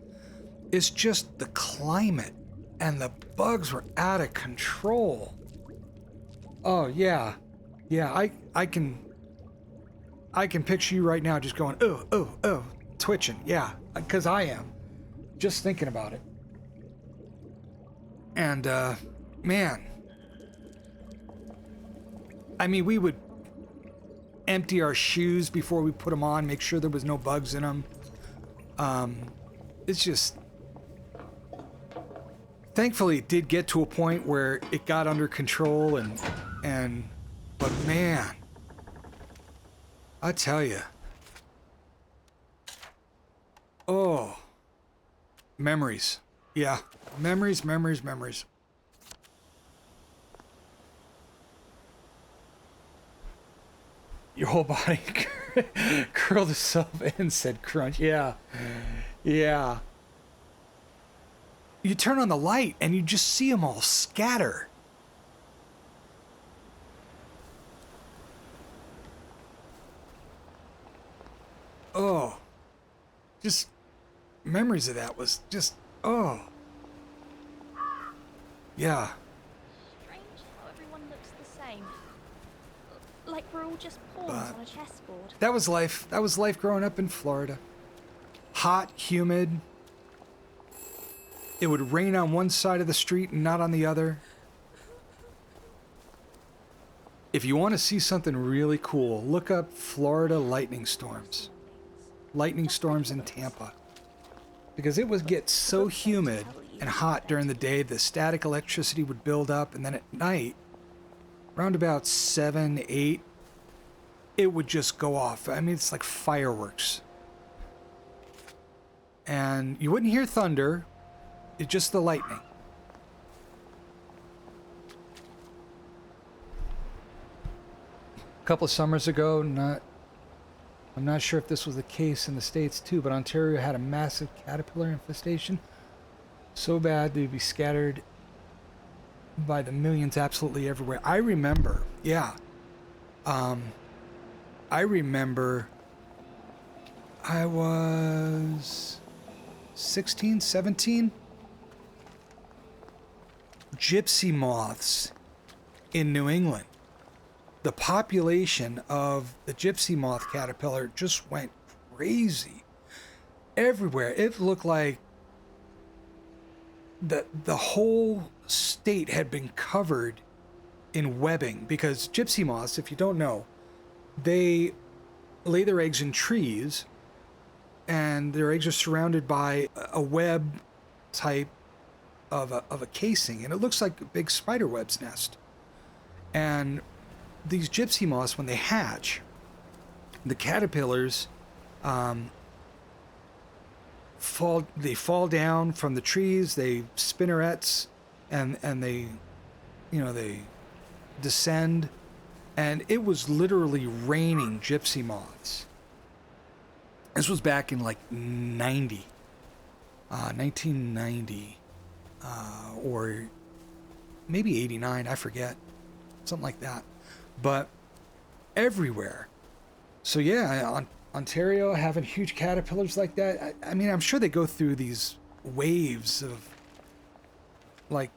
It's just the climate, and the bugs were out of control. Oh, yeah. I can picture you right now just going, oh, twitching. Yeah, because I am. Just thinking about it. And, man. I mean, we would empty our shoes before we put them on, make sure there was no bugs in them. It's just... Thankfully, it did get to a point where it got under control, but man, I tell you, oh, memories. Yeah, memories. Your whole body curled itself in and said crunch. Yeah. You turn on the light and you just see them all scatter. Oh, just memories of that was just, oh. Yeah. Strange how everyone looks the same. Like we're all just pawns But on a chessboard. that was life. That was life growing up in Florida. Hot, humid. It would rain on one side of the street and not on the other. If you want to see something really cool, look up Florida lightning storms. Lightning storms in Tampa. Because it would get so humid and hot during the day, the static electricity would build up, and then at night, around about 7, 8, it would just go off. I mean, it's like fireworks. And you wouldn't hear thunder, it's just the lightning. A couple of summers ago, I'm not sure if this was the case in the States too, but Ontario had a massive caterpillar infestation. So bad they'd be scattered by the millions absolutely everywhere. I remember, I remember I was 16, 17. Gypsy moths in New England. The population of the gypsy moth caterpillar just went crazy everywhere. It looked like the whole state had been covered in webbing, because gypsy moths, if you don't know, they lay their eggs in trees, and their eggs are surrounded by a web type of a casing, and it looks like a big spider web's nest. And these gypsy moths, when they hatch, the caterpillars fall down from the trees, they spinnerets, and they descend, and it was literally raining gypsy moths. This was back in like 1990, or maybe 89, I forget, something like that. But everywhere. So yeah, Ontario having huge caterpillars like that. I mean, I'm sure they go through these waves of like,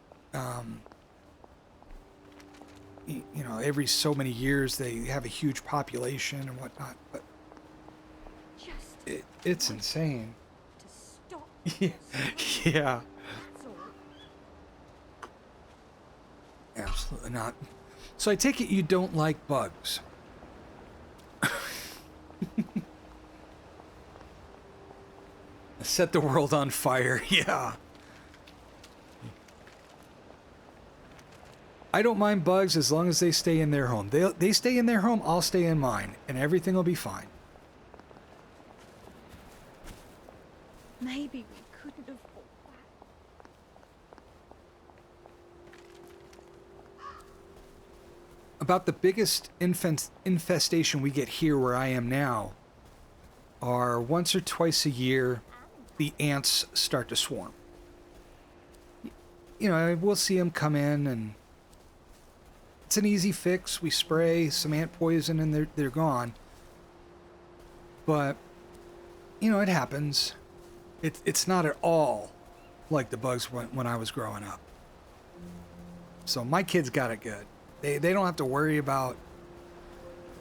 every so many years they have a huge population and whatnot. But it's insane. Yeah. Absolutely not. So I take it you don't like bugs. Set the world on fire, yeah. I don't mind bugs as long as they stay in their home. They stay in their home, I'll stay in mine, and everything will be fine. Maybe we couldn't have fought back. About the biggest infestation we get here where I am now are once or twice a year, the ants start to swarm. We'll see them come in, and it's an easy fix. We spray some ant poison and they're gone. But, it happens. It's not at all like the bugs when I was growing up. So my kids got it good. They don't have to worry about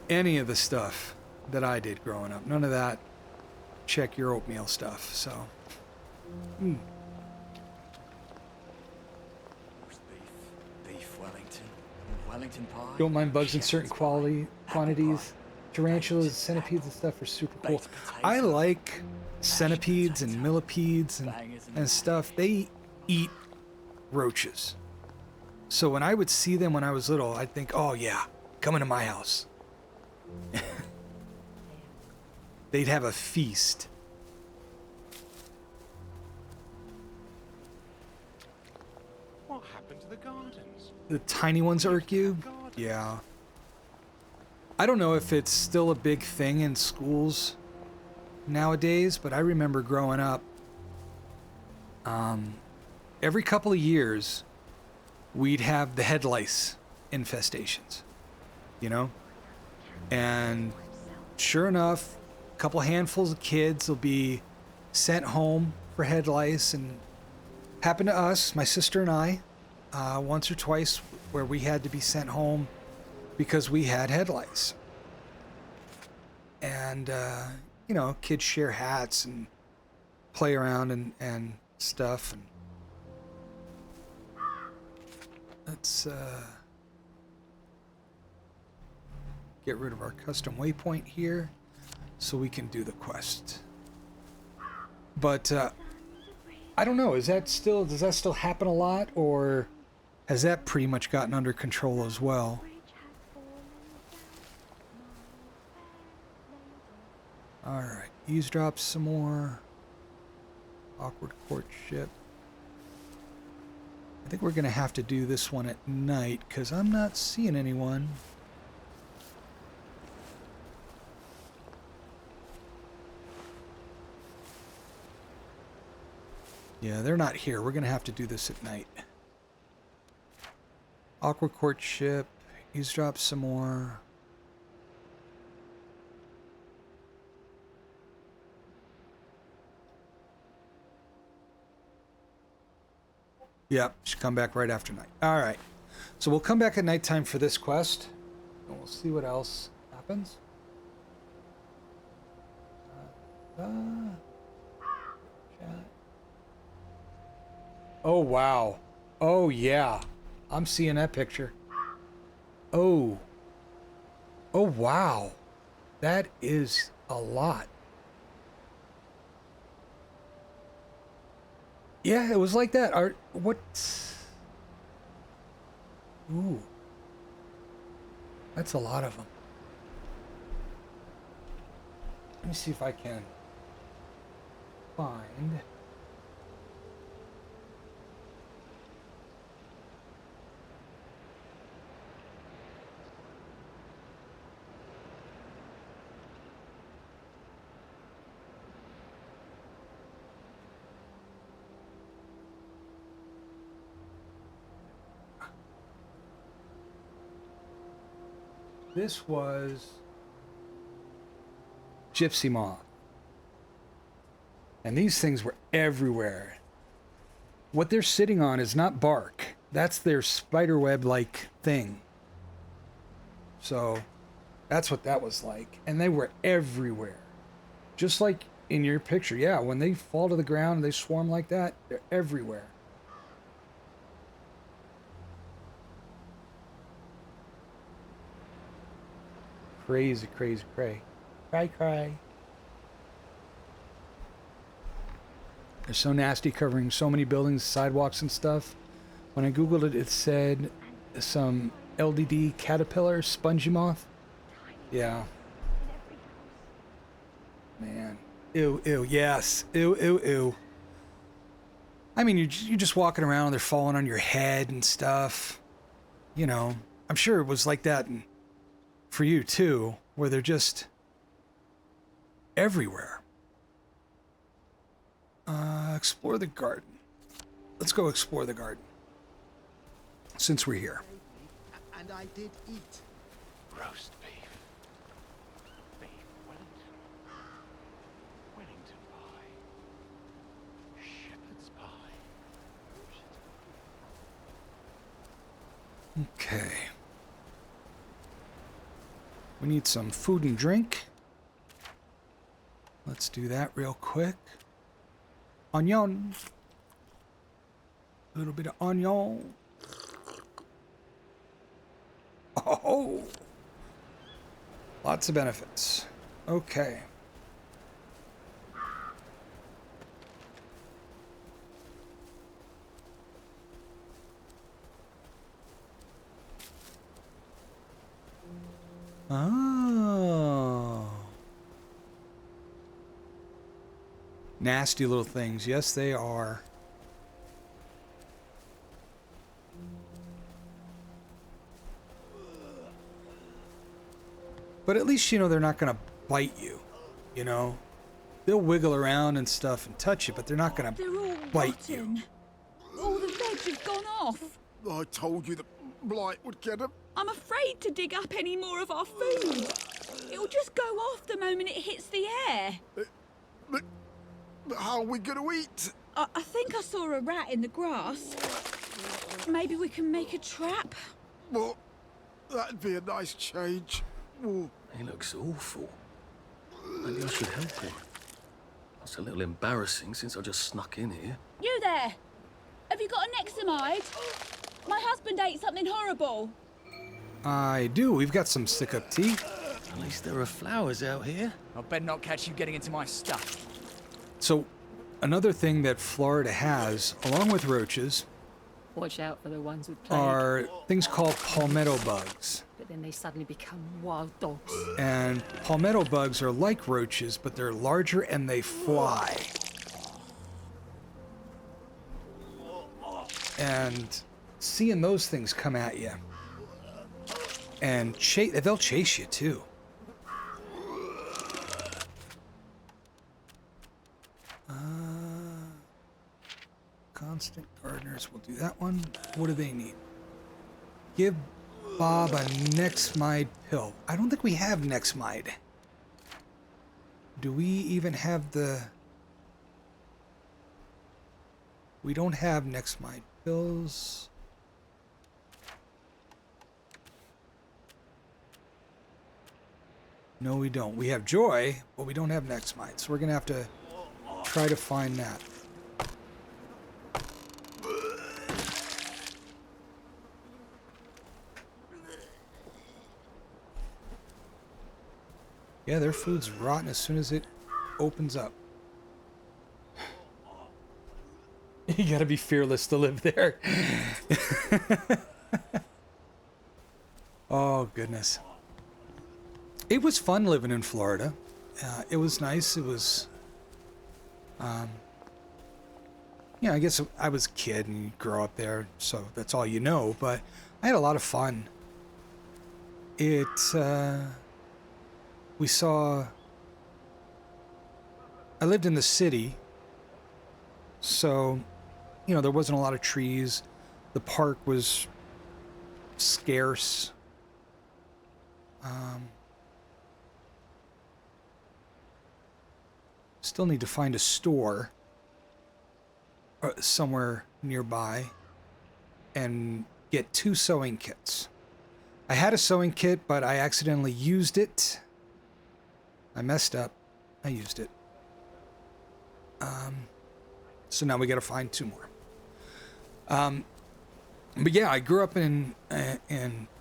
any of the stuff that I did growing up. None of that check your oatmeal stuff. So, Roast beef Wellington, Wellington pie. Don't mind bugs in certain quantities. Tarantulas, centipedes, and stuff are super cool. I like centipedes and millipedes and stuff. They eat roaches. So when I would see them when I was little, I'd think, oh yeah, come into my house. They'd have a feast. What happened to the gardens? The tiny ones irk you? Yeah. I don't know if it's still a big thing in schools nowadays, but I remember growing up, every couple of years, we'd have the head lice infestations, and sure enough, a couple handfuls of kids will be sent home for head lice, and happened to us, my sister and I, once or twice, where we had to be sent home because we had head lice. And you know, kids share hats and play around and stuff. And let's get rid of our custom waypoint here so we can do the quest. But I don't know, does that still happen a lot, or has that pretty much gotten under control as well? Alright, eavesdrop some more. Awkward courtship. I think we're gonna have to do this one at night because I'm not seeing anyone. Yeah, they're not here. We're gonna have to do this at night. Awkward courtship. Eavesdrop some more. Yep, should come back right after night. Alright. So we'll come back at nighttime for this quest. And we'll see what else happens. Chat. Oh, wow. Oh, yeah. I'm seeing that picture. Oh. Oh, wow. That is a lot. Yeah, it was like that. What? Ooh. That's a lot of them. Let me see if I can find... This was gypsy moth. And these things were everywhere. What they're sitting on is not bark. That's their spiderweb-like thing. So that's what that was like. And they were everywhere. Just like in your picture. Yeah, when they fall to the ground and they swarm like that, they're everywhere. Crazy, crazy, cray. Cry, cry. They're so nasty, covering so many buildings, sidewalks and stuff. When I googled it, it said some LDD caterpillar, spongy moth. Yeah. Man. Ew, ew, yes. Ew, ew, ew. I mean, you're just walking around and they're falling on your head and stuff. You know, I'm sure it was like that for you too, where they're just everywhere. Explore the garden. Let's go explore the garden. Since we're here. And I did eat. Roast beef. Beef Wellington. Wellington pie. Shepherd's pie. Okay. We need some food and drink. Let's do that real quick. Onion. A little bit of onion. Oh. Lots of benefits. Okay. Oh. Nasty little things. Yes, they are. But at least, you know, they're not going to bite you, you know? They'll wiggle around and stuff and touch you, but they're not going to bite you. All the veg has gone off. I told you the blight would get them. I'm afraid to dig up any more of our food. It'll just go off the moment it hits the air. How are we going to eat? I think I saw a rat in the grass. Maybe we can make a trap? Well, that'd be a nice change. Oh. He looks awful. Maybe I should help him. It's a little embarrassing since I just snuck in here. You there! Have you got an Nexamide? My husband ate something horrible. I do. We've got some stick-up tea. At least there are flowers out here. I better not catch you getting into my stuff. So, another thing that Florida has, along with roaches, Watch out for the ones with plague. are things called palmetto bugs. But then they suddenly become wild dogs. And palmetto bugs are like roaches, but they're larger and they fly. And seeing those things come at you, and they'll chase you too. Constant gardeners, we'll do that one. What do they need? Give Bob a Nexamide pill. I don't think we have Nexamide. Do we even have the... We don't have Nexamide pills. No, we don't. We have Joy, but we don't have Nexamide, so we're gonna have to try to find that. Yeah, their food's rotten as soon as it opens up. You gotta be fearless to live there. Oh, goodness. It was fun living in Florida. It was nice. It was... I guess I was a kid and you grow up there, so that's all you know, but I had a lot of fun. We saw... I lived in the city, so, there wasn't a lot of trees. The park was scarce. Still need to find a store somewhere nearby and get 2 sewing kits. I had a sewing kit, but I accidentally used it. I messed up. I used it. So now we got to find 2 more. But yeah, I grew up in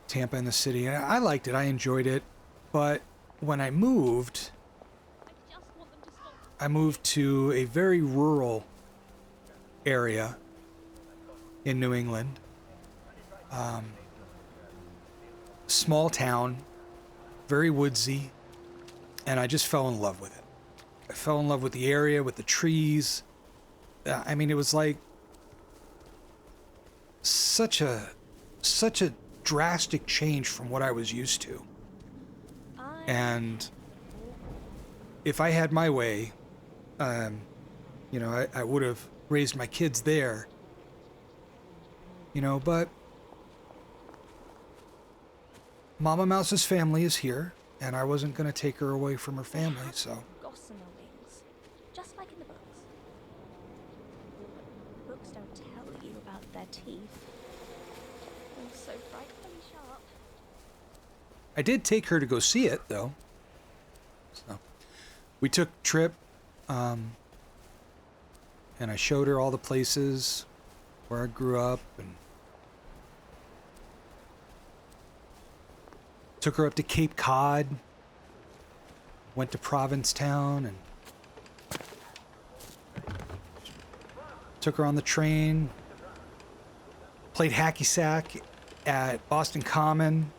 Tampa, in the city, and I liked it. I enjoyed it. But when I moved to a very rural area in New England. Small town, very woodsy, and I just fell in love with it. I fell in love with the area, with the trees. I mean, it was like such a drastic change from what I was used to. And if I had my way, I would have raised my kids there. But Mama Mouse's family is here, and I wasn't going to take her away from her family, so... Gossamer wings, just like in the books. But books don't tell you about their teeth. They're so frightfully sharp. I did take her to go see it, though. So, we took a trip, and I showed her all the places where I grew up, and took her up to Cape Cod, went to Provincetown, and took her on the train, played hacky sack at Boston Common.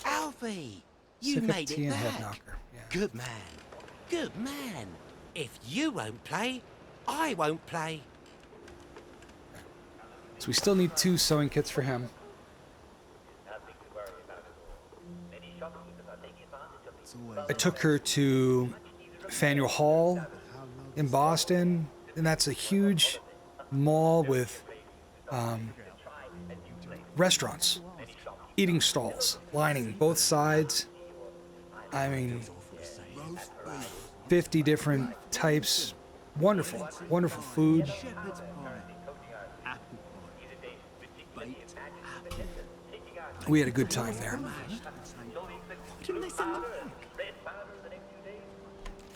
Alfie, you Sick of made tea it and head back. knocker. Yeah. Good man. Good man. If you won't play, I won't play. So we still need 2 sewing kits for him. I took her to Faneuil Hall in Boston, and that's a huge mall with restaurants, eating stalls, lining both sides. I mean, Roast beef. 50 different types. Wonderful, wonderful food. Shepherd's pie. Apple pie. Baked apple. We had a good time there. Didn't they send them back?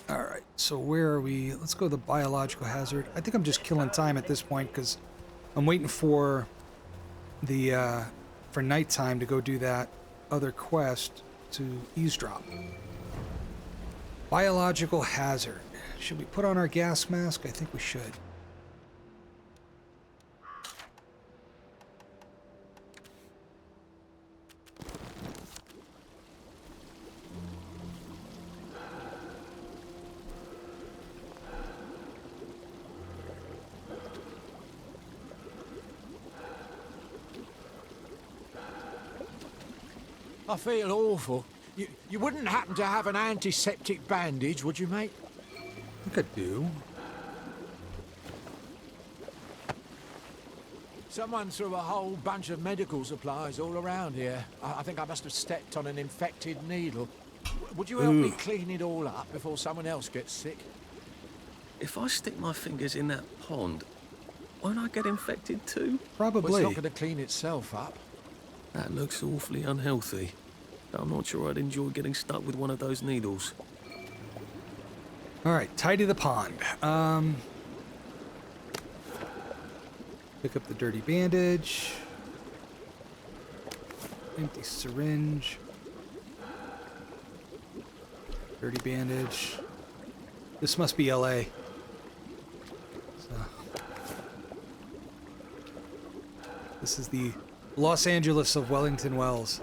All right, so where are we? Let's go to the biological hazard. I think I'm just killing time at this point because I'm waiting for the for nighttime to go do that other quest to eavesdrop. Biological hazard. Should we put on our gas mask? I think we should. I feel awful. You wouldn't happen to have an antiseptic bandage, would you, mate? I could do. Someone threw a whole bunch of medical supplies all around here. I think I must have stepped on an infected needle. Would you help me clean it all up before someone else gets sick? If I stick my fingers in that pond, won't I get infected too? Probably. Well, it's not going to clean itself up. That looks awfully unhealthy. I'm not sure I'd enjoy getting stuck with one of those needles. All right, tidy the pond. Pick up the dirty bandage. Empty syringe. Dirty bandage. This must be LA. So. This is the Los Angeles of Wellington Wells.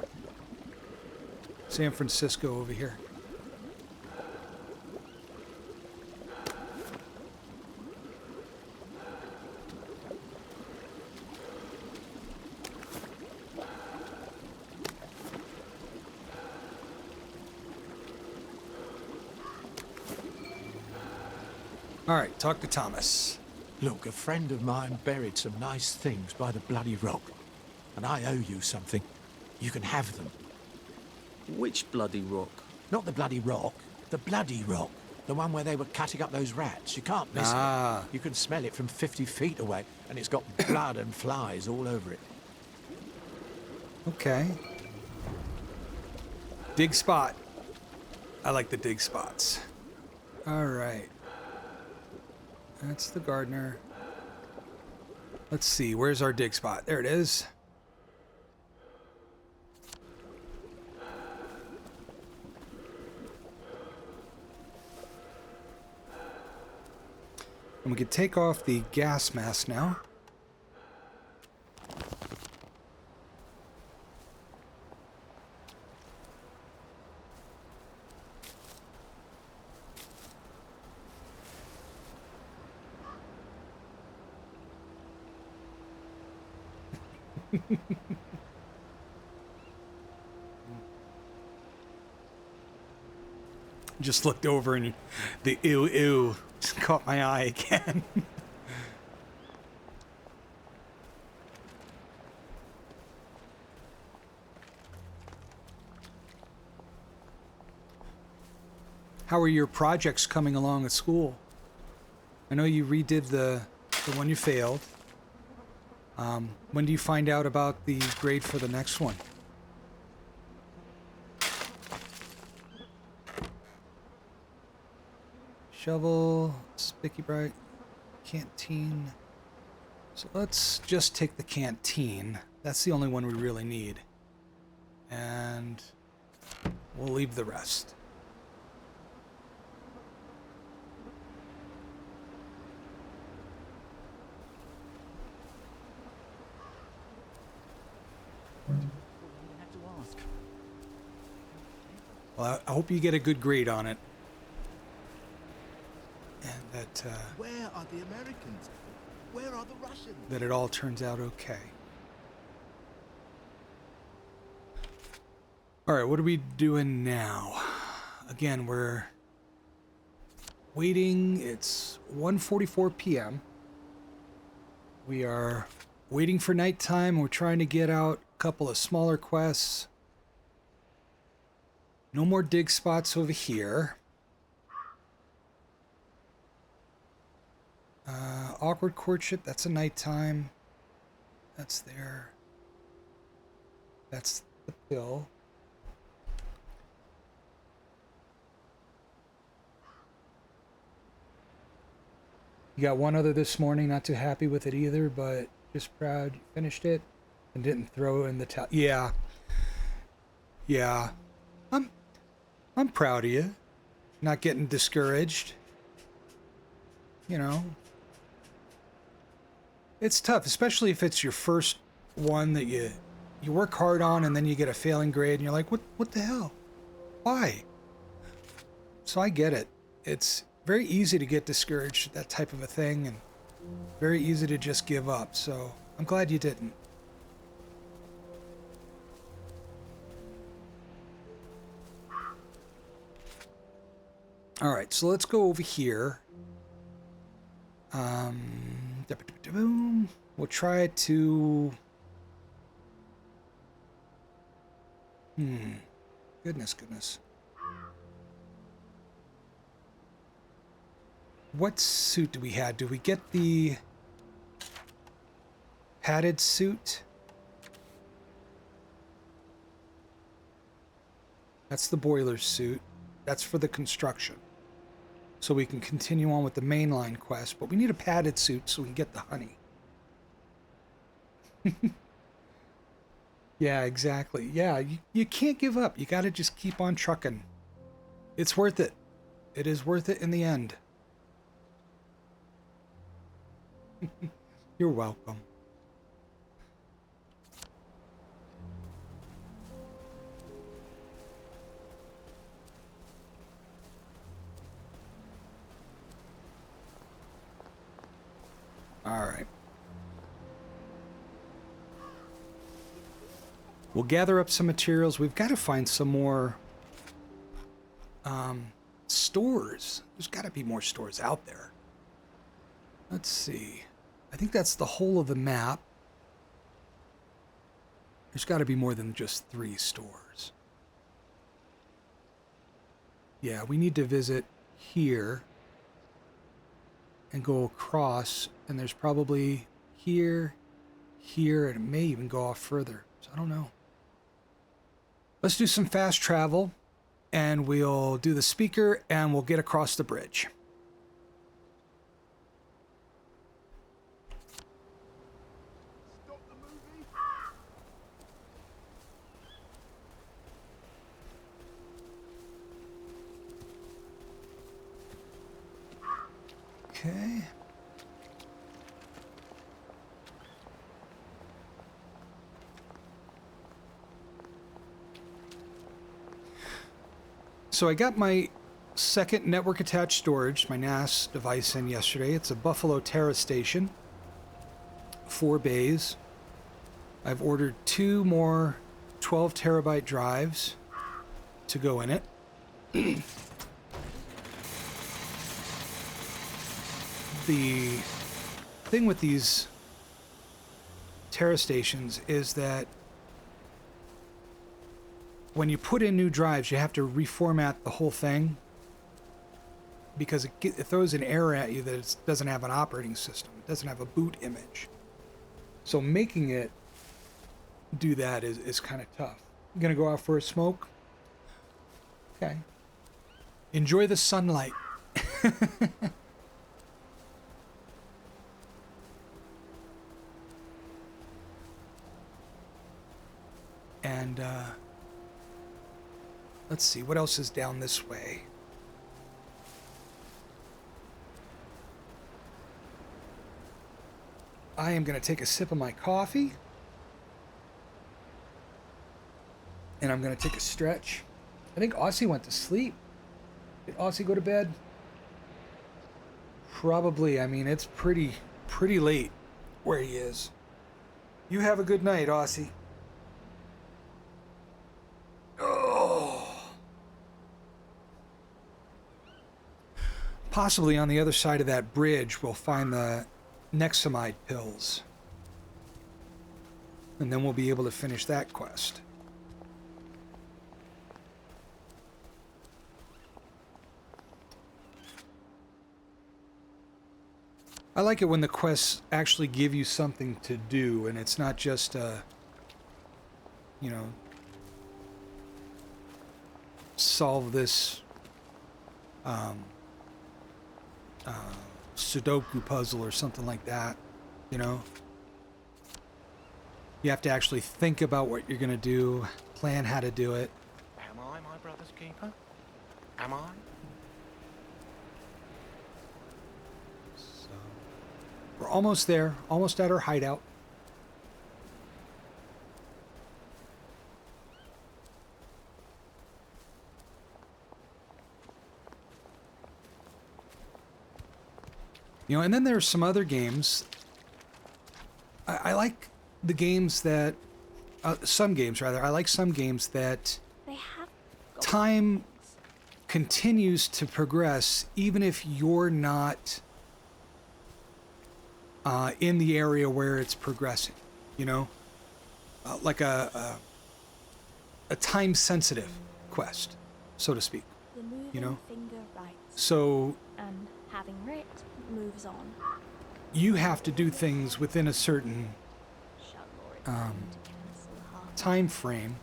San Francisco over here. All right, talk to Thomas. Look, a friend of mine buried some nice things by the bloody rock, and I owe you something. You can have them. Which bloody rock? Not the bloody rock, the bloody rock. The one where they were cutting up those rats. You can't miss it. You can smell it from 50 feet away, and it's got blood and flies all over it. Okay. Dig spot. I like the dig spots. All right. That's the gardener. Let's see, where's our dig spot? There it is. And we can take off the gas mask now. Just looked over and the ew just caught my eye again. How are your projects coming along at school? I know you redid the one you failed. When do you find out about the grade for the next one? Shovel, Spiky Bright, canteen. So let's just take the canteen. That's the only one we really need. And we'll leave the rest. Well, I hope you get a good grade on it. And that, Where are the Americans? Where are the Russians? that it all turns out okay. All right, what are we doing now? Again, we're waiting. It's 1:44 p.m. We are waiting for nighttime. We're trying to get out a couple of smaller quests. No more dig spots over here. Awkward courtship, that's a nighttime. That's there. That's the pill. You got one other this morning, not too happy with it either, but just proud you finished it and didn't throw in the towel. Yeah. Yeah. I'm proud of you. Not getting discouraged. You know. It's tough, especially if it's your first one that you work hard on and then you get a failing grade and you're like, what the hell? Why? So I get it. It's very easy to get discouraged at that type of a thing and very easy to just give up. So I'm glad you didn't. All right, so let's go over here. We'll try to... Goodness. What suit do we have? Do we get the padded suit? That's the boiler suit. That's for the construction. So we can continue on with the mainline quest, but we need a padded suit so we can get the honey. Yeah, exactly. Yeah, you can't give up. You got to just keep on trucking. It's worth it. It is worth it in the end. You're welcome. All right. We'll gather up some materials. We've got to find some more stores. There's got to be more stores out there. Let's see. I think that's the whole of the map. There's got to be more than just 3 stores. Yeah, we need to visit here and go across, and there's probably here, and it may even go off further. So I don't know. Let's do some fast travel, and we'll do the speaker, and we'll get across the bridge. Okay. So I got my second network attached storage, my NAS device in yesterday. It's a Buffalo Terra station, 4 bays. I've ordered 2 more 12 terabyte drives to go in it. The thing with these Terra stations is that when you put in new drives, you have to reformat the whole thing because it throws an error at you that it doesn't have an operating system. It doesn't have a boot image. So making it do that is kind of tough. You gonna go out for a smoke? Okay. Enjoy the sunlight. And let's see, what else is down this way? I am going to take a sip of my coffee. And I'm going to take a stretch. I think Aussie went to sleep. Did Aussie go to bed? Probably. I mean, it's pretty late where he is. You have a good night, Aussie. Possibly on the other side of that bridge, we'll find the Nexamide pills. And then we'll be able to finish that quest. I like it when the quests actually give you something to do, and it's not just you know, solve this Sudoku puzzle or something like that, you know? You have to actually think about what you're gonna do, plan how to do it. Am I my brother's keeper? Am I? So, we're almost there, almost at our hideout. You know, and then there's some other games. I like the games that, some games rather, I like some games that They have time continues to progress even if you're not in the area where it's progressing, you know? Like a time-sensitive quest, so to speak, the moving you know? finger writes, So and having writ moves on. you have to do things within a certain time frame.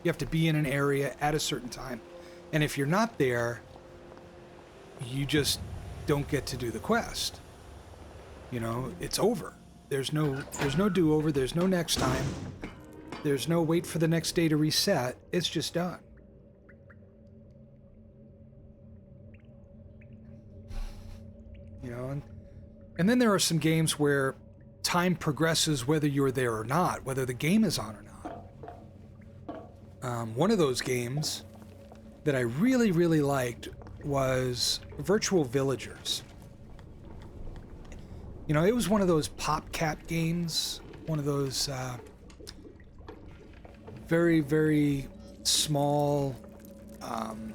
You have to be in an area at a certain time, and if you're not there, you just don't get to do the quest. You know, it's over. There's no do-over. There's no next time. There's no wait for the next day to reset. It's just done. You know, and then there are some games where time progresses whether you're there or not, whether the game is on or not. One of those games that I really, really liked was Virtual Villagers. You know, it was one of those PopCap games, one of those very, very small, kind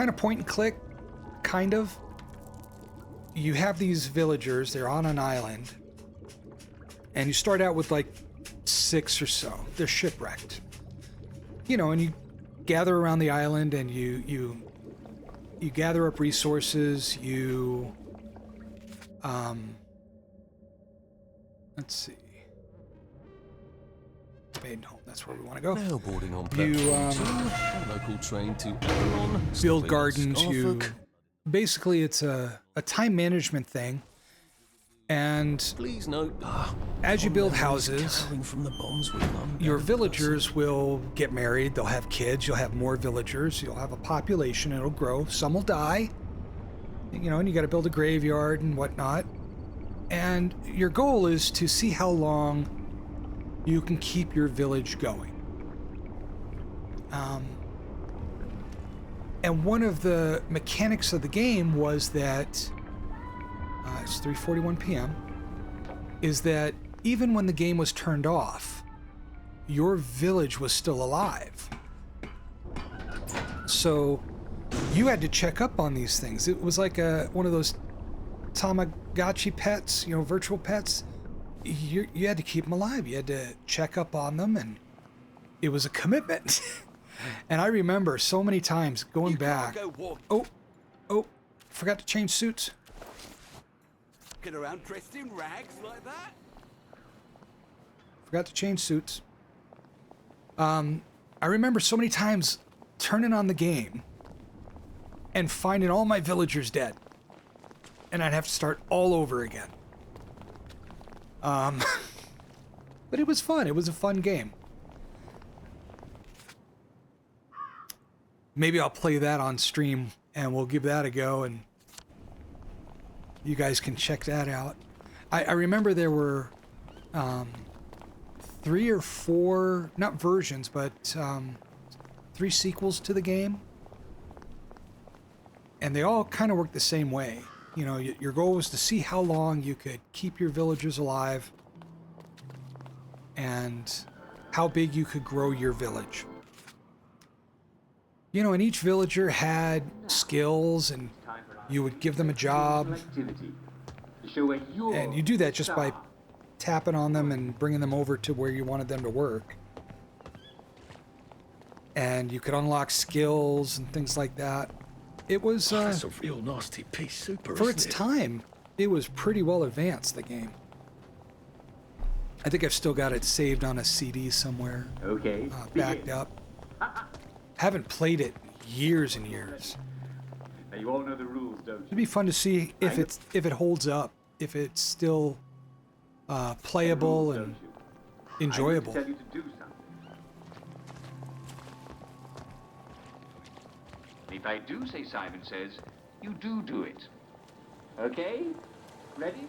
of point and click, kind of. You have these villagers, they're on an island, and you start out with like 6 or so. They're shipwrecked. You know, and you gather around the island and you gather up resources, you let's see. Maiden home, that's where we want to go. Now boarding on You platform 2, local train to Avalon, build stopping at gardens, you Scarfolk. basically it's a time management thing. And Please note, as you on build memories houses, carrying from the bombs with Mum, your Dad, villagers will get married, they'll have kids, you'll have more villagers, you'll have a population, it'll grow, some will die, you know, and you got to build a graveyard and whatnot. And your goal is to see how long you can keep your village going. And one of the mechanics of the game was that it's 3:41 p.m. is that even when the game was turned off, your village was still alive. So you had to check up on these things. It was like one of those Tamagotchi pets, you know, virtual pets. You had to keep them alive. You had to check up on them, and it was a commitment. And I remember so many times going back. Oh, forgot to change suits. Get around dressed in rags like that? Forgot to change suits. I remember so many times turning on the game and finding all my villagers dead. And I'd have to start all over again. But it was fun. It was a fun game. Maybe I'll play that on stream and we'll give that a go and you guys can check that out. I remember there were 3 or 4, not versions, but 3 sequels to the game. And they all kind of work the same way. You know, your goal was to see how long you could keep your villagers alive and how big you could grow your village. You know, and each villager had skills and you would give them a job. And you do that just by tapping on them and bringing them over to where you wanted them to work. And you could unlock skills and things like that. it was That's a real nasty piece super, for isn't its it? time, it was pretty well advanced, the game. I think I've still got it saved on a CD somewhere. Okay. Backed up. Haven't played it in years and years. Now you all know the rules, don't you? It'd be fun to see if it holds up, if it's still playable and enjoyable. I need to tell you to do something. If I do say Simon Says, you do it. Okay? Ready?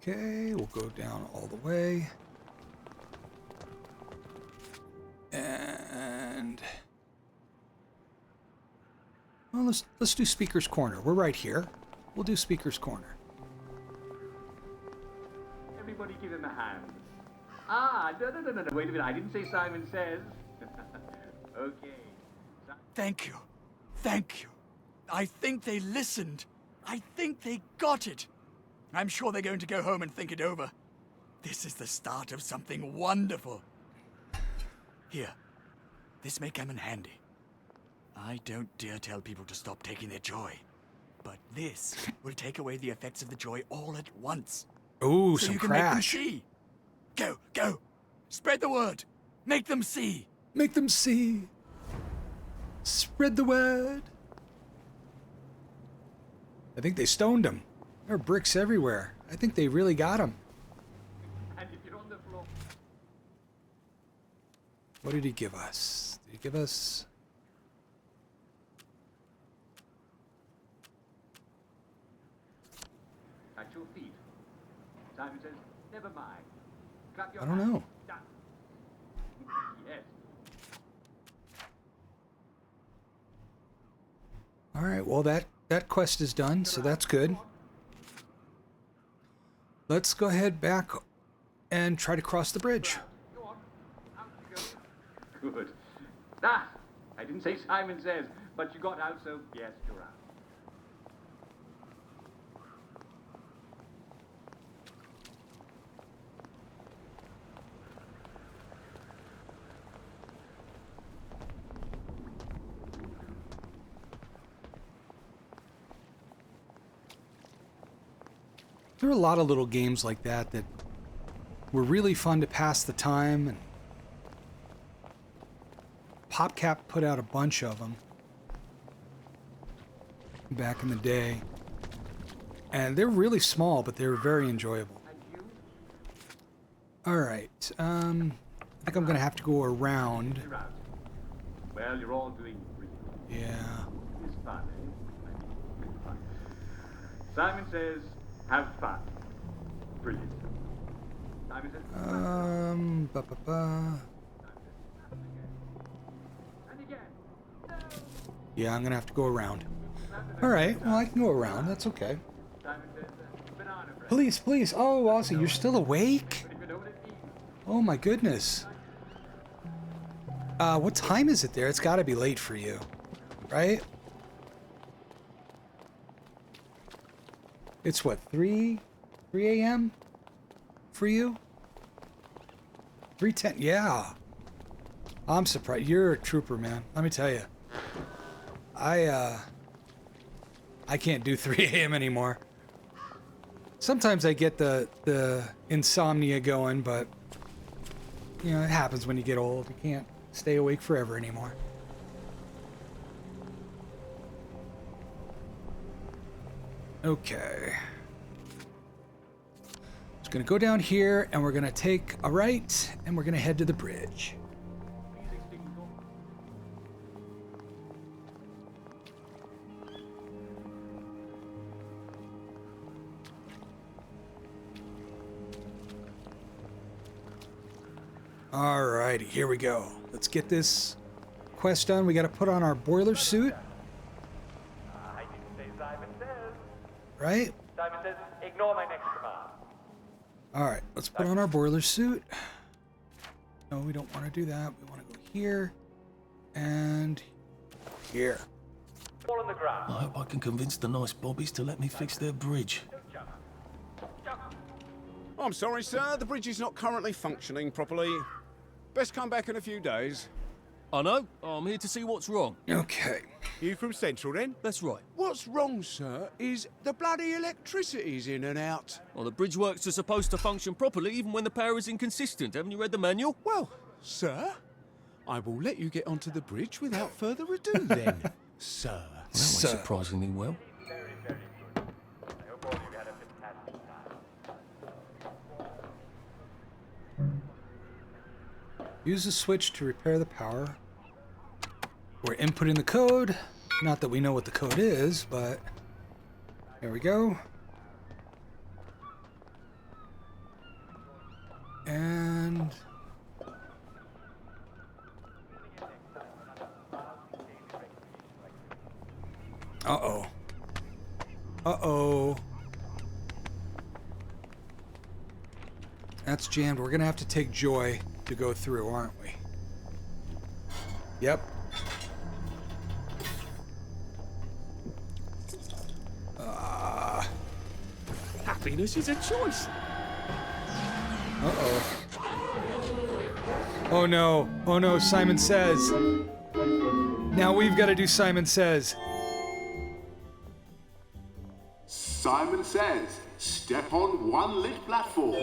Okay, we'll go down all the way. And well, let's do Speaker's Corner. We're right here. We'll do Speaker's Corner. Everybody give him a hand. Ah, no. Wait a minute. I didn't say Simon Says. Okay. Thank you. Thank you. I think they listened. I think they got it. I'm sure they're going to go home and think it over. This is the start of something wonderful. Here, this may come in handy. I don't dare tell people to stop taking their joy, but this will take away the effects of the joy all at once. Ooh, so some you can make them crash. see. Go. Spread the word. Make them see. Make them see. Spread the word. I think they stoned him. There are bricks everywhere. I think they really got him. And if you're on the floor. What did he give us? Did he give us... At your feet. Simon Says, never mind. Clap your I don't hands. know. Down. Yes. All right, well, that quest is done, so that's good. Let's go ahead back and try to cross the bridge. Go on. Out you go. Good. Ah, I didn't say Simon Says, but you got out, so yes, you're out. There are a lot of little games like that that were really fun to pass the time, and PopCap put out a bunch of them back in the day. And they're really small, but they were very enjoyable. All right, I think I'm gonna have to go around. You're out. Well, you're all doing brilliant. Yeah. It's fun, eh? It's fun. Simon Says, have fun. Brilliant. Simon Says, Ba-ba-ba. and again. Yeah, I'm gonna have to go around. All right, well, I can go around. That's okay. Simon Says, banana bread. Police! Oh, Aussie, you're still awake? But if you know what it means, Oh my goodness. What time is it there? It's got to be late for you, right? It's what, 3 a.m. for you? 3:10. Yeah. I'm surprised. You're a trooper, man. Let me tell you. I can't do 3 a.m. anymore. Sometimes I get the insomnia going, but you know, it happens when you get old. You can't stay awake forever anymore. Okay. Just gonna go down here and we're gonna take a right and we're gonna head to the bridge. Alrighty, here we go. Let's get this quest done. We gotta put on our boiler suit, I didn't say Simon Says. right? Simon Says, ignore my next command. Alright, let's put on our boiler suit. No, we don't want to do that. We want to go here and here. Fall on the ground. I hope I can convince the nice bobbies to let me fix their bridge. I'm sorry, sir. The bridge is not currently functioning properly. Best come back in a few days. I know. I'm here to see what's wrong. Okay. You from Central then? That's right. What's wrong, sir, is the bloody electricity's in and out. Well, the bridge works are supposed to function properly even when the power is inconsistent. Haven't you read the manual? Well, sir, I will let you get onto the bridge without further ado then, sir. That went surprisingly well. Use the switch to repair the power. We're inputting the code. Not that we know what the code is, but there we go. And uh-oh. Uh-oh. That's jammed. We're gonna have to take Joy to go through, aren't we? Yep. Happiness is a choice. Uh-oh. Oh no. Oh no, Simon Says. Now we've got to do Simon Says. Simon Says, step on one lit platform.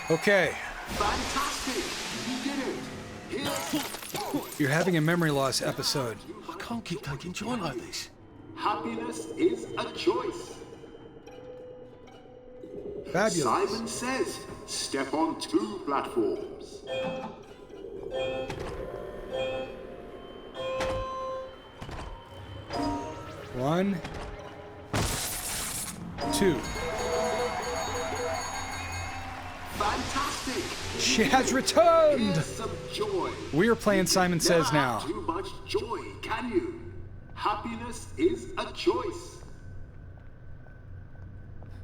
Okay. Fantastic! You did it! Here's You're having a memory loss episode. I can't keep taking joy like this. Happiness is a choice. Fabulous. Simon Says, step on two platforms. One, two. Fantastic! She has returned! Here's some joy. We are playing Simon Says Never now. have too much joy, can you? Happiness is a choice.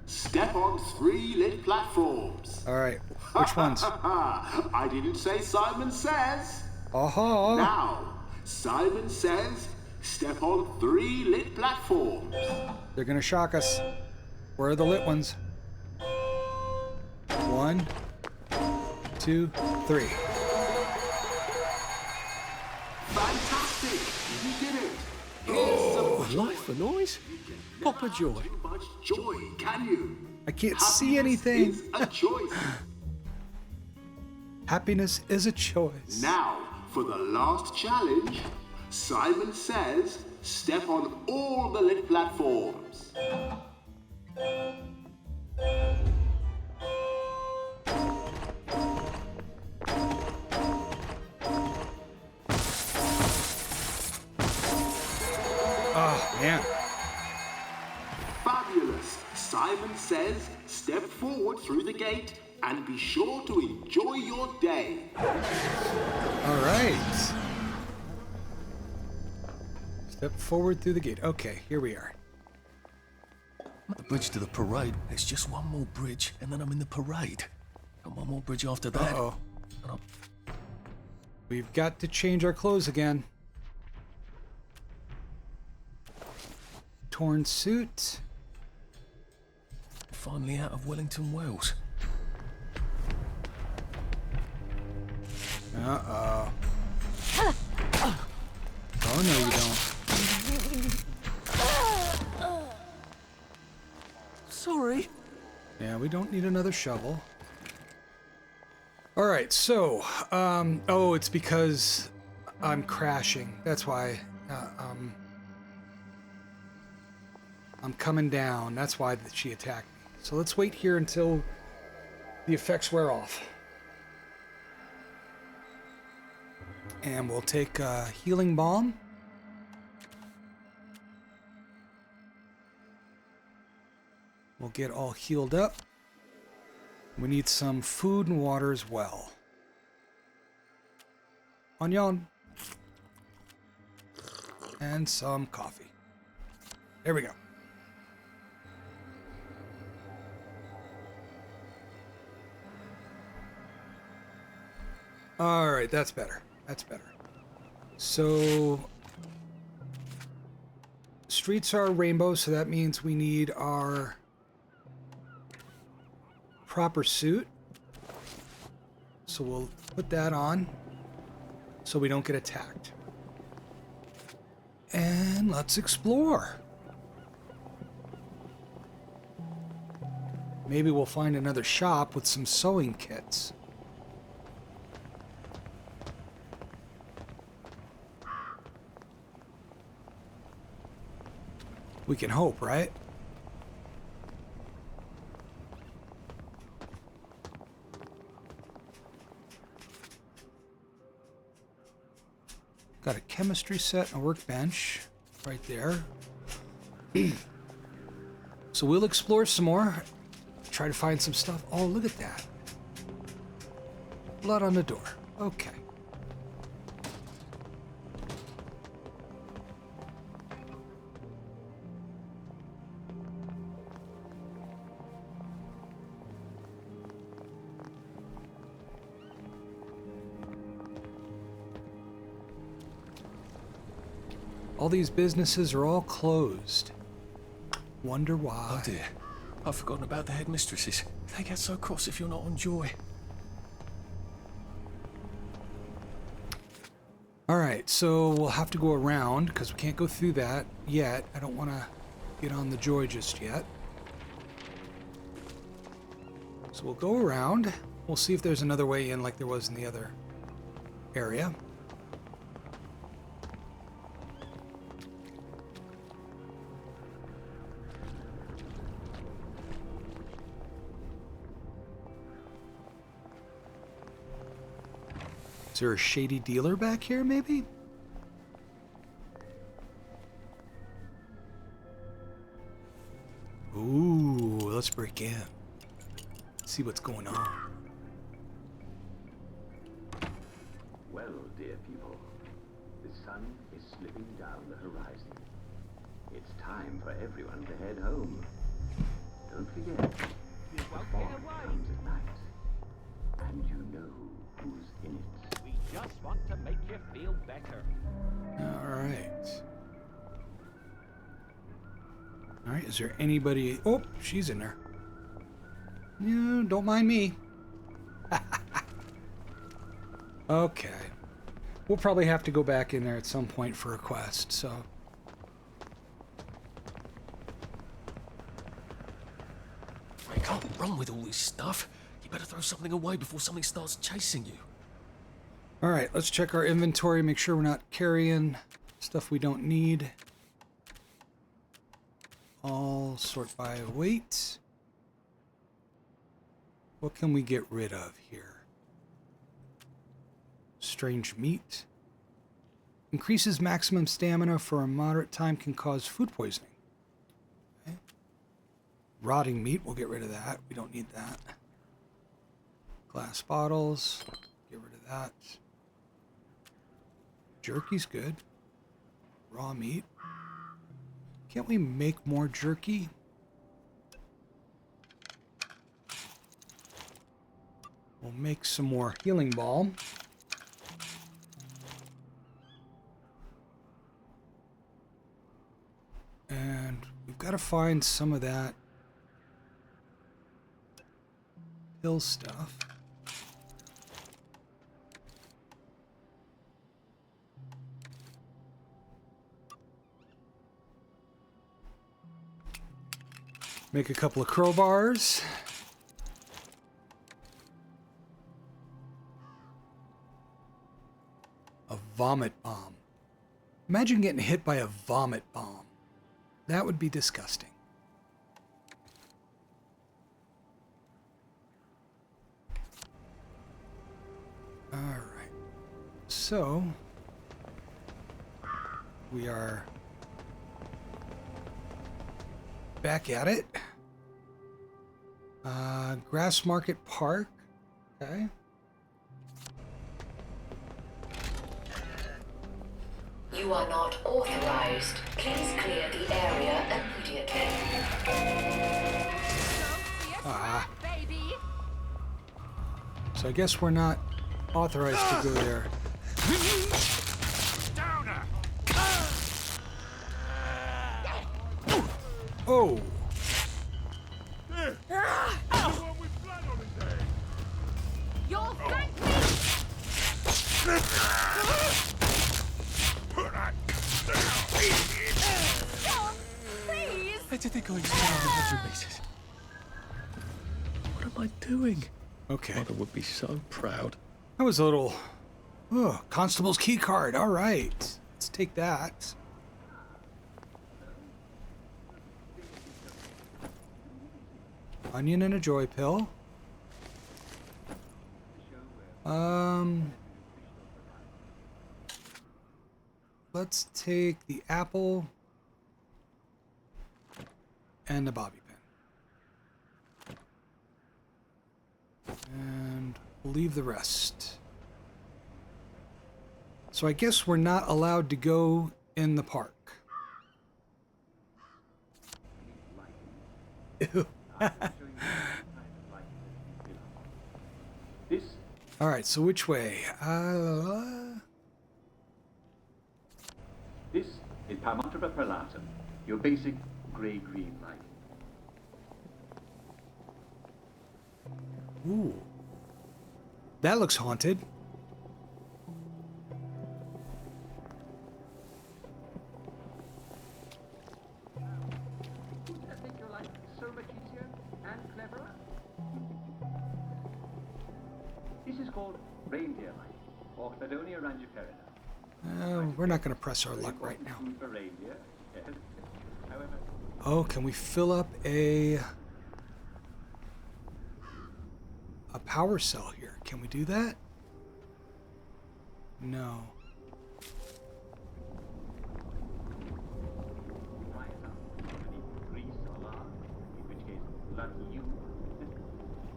Step on three lit platforms. All right. Which ones? I didn't say Simon Says. Aha. Now, Simon Says, step on three lit platforms. They're gonna shock us. Where are the lit ones? One, two, three. Fantastic! You did it! Oh, life for noise. Pop a joy. Too much joy, can you? I can't see anything. Is a choice. Happiness is a choice. Now, for the last challenge, Simon Says, step on all the lit platforms. Oh, man. Fabulous! Simon Says, step forward through the gate and be sure to enjoy your day. All right. Step forward through the gate. Okay, here we are. I'm at the bridge to the parade. It's just one more bridge, and then I'm in the parade. And one more bridge after that. Uh-oh. And I'm... We've got to change our clothes again. Torn suit. Finally out of Wellington Wells. Uh-oh. Oh, no, you don't. Sorry. Yeah, we don't need another shovel. All right, so, oh, it's because I'm crashing. That's why, I'm coming down. That's why she attacked me. So let's wait here until the effects wear off. And we'll take a healing balm. We'll get all healed up. We need some food and water as well. Onion. And some coffee. There we go. All right, that's better. That's better. So, streets are rainbow, so that means we need our proper suit. So we'll put that on so we don't get attacked. And let's explore. Maybe we'll find another shop with some sewing kits. We can hope, right? Got a chemistry set and a workbench right there. So we'll explore some more. Try to find some stuff. Oh, look at that. Blood on the door. Okay. All these businesses are all closed. Wonder why. Oh dear. I've forgotten about the headmistresses. They get so cross if you're not on Joy. Alright, so we'll have to go around because we can't go through that yet. I don't want to get on the Joy just yet. So we'll go around. We'll see if there's another way in like there was in the other area. Is there a shady dealer back here, maybe? Ooh, let's break in. See what's going on. Well, dear people, the sun is slipping down the horizon. It's time for everyone to head home. Don't forget, the fog comes at night, and you know who's in it. We just want to make you feel better. Alright. Alright, is there anybody... Oh, she's in there. Yeah, don't mind me. Okay. We'll probably have to go back in there at some point for a quest, so... You can't run with all this stuff. You better throw something away before something starts chasing you. Alright, let's check our inventory, make sure we're not carrying stuff we don't need. All sort by weight. What can we get rid of here? Strange meat. Increases maximum stamina for a moderate time, can cause food poisoning. Okay. Rotting meat, we'll get rid of that. We don't need that. Glass bottles, get rid of that. Jerky's good. Raw meat. Can't we make more jerky? We'll make some more healing balm. And we've got to find some of that pill stuff. Make a couple of crowbars. A vomit bomb. Imagine getting hit by a vomit bomb. That would be disgusting. All right. So we are back at it. Grass Market Park. Okay. You are not authorized. Please clear the area immediately. Ah. So I guess we're not authorized to go there. Oh. Where did they go exploring the 100 meters? What am I doing? Okay. Mother would be so proud. That was a little... Oh, constable's key card. All right. Let's take that. Onion and a joy pill. Let's take the apple and the bobby pin. And we'll leave the rest. So I guess we're not allowed to go in the park. Ew. All right, so which way? This is Palmoptera perlatum, your basic grey-green light. Ooh. That looks haunted. I think your life is so much easier and cleverer. This is called reindeer light, or Cladonia rangiferina. We're not going to press our luck right now. For reindeer, yes. However, Oh, can we fill up a power cell here? Can we do that? No. grease or lard, in which case, lucky you.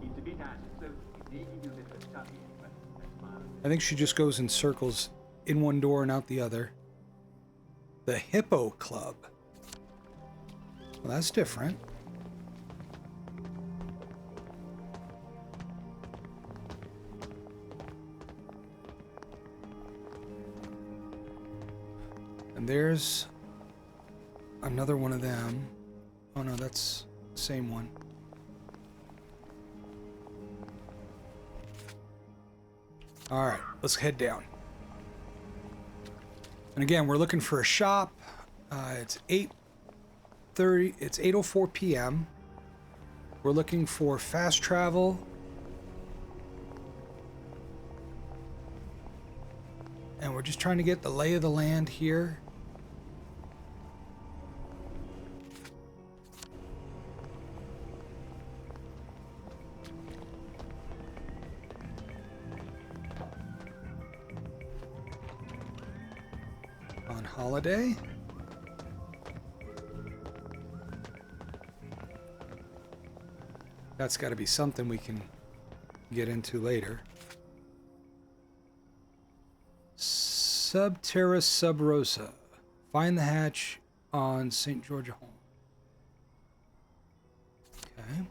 It's a bit acid, so it may give you a bit of a tummy, but that's mild. I think she just goes in circles in one door and out the other. The Hippo Club. Well, that's different. And there's another one of them. Oh no, that's the same one. All right, let's head down. And again, we're looking for a shop. It's 8:30. It's 8:04 p.m. We're looking for fast travel. And we're just trying to get the lay of the land here. On holiday. That's got to be something we can get into later. Subterra Sub Rosa. Find the hatch on St. Georgia Home. Okay.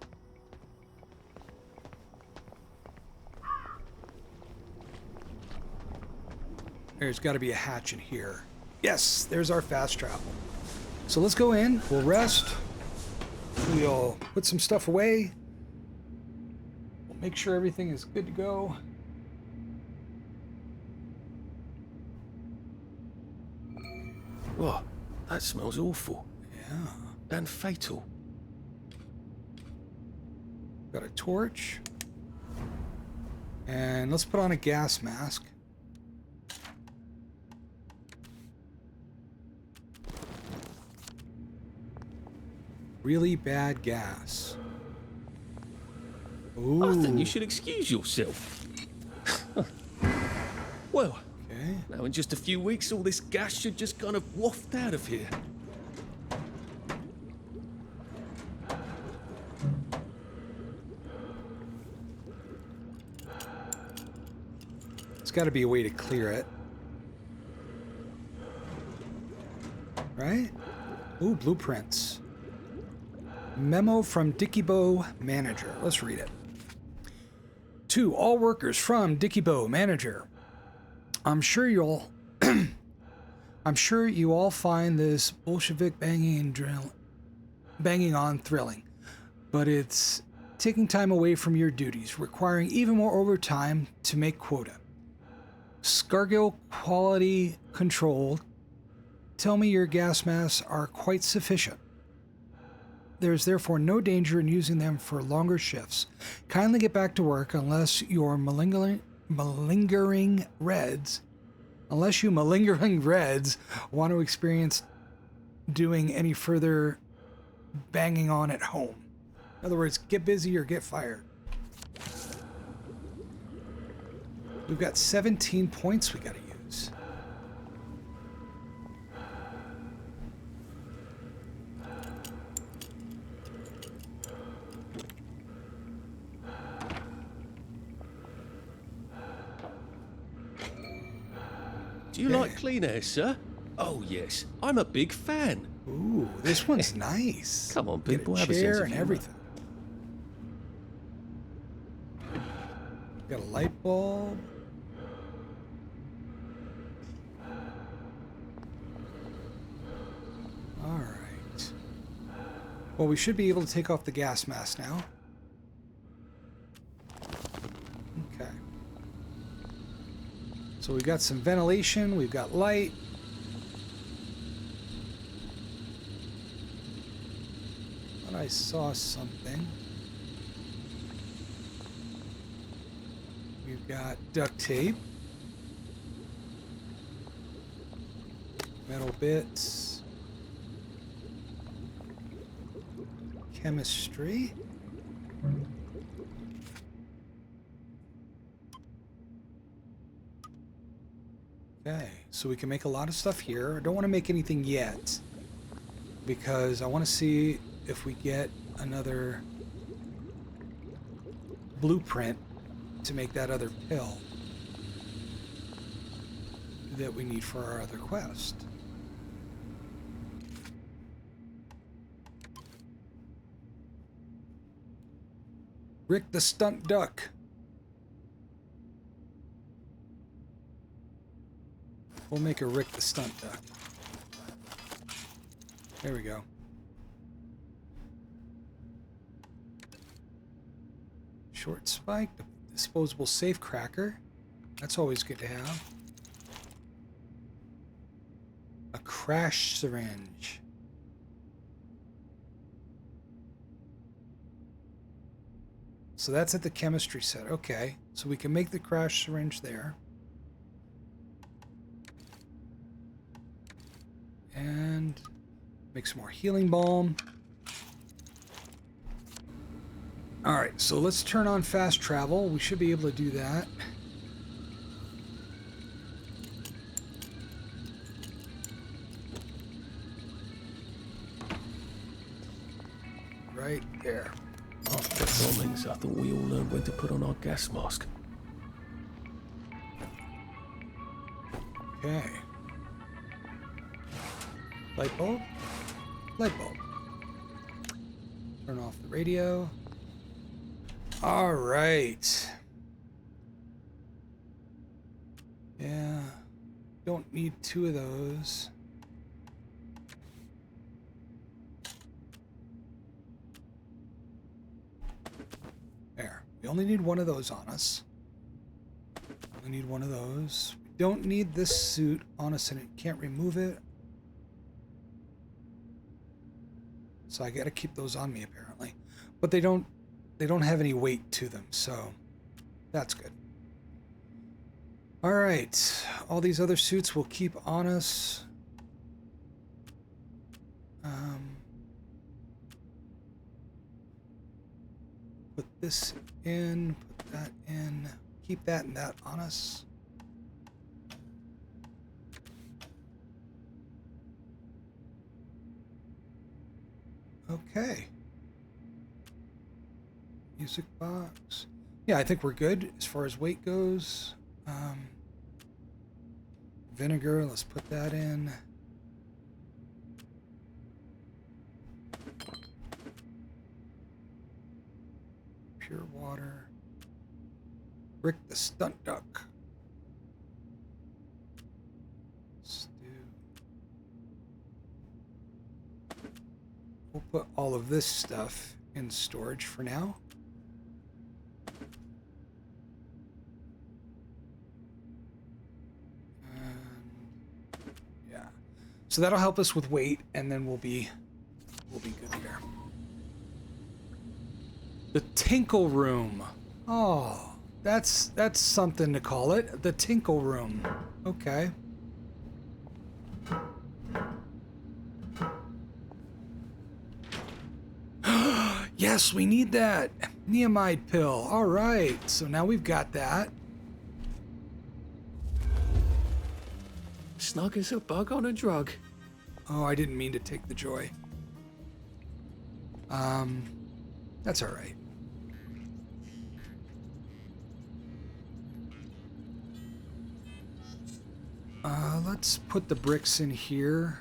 There's got to be a hatch in here. Yes, there's our fast travel. So let's go in. We'll rest. We'll put some stuff away. We'll make sure everything is good to go. Whoa, that smells awful. Yeah. And fatal. Got a torch. And let's put on a gas mask. Really bad gas. Ooh. I think you should excuse yourself. Well, okay. Now in just a few weeks, all this gas should just kind of waft out of here. There's got to be a way to clear it. Right? Ooh, blueprints. Memo from Dickeybow Manager. Let's read it. To all workers from Dickeybow Manager. I'm sure you all find this Bolshevik banging on thrilling, but it's taking time away from your duties, requiring even more overtime to make quota. Scargill Quality Control, tell me your gas masks are quite sufficient. There's therefore no danger in using them for longer shifts. Kindly get back to work unless your malingering Reds want to experience doing any further banging on at home. In other words, get busy or get fired. We've got 17 points we gotta use. Do you like clean air, sir? Oh, yes. I'm a big fan. Ooh, this one's nice. Come on, big Get boy, a have a sense chair of and humour. everything. Got a light bulb. All right. Well, we should be able to take off the gas mask now. Okay. So we've got some ventilation, we've got light. Thought I saw something. We've got duct tape. Metal bits. Chemistry. Okay, so we can make a lot of stuff here. I don't want to make anything yet because I want to see if we get another blueprint to make that other pill that we need for our other quest. Rick the Stunt Duck. We'll make a Rick the Stunt Duck. There we go. Short spike, disposable safe cracker. That's always good to have. A crash syringe. So that's at the chemistry set. Okay, so we can make the crash syringe there. And make some more healing balm. Alright, so let's turn on fast travel. We should be able to do that. Right there. After the bombings, I thought we all learned when to put on our gas mask. Okay. Light bulb? Light bulb. Turn off the radio. All right. Yeah. Don't need two of those. There. We only need one of those on us. Only need one of those. We don't need this suit on us and it can't remove it. So I gotta keep those on me apparently. But they don't have any weight to them, so that's good. All right, all these other suits we'll keep on us. Put this in, put that in, keep that and that on us. Okay. Music box. Yeah, I think we're good as far as weight goes. Vinegar, let's put that in. Pure water. Rick the Stunt Duck. Stew. We'll put all of this stuff in storage for now. So that'll help us with weight, and then we'll be good there. The Tinkle Room. Oh, that's something to call it. The Tinkle Room. Okay. Yes, we need that. Neomide pill. All right. So now we've got that. Snug as a bug on a drug. Oh, I didn't mean to take the joy. That's all right. Let's put the bricks in here,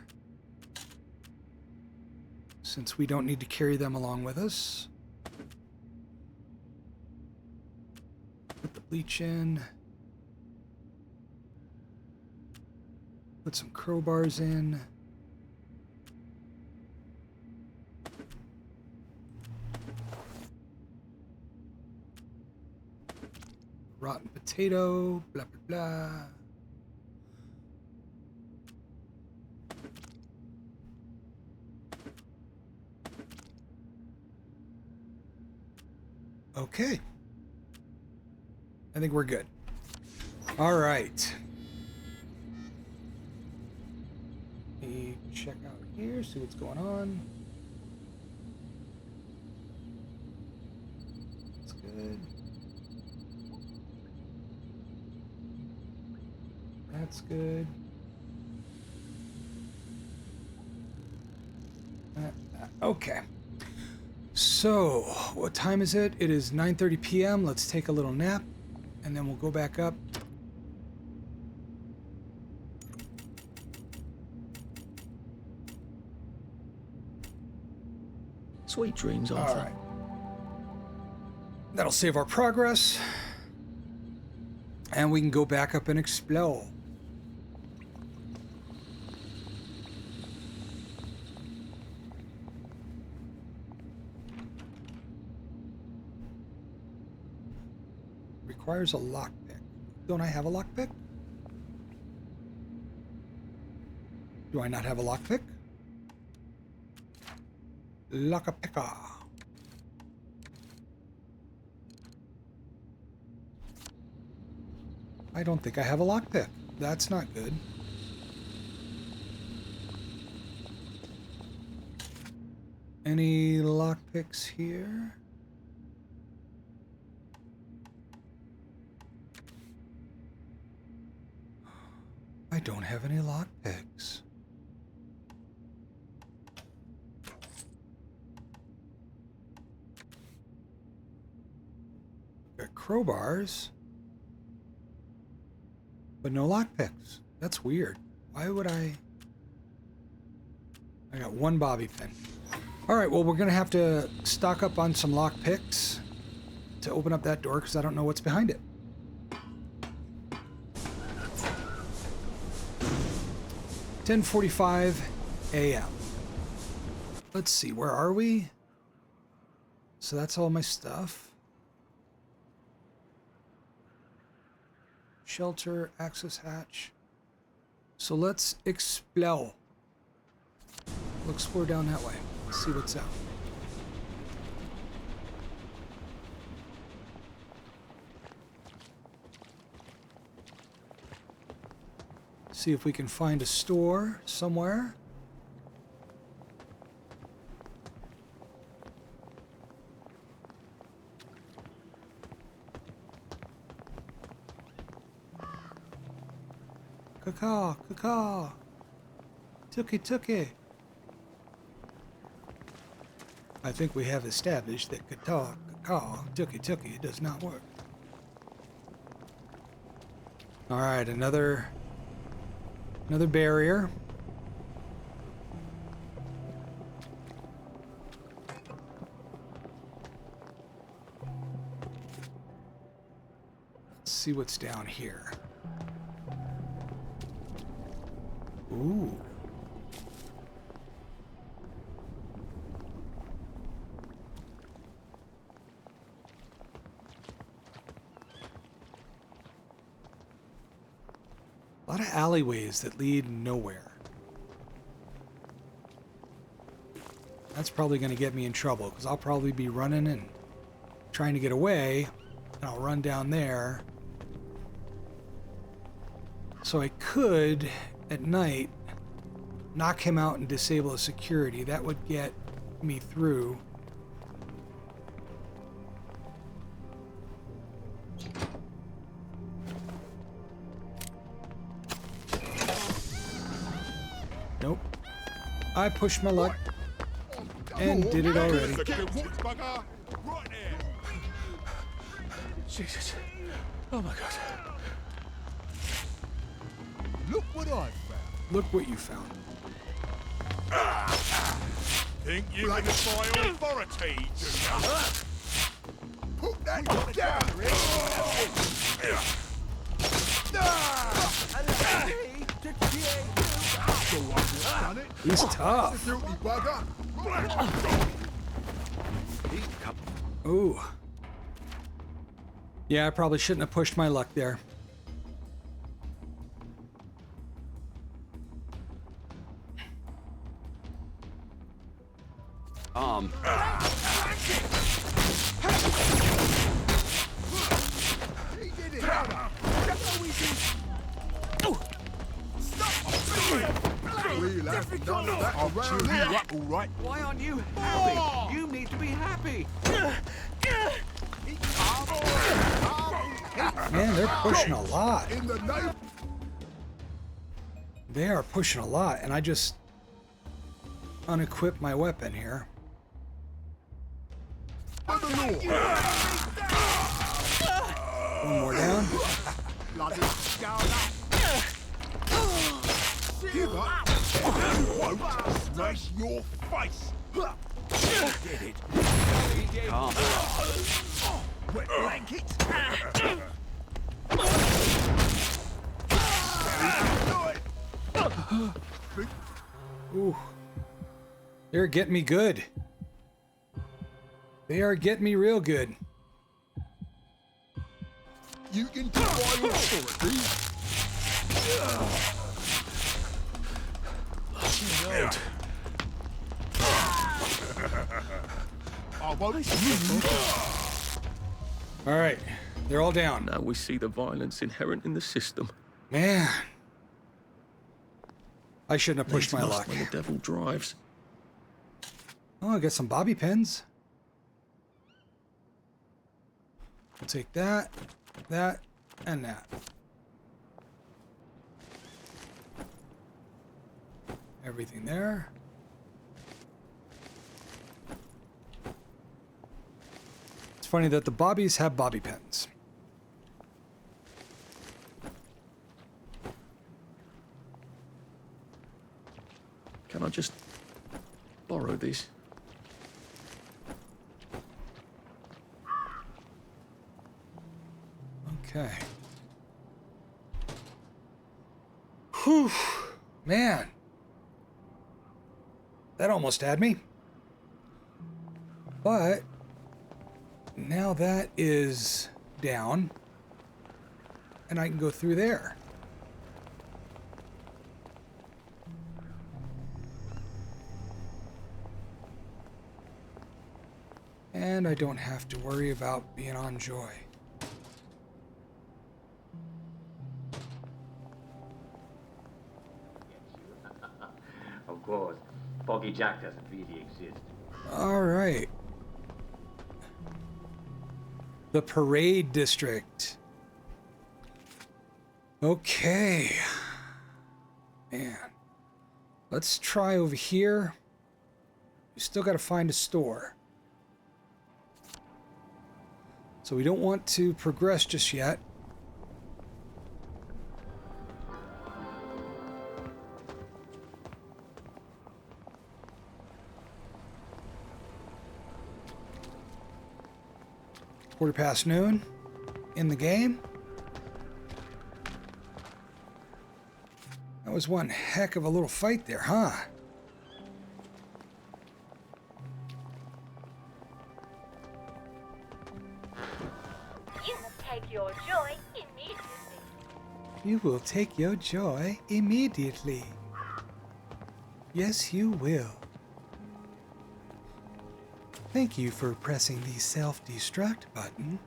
since we don't need to carry them along with us. Put the bleach in. Put some crowbars in. Rotten potato, blah, blah, blah. Okay. I think we're good. All right. Let me check out here, see what's going on. That's good. That's good. Okay. So, what time is it? It is 9:30 p.m. Let's take a little nap, and then we'll go back up. Sweet dreams, Arthur. All right. That'll save our progress. And we can go back up and explore. Requires a lockpick. Don't I have a lockpick? Do I not have a lockpick? Lock-a-picker. I don't think I have a lockpick. That's not good. Any lockpicks here? I don't have any lockpicks. Got crowbars, but no lockpicks. That's weird. Why would I got one bobby pin. All right, well, we're gonna have to stock up on some lockpicks to open up that door because I don't know what's behind it. (10:45 a.m.) Let's see, where are we? So that's all my stuff. Shelter, access hatch. So let's explore. We'll explore down that way. See what's out. See if we can find a store somewhere. Caw, caw. Tookie. I think we have established that caw, tookie does not work. All right, another barrier. Let's see what's down here. Ooh. A lot of alleyways that lead nowhere. That's probably going to get me in trouble because I'll probably be running and trying to get away, and I'll run down there. So I could, at night, knock him out and disable the security. That would get me through. Nope. I pushed my luck and did it already. Jesus. Oh my God. Look what I found. Look what you found. Think you can defy authority, do you? Put that down! He's tough. Guilty bugger. Ooh. Yeah, I probably shouldn't have pushed my luck there. He did it. That's how we do. We'll have none of that around here. All right. Why aren't you happy? You need to be happy. Man, they're pushing a lot. In the name. They are pushing a lot, and I just unequipped my weapon here. Of the law. One more down. Bloody scoundrel. Give up. You won't smash your face. Get it. Wet blanket. Ooh. They're getting me good. They are getting me real good. You can defy authority. I won't. All right, they're all down. Now we see the violence inherent in the system. Man, I shouldn't have pushed my Needs luck. must when the devil drives. Oh, I got some bobby pins. I'll take that, that, and that. Everything there. It's funny that the bobbies have bobby pins. Can I just borrow these? Okay. Whew. Man. That almost had me. But now that is down, and I can go through there. And I don't have to worry about being on Joy. Of course, Foggy Jack doesn't really exist. All right. The Parade District. Okay. Man. Let's try over here. We still got to find a store. So we don't want to progress just yet. Quarter past noon in the game. That was one heck of a little fight there, huh? You will take your joy immediately. You will take your joy immediately. Yes, you will. Thank you for pressing the self-destruct button.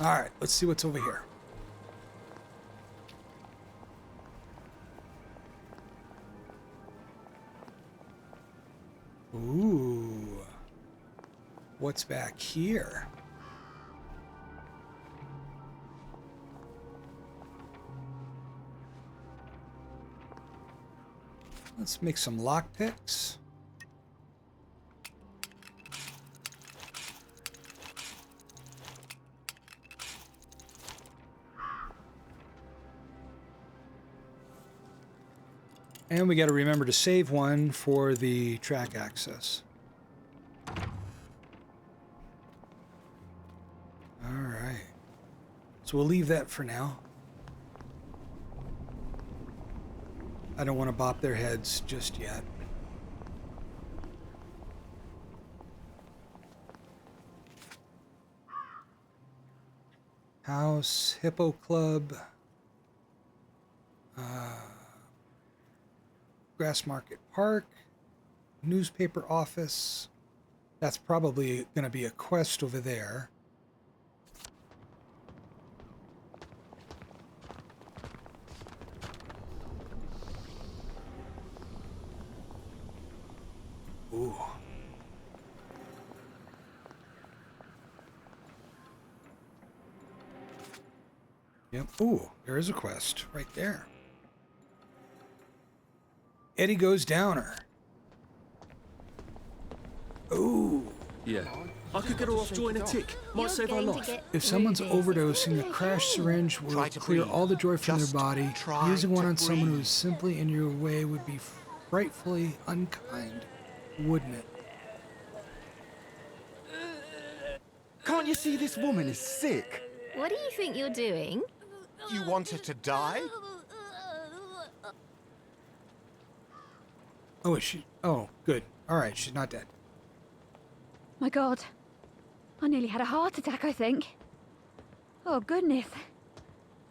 Alright, let's see what's over here. Ooh. What's back here? Let's make some lockpicks. And we got to remember to save one for the track access. All right. So we'll leave that for now. I don't want to bop their heads just yet. House, Hippo Club, Grass Market Park, newspaper office. That's probably going to be a quest over there. Ooh. Yep. Ooh, there is a quest right there. Eddie Goes Downer. Ooh. Yeah. I could get her off joy in a tick. Might save her life. If someone's overdosing, the crash syringe will clear all the joy from their body. Using one on someone who is simply in your way would be frightfully unkind, wouldn't it? Can't you see this woman is sick? What do you think you're doing? You want her to die? Oh, is she? Oh, good. All right, she's not dead. My God. I nearly had a heart attack, I think. Oh, goodness.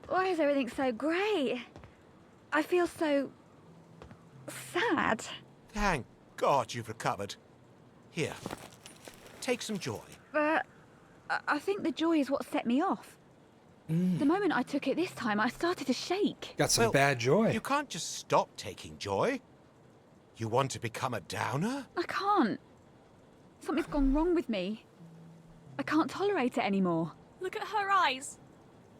Why is everything so great? I feel so... sad. Thank God you've recovered. Here, take some joy. But I think the joy is what set me off. The moment I took it this time, I started to shake. Got some bad joy. You can't just stop taking joy. You want to become a downer? I can't. Something's gone wrong with me. I can't tolerate it anymore. Look at her eyes.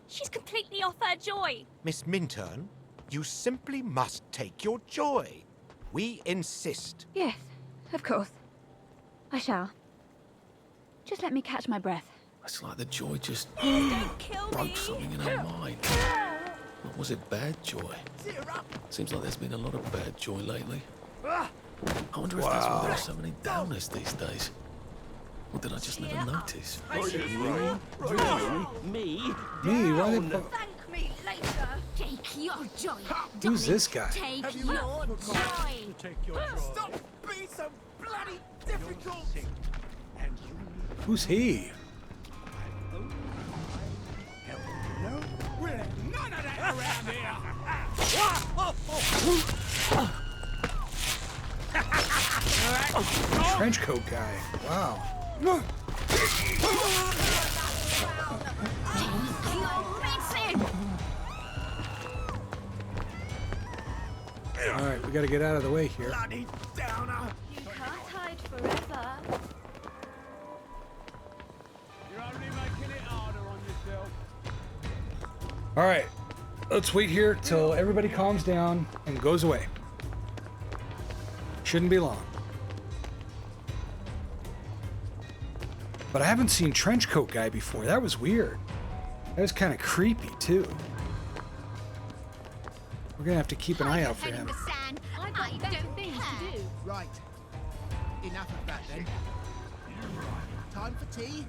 She's completely off her joy. Miss Minturn, you simply must take your joy. We insist. Yes, of course. I shall. Just let me catch my breath. It's like the joy just Don't kill broke me. something in her mind. What was it, bad joy? Seems like there's been a lot of bad joy lately. I wonder if that's why there are so many downers these days. Or did I just never notice? Me? Why the fuck? Thank me later. Take your joy. Who's this guy? Take your joy. Stop being so bloody difficult! Who's he? No, we'll have none of that around here! Trench coat guy. Wow. All right, we got to get out of the way here. Bloody downer! You can't hide forever. You're only making it harder on yourself. All right, let's wait here till everybody calms down and goes away. Shouldn't be long. But I haven't seen Trenchcoat Guy before. That was weird. That was kind of creepy, too. We're gonna have to keep an eye out for him. I've got better things to do. Right. Enough of that then. Time for tea?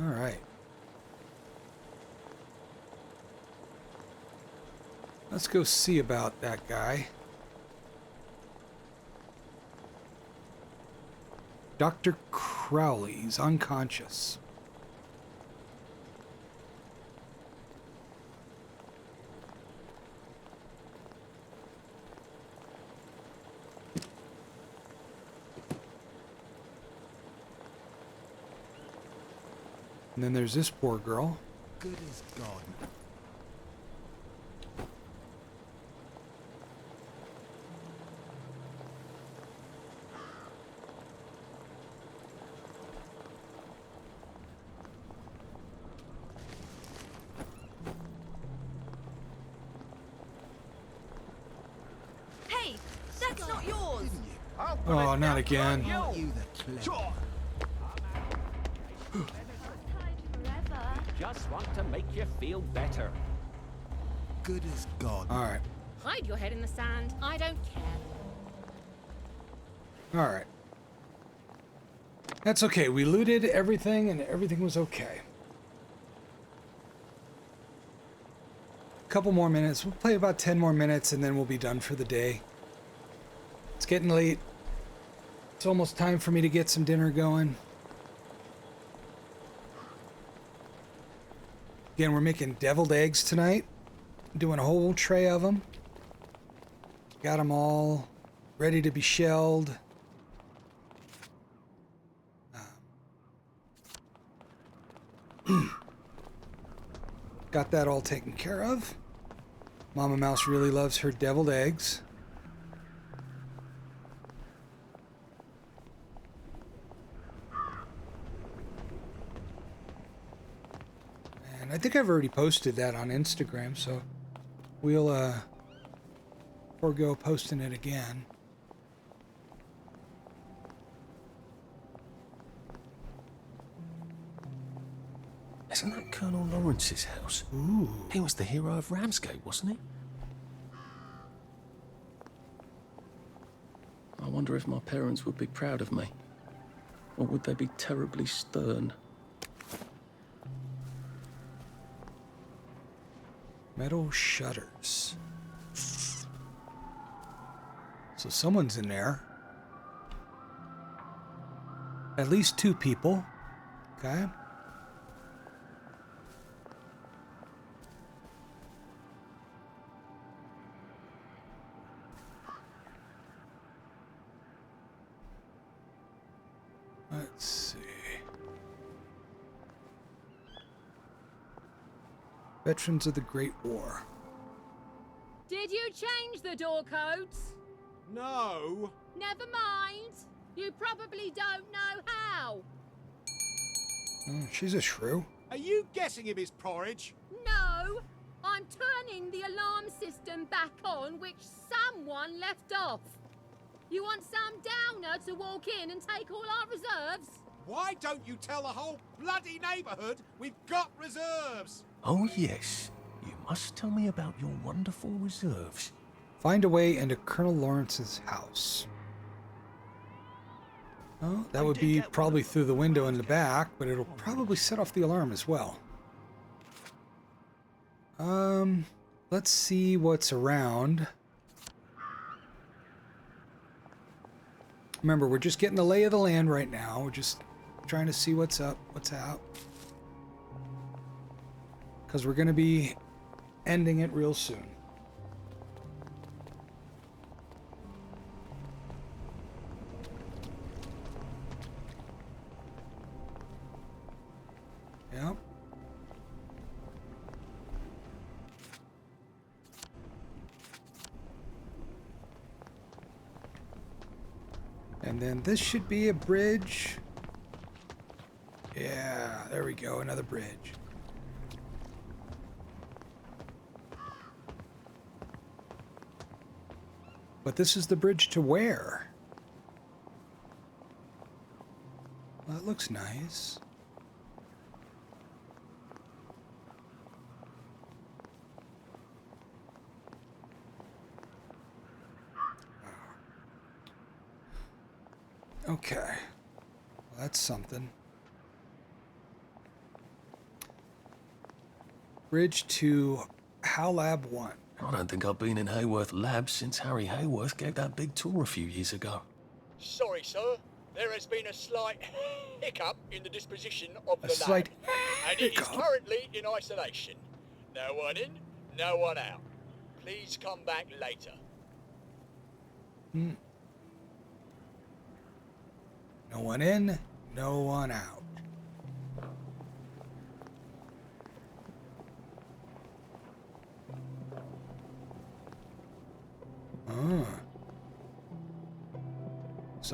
All right. Let's go see about that guy. Dr. Crowley's unconscious. And then there's this poor girl. Good as gone. Hey, that's not yours. Oh, not again. You the clever. Just want to make you feel better. Good as gone. All right. Hide your head in the sand. I don't care. All right. That's okay. We looted everything and everything was okay. Couple more minutes. We'll play about 10 more minutes and then we'll be done for the day. It's getting late. It's almost time for me to get some dinner going. Again, we're making deviled eggs tonight. Doing a whole tray of them. Got them all ready to be shelled. Got that all taken care of. Mama Mouse really loves her deviled eggs. And I think I've already posted that on Instagram, so we'll forego posting it again. Isn't that Colonel Lawrence's house? Ooh. He was the hero of Ramsgate, wasn't he? I wonder if my parents would be proud of me. Or would they be terribly stern? Metal shutters. So someone's in there. At least 2 people. Okay. Let's see. Veterans of the Great War. Did you change the door codes? No. Never mind. You probably don't know how. Oh, she's a shrew. Are you guessing him his porridge? No. I'm turning the alarm system back on, which someone left off. You want some downer to walk in and take all our reserves? Why don't you tell the whole bloody neighbourhood we've got reserves? Oh, yes. You must tell me about your wonderful reserves. Find a way into Colonel Lawrence's house. Oh, that would be probably through the window in the back, but it'll probably set off the alarm as well. Let's see what's around. Remember, we're just getting the lay of the land right now. We're just trying to see what's up, what's out. Because we're going to be ending it real soon. Yep. And then this should be a bridge. Yeah, there we go, another bridge. But this is the bridge to where? Well, that looks nice. Okay. Well, that's something. Bridge to HowLab 1. I don't think I've been in Hayworth Labs since Harry Hayworth gave that big tour a few years ago. Sorry, sir. There has been a slight hiccup in the disposition of the slight lab, and it is currently in isolation. No one in, no one out. Please come back later. No one in, no one out.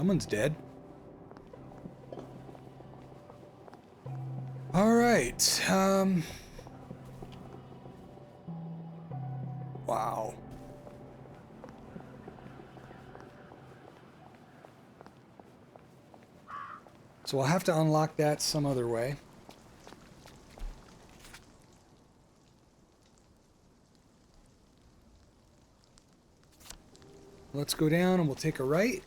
Someone's dead. All right. Wow. So we'll have to unlock that some other way. Let's go down and we'll take a right.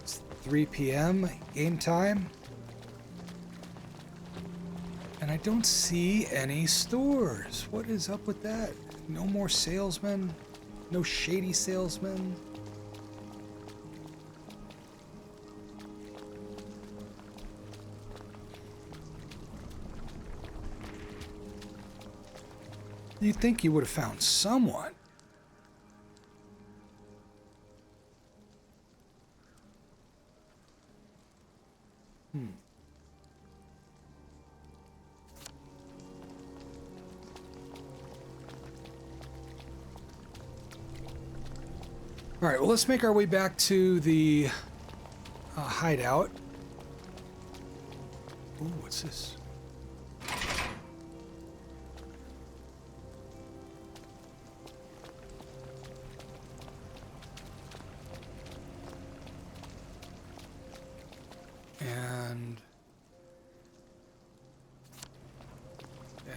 It's 3 p.m. game time. And I don't see any stores. What is up with that? No more salesmen? No shady salesmen? You'd think you would have found someone. All right, well, let's make our way back to the hideout. Ooh, what's this? And yeah.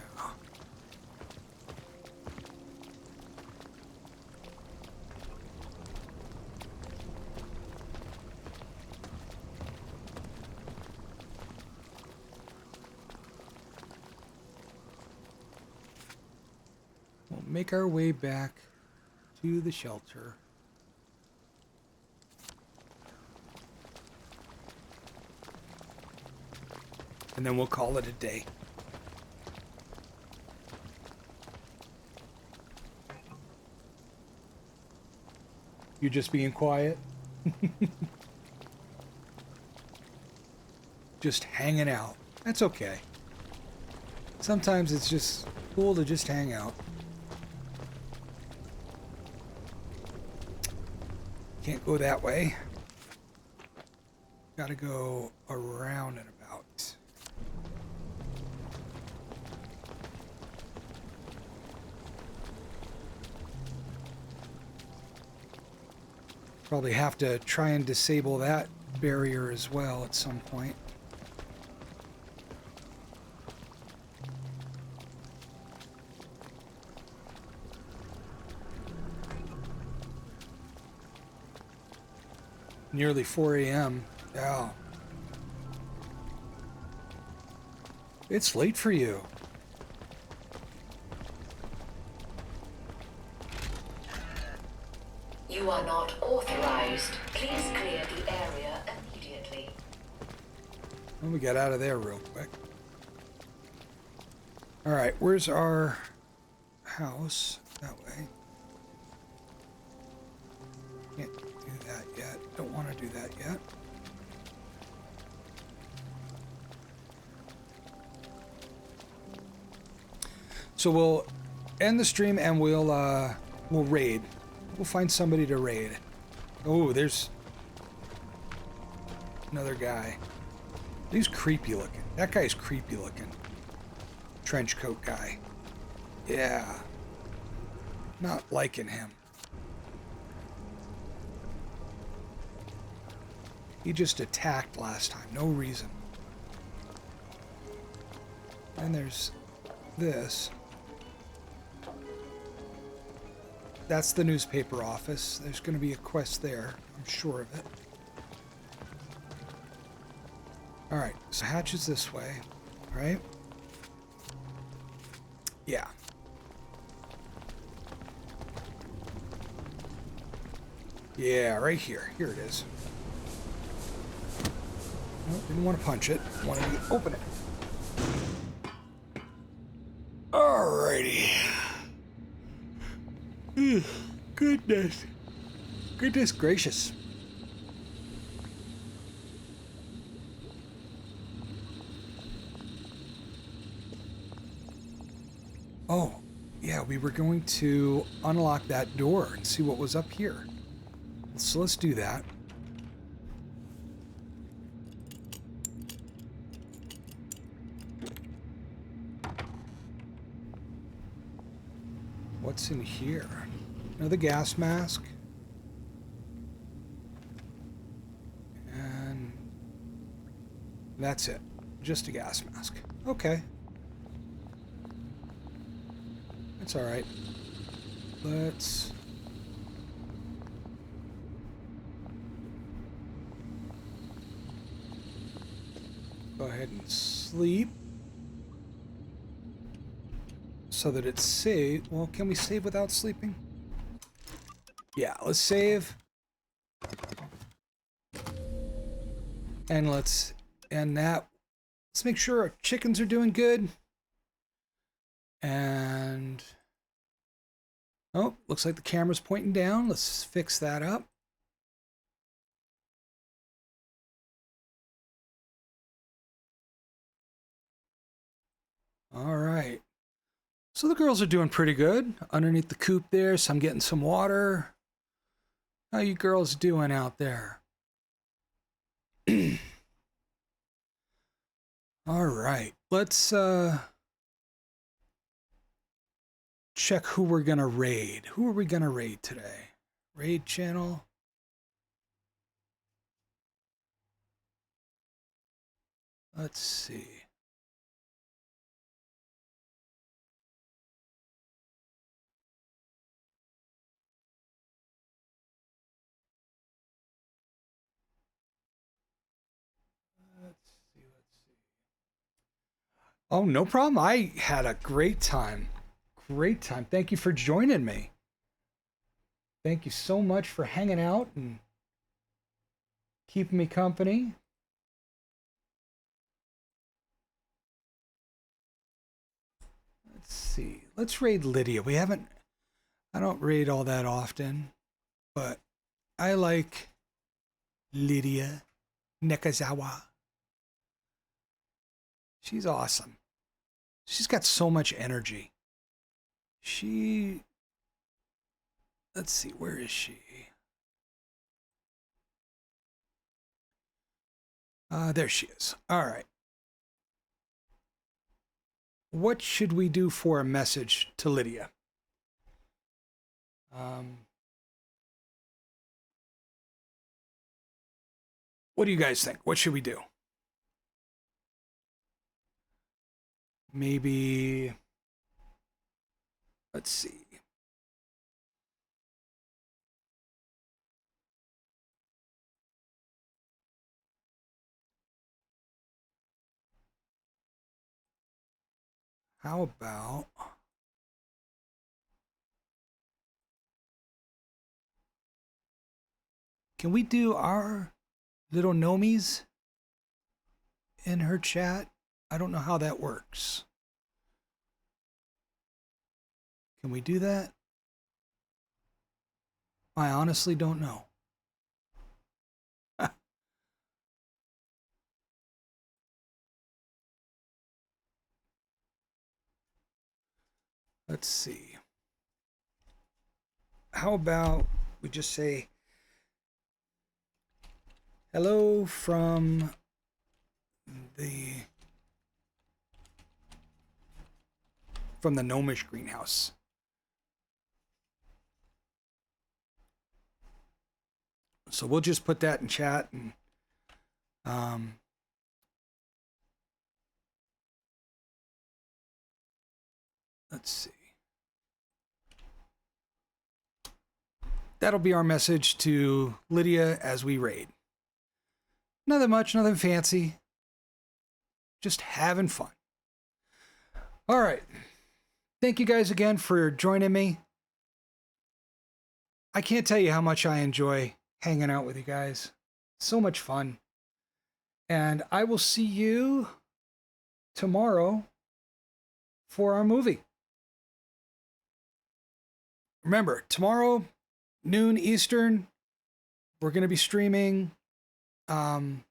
We'll make our way back to the shelter. And then we'll call it a day. You just being quiet? Just hanging out. That's okay. Sometimes it's just cool to just hang out. Can't go that way. Gotta go around and about. Probably have to try and disable that barrier as well at some point. Nearly 4 a.m. Yeah. It's late for you. You are not authorized. Please clear the area immediately. Let me get out of there real quick. All right, where's our house? That way. Can't do that yet. Don't want to do that yet. So we'll end the stream and we'll raid. We'll find somebody to raid. Oh, there's another guy. He's creepy looking. That guy's creepy looking. Trench coat guy. Yeah. Not liking him. He just attacked last time. No reason. And there's this. That's the newspaper office. There's going to be a quest there. I'm sure of it. Alright, so hatch is this way, right? Yeah. Yeah, right here. Here it is. Nope, didn't want to punch it. Wanted to open it. Alrighty. Goodness. Goodness gracious. Oh, yeah, we were going to unlock that door and see what was up here. So let's do that. What's in here? Another gas mask. And that's it. Just a gas mask. Okay. That's all right. Let's... go ahead and sleep. So that it's saved. Well, can we save without sleeping? Yeah, let's save. And let's end that. Let's make sure our chickens are doing good. And oh, looks like the camera's pointing down. Let's fix that up. All right. So the girls are doing pretty good underneath the coop there. So I'm getting some water. How you girls doing out there? All right. Let's check who we're gonna raid. Who are we gonna raid today? Raid channel. Let's see. Oh, no problem. I had a great time. Great time. Thank you for joining me. Thank you so much for hanging out and keeping me company. Let's see. Let's raid Lydia. I don't raid all that often, but I like Lydia Nekazawa. She's awesome. She's got so much energy. Let's see, where is she? There she is. All right. What should we do for a message to Lydia? What do you guys think? What should we do? Maybe, let's see. How about can we do our little gnomies in her chat? I don't know how that works. Can we do that? I honestly don't know. Let's see. How about we just say hello from the gnomish greenhouse. So we'll just put that in chat and let's see. That'll be our message to Lydia as we raid. Nothing much, nothing fancy. Just having fun. All right. Thank you guys again for joining me. I can't tell you how much I enjoy hanging out with you guys. So much fun. And I will see you tomorrow for our movie. Remember, tomorrow, noon Eastern, we're going to be streaming The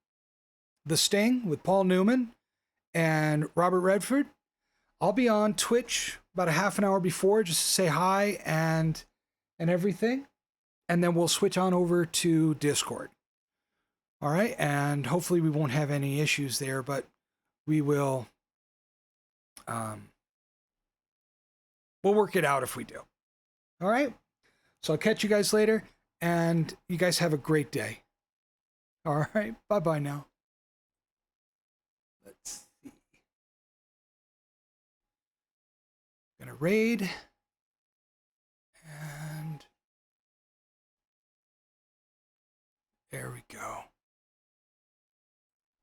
Sting with Paul Newman and Robert Redford. I'll be on Twitch about a half an hour before just to say hi and everything. And then we'll switch on over to Discord. All right. And hopefully we won't have any issues there, but we will, we'll work it out if we do. All right. So I'll catch you guys later, and you guys have a great day. All right. Bye-bye now. Let's see. Gonna raid. And there we go.